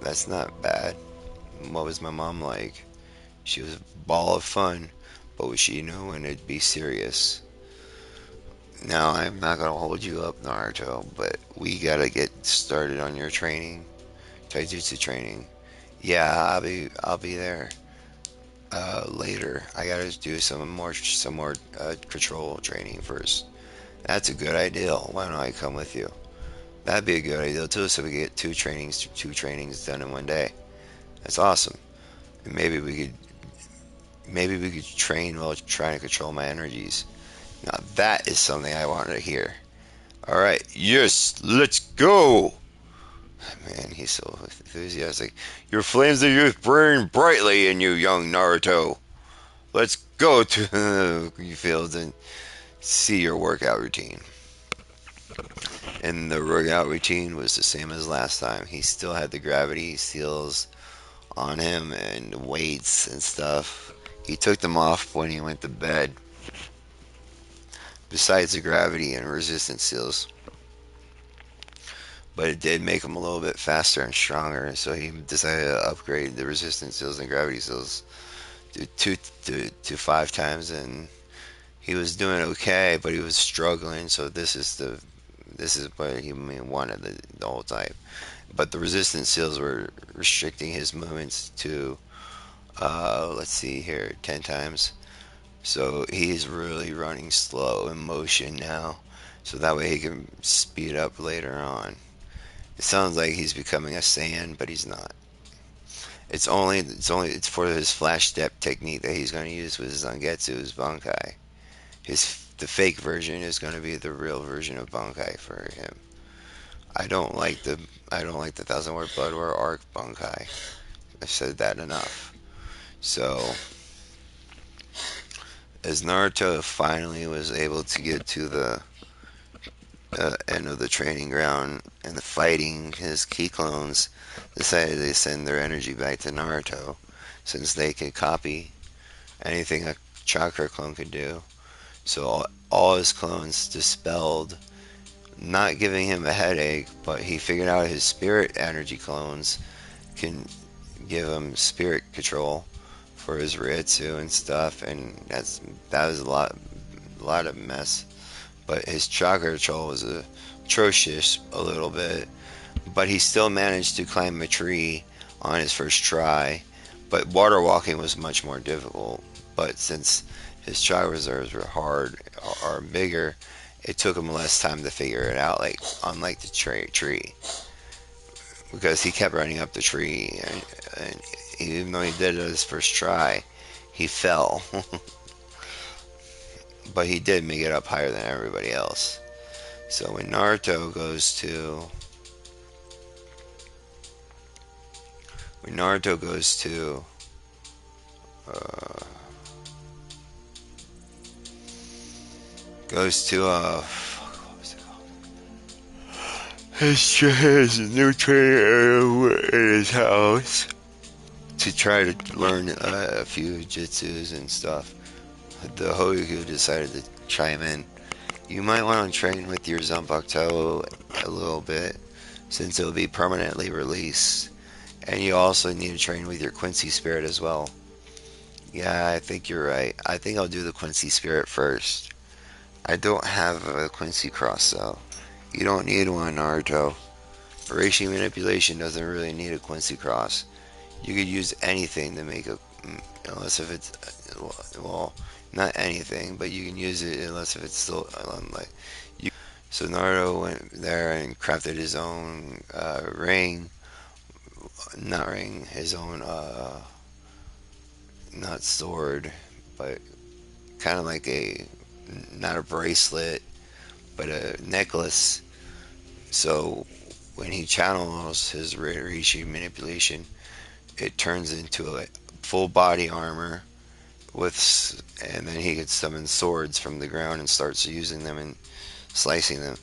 That's not bad. What was my mom like? She was a ball of fun, but she knew when it'd be serious. Now, I'm not gonna hold you up, Naruto, but we gotta get started on your training, taijutsu training. Yeah, I'll be there later. I gotta do some more control training first. That's a good idea. Why don't I come with you? That'd be a good idea too, so we get two trainings done in one day. That's awesome. And maybe we could train while trying to control my energies. Now that is something I wanted to hear. All right, yes, let's go. Man, he's so enthusiastic. Your flames of youth burn brightly in you, young Naruto. Let's go to the fields and see your workout routine. And the workout routine was the same as last time. He still had the gravity seals on him and weights and stuff. He took them off when he went to bed, besides the gravity and resistance seals. But it did make him a little bit faster and stronger, so he decided to upgrade the resistance seals and gravity seals to 5 times, and he was doing okay, but he was struggling. So this is what he wanted the whole time. But the resistance seals were restricting his movements to let's see here, 10 times. So he's really running slow in motion now, so that way he can speed up later on. It sounds like he's becoming a Saiyan, but he's not. It's for his flash step technique that he's going to use with his Zangetsu, his Bankai. The fake version is going to be the real version of Bankai for him. I don't like the I don't like the Thousand Word Blood War arc Bankai. I've said that enough. So as Naruto finally was able to get to the end of the training ground and the fighting, his key clones decided to send their energy back to Naruto since they could copy anything a chakra clone could do. So all his clones dispelled, not giving him a headache, but he figured out his spirit energy clones can give him spirit control for his Ryutsu and stuff, and that was a lot of mess. But his chakra control was atrocious a little bit, but he still managed to climb a tree on his first try. But water walking was much more difficult. But since his chakra reserves were hard or bigger, it took him less time to figure it out. Like unlike the tree, because he kept running up the tree, and even though he did it his first try, he fell. But he did make it up higher than everybody else. So when Naruto goes to uh, what was it called? His new training area in his house to try to learn a few jutsus and stuff. The Hoyoku decided to chime in. You might want to train with your Zanpakuto a little bit, since it'll be permanently released, And you also need to train with your Quincy spirit as well. Yeah, I think you're right. I think I'll do the Quincy spirit first. I don't have a Quincy cross though. You don't need one, Naruto. Reishi manipulation doesn't really need a Quincy cross. You could use anything to make a, unless if it's, well, not anything, but you can use it unless if it's still, like, so Naruto went there and crafted his own ring, not ring, his own, not sword, but kind of like not a bracelet, but a necklace. So when he channels his Rishi manipulation, it turns into a full body armor and then he could summon swords from the ground and starts using them and slicing them.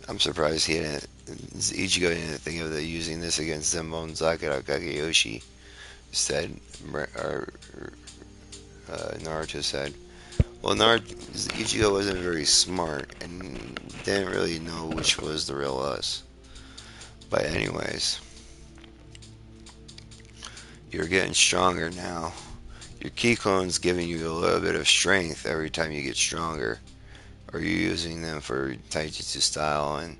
I'm surprised he didn't. Ichigo didn't think of using this against Zenbone Zakura Kageyoshi. Said, or Naruto said. Well, Ichigo wasn't very smart and didn't really know which was the real us. But anyways, you're getting stronger now. Your key clone's giving you a little bit of strength every time you get stronger. Or you're using them for taijutsu style, and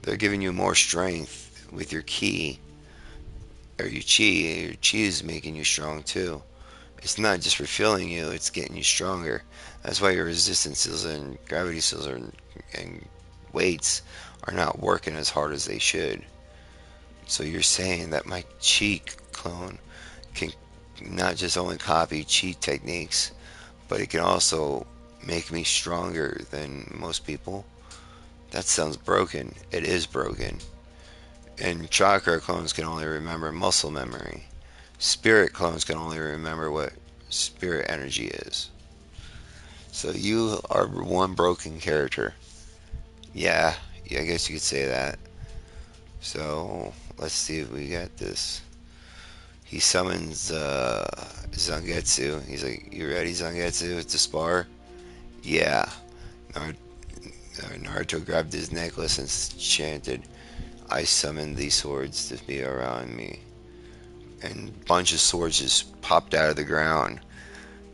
they're giving you more strength with your ki or your chi. Your chi is making you strong too. It's not just refilling you; it's getting you stronger. That's why your resistance seals and gravity seals and weights are not working as hard as they should. So you're saying that my chi clone can not just only copy chi techniques, but it can also make me stronger than most people. That sounds broken. It is broken. And chakra clones can only remember muscle memory. Spirit clones can only remember what spirit energy is. So you are one broken character. Yeah, yeah, I guess you could say that. So let's see if we got this. He summons Zangetsu. He's like, "You ready, Zangetsu, to spar?" Yeah. Naruto grabbed his necklace and chanted, "I summoned these swords to be around me." And a bunch of swords just popped out of the ground.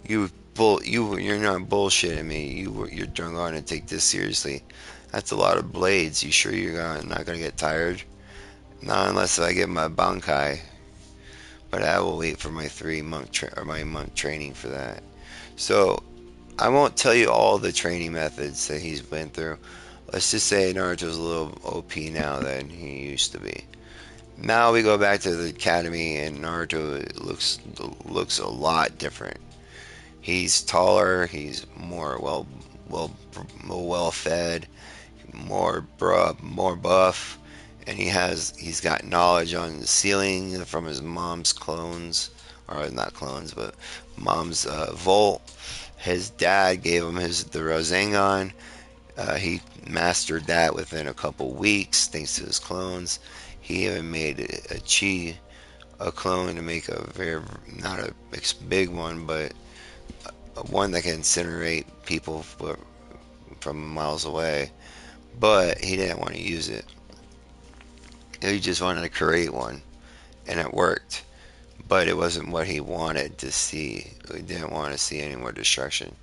You're not bullshitting me. You're drunk on to take this seriously. That's a lot of blades. You sure not gonna get tired? Not unless I get my Bankai. But I will wait for my 3 month training for that. So I won't tell you all the training methods that he's been through. Let's just say Naruto's a little OP now than he used to be. Now we go back to the academy, and Naruto looks a lot different. He's taller. He's well well fed, more buff, and he's got knowledge on the ceiling from his mom's clones, or not clones, but mom's vault. His dad gave him the Rasengan. He mastered that within a couple weeks thanks to his clones. He even made a clone to make a very, not a big one, but one that can incinerate people from miles away. But he didn't want to use it. He just wanted to create one, and it worked. But it wasn't what he wanted to see. He didn't want to see any more destruction.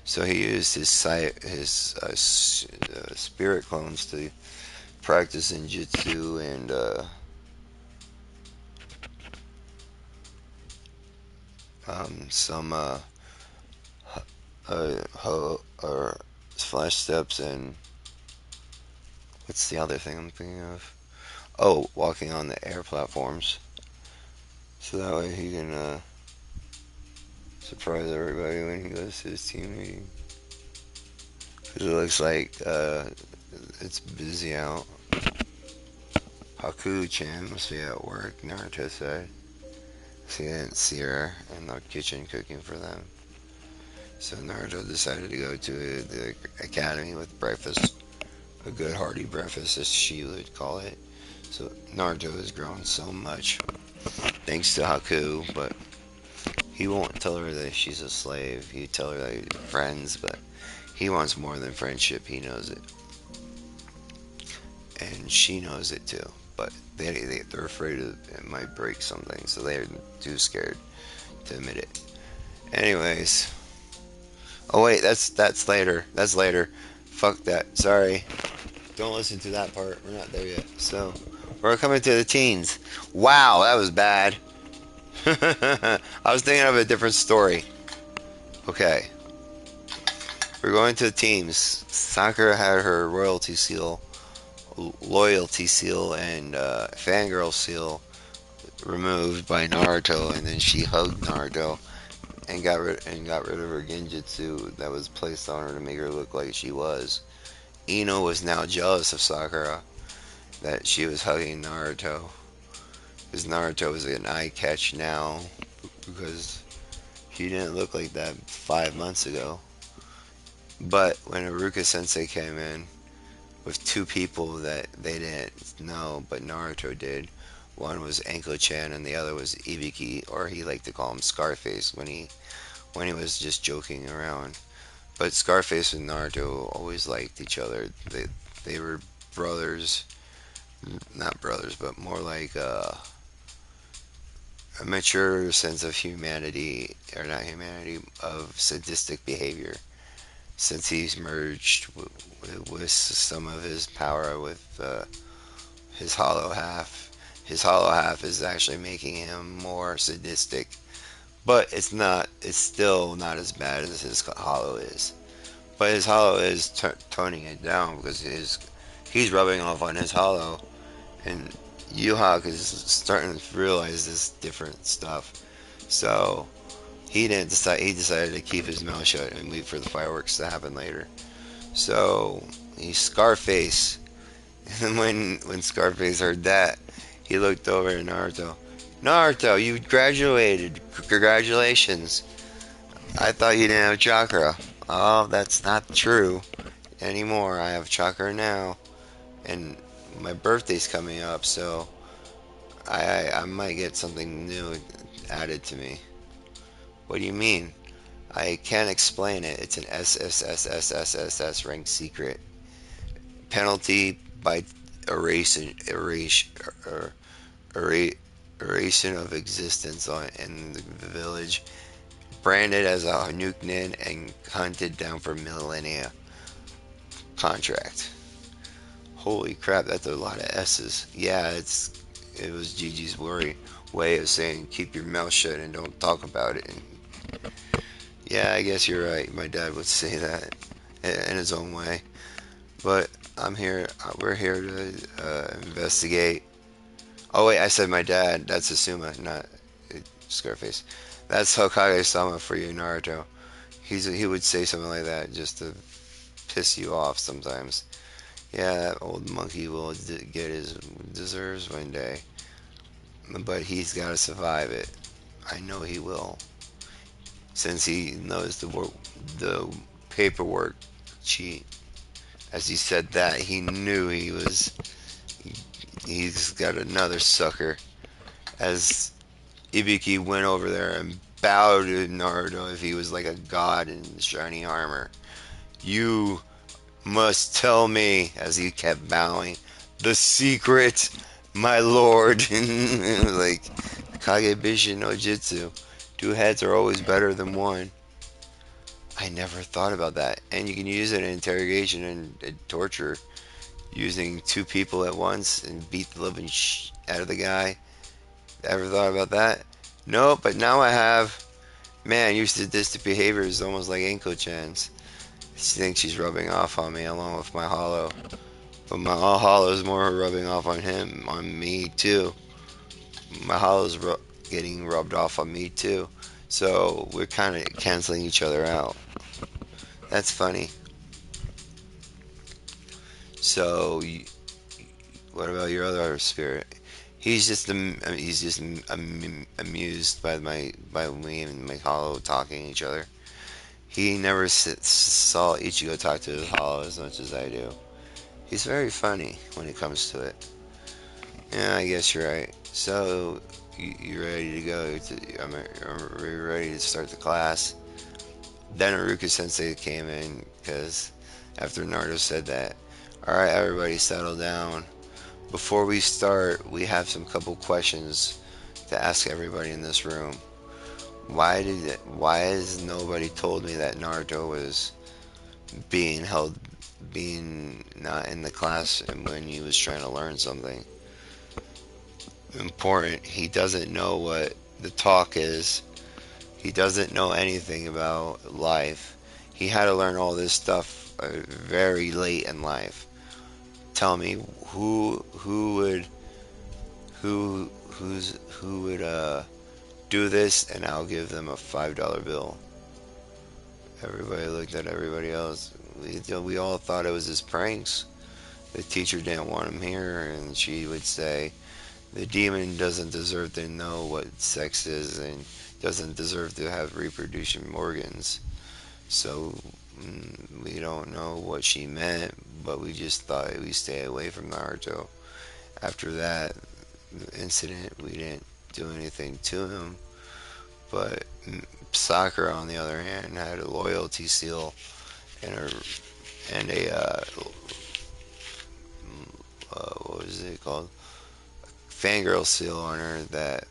So he used his spirit clones to practice in jutsu and some or flash steps and what's the other thing I'm thinking of? Oh, walking on the air platforms. So that way he can surprise everybody when he goes to his team meeting. Because it looks like it's busy out. Haku-chan must be at work, Naruto said. So he didn't see her in the kitchen cooking for them. So Naruto decided to go to the academy with breakfast. A good hearty breakfast, as she would call it. So Naruto has grown so much thanks to Haku, but he won't tell her that she's a slave. He'd tell her that he's friends, but he wants more than friendship. He knows it. And she knows it too. but they're afraid of it might break something, so they're too scared to admit it. Anyways, oh wait, that's later. That's later. Fuck that. Sorry. Don't listen to that part. We're not there yet. So we're coming to the teens. Wow, that was bad. I was thinking of a different story. Okay, we're going to the teams. Sakura had her loyalty seal, and fangirl seal removed by Naruto, and then she hugged Naruto and got rid of her genjutsu that was placed on her to make her look like she was. Ino was now jealous of Sakura that she was hugging Naruto, because Naruto was an eye catch now because he didn't look like that 5 months ago. But when Iruka Sensei came in with two people that they didn't know, but Naruto did. One was Anko-chan and the other was Ibiki, or he liked to call him Scarface when he was just joking around. But Scarface and Naruto always liked each other. They were brothers, not brothers, but more like a mature sense of humanity, or not humanity, of sadistic behavior. Since he's merged with some of his power with his hollow half. His hollow half is actually making him more sadistic, but it's not. It's still not as bad as his hollow is. But his hollow is toning it down because he's rubbing off on his hollow, and Yuhak is starting to realize this different stuff. So he didn't decide. He decided to keep his mouth shut and wait for the fireworks to happen later. So he's Scarface. And when Scarface heard that, he looked over at Naruto. Naruto, you graduated. Congratulations. I thought you didn't have chakra. Oh, that's not true anymore. I have chakra now. And my birthday's coming up, so I might get something new added to me. What do you mean? I can't explain it. It's an SSSSSSS rank secret. Penalty by er, erasing of existence in the village. Branded as a nuke and hunted down for millennia. Contract. Holy crap, that's a lot of S's. Yeah, it was Gigi's way of saying keep your mouth shut and don't talk about it. And yeah, I guess you're right. My dad would say that in his own way. But I'm here. We're here to investigate. Oh wait, I said my dad. That's Asuma, not Scarface. That's Hokage-sama for you, Naruto. He would say something like that just to piss you off sometimes. Yeah, that old monkey will get his deserves one day, but he's got to survive it. I know he will, since he knows the paperwork cheat. As he said that, he knew he's got another sucker. As Ibiki went over there and bowed to Naruto if he was like a god in shiny armor. You must tell me, as he kept bowing, the secret, my lord. Like, Kagebishi no Jitsu. Two heads are always better than one. I never thought about that. And you can use it in interrogation and torture, using two people at once and beat the living out of the guy. Ever thought about that? No, but now I have. Man, your sadistic behavior is almost like Inko-chan's. She thinks she's rubbing off on me along with my hollow. But my hollow is more rubbing off on me too. My hollow's getting rubbed off on me too. So we're kind of canceling each other out. That's funny. So, what about your other spirit? He's just amused by me and my hollow talking to each other. He never saw Ichigo talk to his hollow as much as I do. He's very funny when it comes to it. Yeah, I guess you're right. So, you ready to go? Are we ready to start the class? Then Aruka Sensei came in because after Naruto said that, alright, everybody settle down. Before we start, we have some couple questions to ask everybody in this room. Why has nobody told me that Naruto was being held, being not in the class and when he was trying to learn something important? He doesn't know what the talk is. He doesn't know anything about life. He had to learn all this stuff very late in life. Tell me who would do this, and I'll give them a $5 bill. Everybody looked at everybody else. We all thought it was his pranks. The teacher didn't want him here, and she would say, the demon doesn't deserve to know what sex is and doesn't deserve to have reproduction organs. So we don't know what she meant, but we just thought we stay away from Naruto. After that incident, we didn't do anything to him. But Sakura, on the other hand, had a loyalty seal and what was it called? Fangirl seal on her that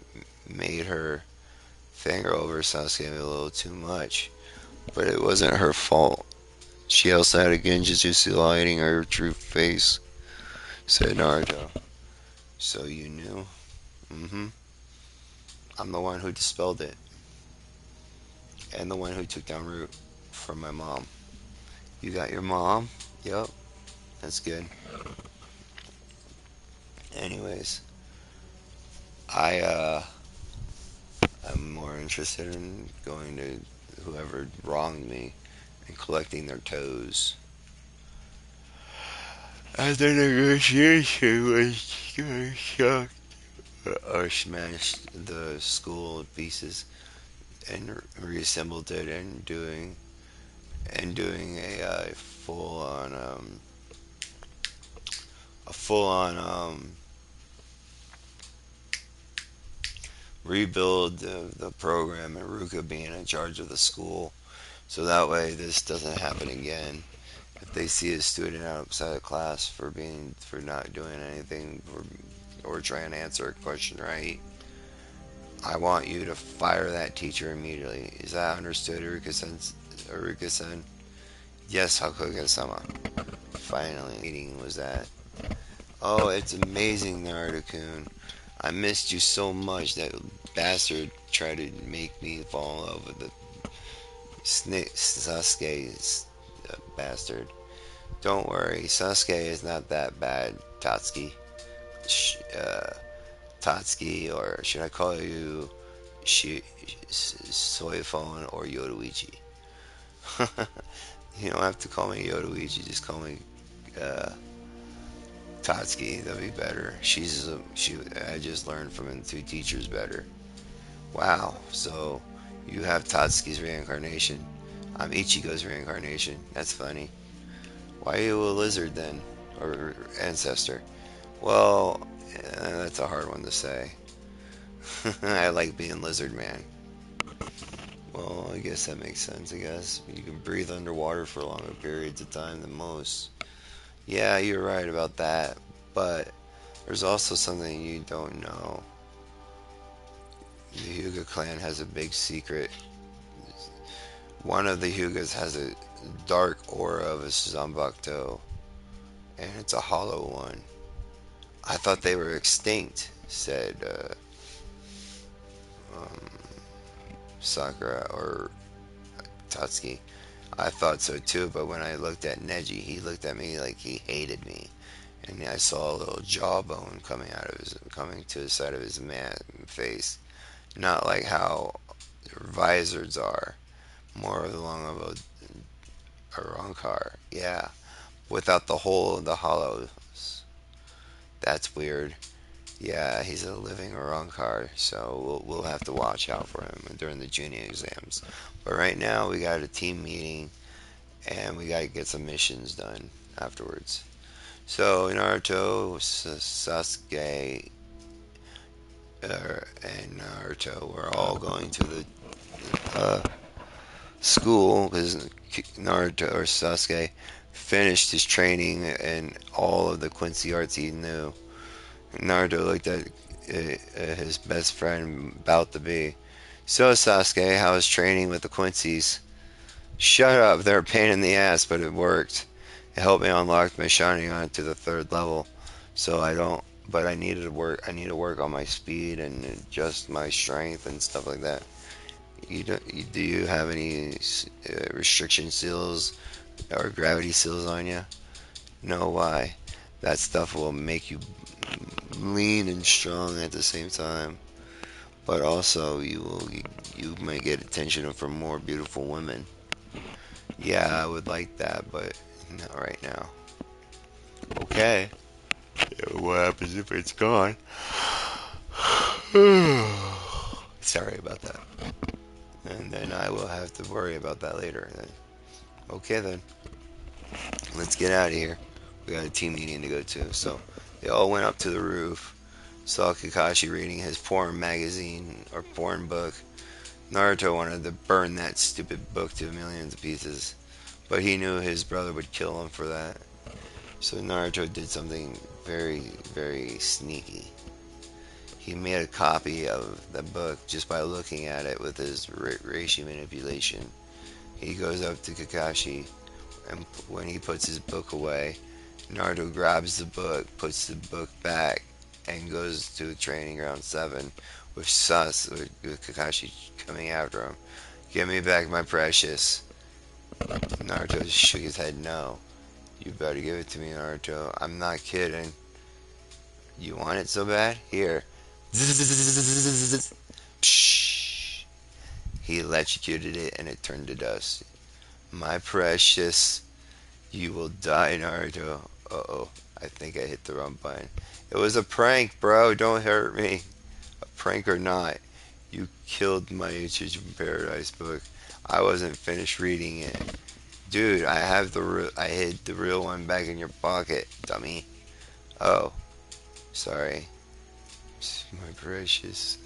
made her fangirl over Sasuke a little too much. But it wasn't her fault. She also had a Genjutsu seal hiding her true face, said Naruto. So you knew? Mm-hmm. I'm the one who dispelled it. And the one who took down Root from my mom. You got your mom? Yep. That's good. Anyways, I I'm more interested in going to whoever wronged me and collecting their toes. After negotiation was shocked or smashed the school to pieces and reassembled it and doing a full on rebuild the program and Ruka being in charge of the school, so that way this doesn't happen again. If they see a student outside of class for not doing anything or trying to answer a question right, I want you to fire that teacher immediately. Is that understood, Aruka-san? Yes, Hakuga-sama. Finally, meeting was that. Oh, it's amazing, Naruto-kun. I missed you so much. That bastard tried to make me fall in love with the Sasuke's bastard. Don't worry, Sasuke is not that bad, Tatsuki. Tatsuki, or should I call you Shi- Soy Phone or Yoruichi? You don't have to call me Yoruichi, just call me uh, Tatsuki. That'd be better. I just learned from the two teachers better. Wow. So you have Tatsuki's reincarnation. I'm Ichigo's reincarnation. That's funny. Why are you a lizard then, or ancestor? Well, that's a hard one to say. I like being lizard man. Well, I guess that makes sense. I guess you can breathe underwater for longer periods of time than most. Yeah, you're right about that. But there's also something you don't know. The Hyuga clan has a big secret. One of the Hyugas has a dark aura of a Zanbakuto, and it's a hollow one. I thought they were extinct, said um, Sakura or Tatsuki. I thought so too, but when I looked at Neji, he looked at me like he hated me, and I saw a little jawbone coming to the side of his man face. Not like how visors are, more along of a Rancor. Yeah, without the hole in the hollows. That's weird. Yeah, he's a living Rancor, so we'll have to watch out for him during the junior exams. But right now, we got a team meeting, and we got to get some missions done afterwards. So Naruto, Sasuke, and Naruto were all going to the uh, school because Naruto or Sasuke finished his training and all of the Quincy arts he knew. Naruto looked at his best friend about to be. So, Sasuke, how was training with the Quincy's? Shut up, they're a pain in the ass, but it worked. It helped me unlock my Sharingan to the third level. So I don't, but I need to work on my speed and adjust my strength and stuff like that. Do you have any restriction seals or gravity seals on you? No, why? That stuff will make you lean and strong at the same time. But also, you might get attention from more beautiful women. Yeah, I would like that, but not right now. Okay. What happens if it's gone? Sorry about that. And then I will have to worry about that later. Then. Okay, then. Let's get out of here. We got a team meeting to go to. So they all went up to the roof. Saw Kakashi reading his porn magazine or porn book. Naruto wanted to burn that stupid book to millions of pieces, but he knew his brother would kill him for that. So Naruto did something very, very sneaky. He made a copy of the book just by looking at it with his reishi manipulation. He goes up to Kakashi, and when he puts his book away, Naruto grabs the book, puts the book back, and goes to Training Ground 7 with Kakashi coming after him. Give me back my precious. Naruto shook his head no. You better give it to me, Naruto. I'm not kidding. You want it so bad? Here. Psh. He electrocuted it and it turned to dust. My precious, you will die, Naruto. Uh-oh, I think I hit the wrong button. It was a prank, bro. Don't hurt me. A prank or not, you killed my Teacher from Paradise book. I wasn't finished reading it. Dude, I hid the real one back in your pocket, dummy. Oh, sorry. My precious.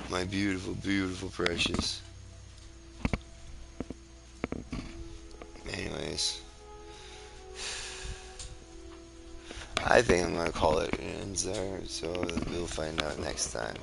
My beautiful, beautiful precious. Anyways, I think I'm gonna call it ends there, so we'll find out next time.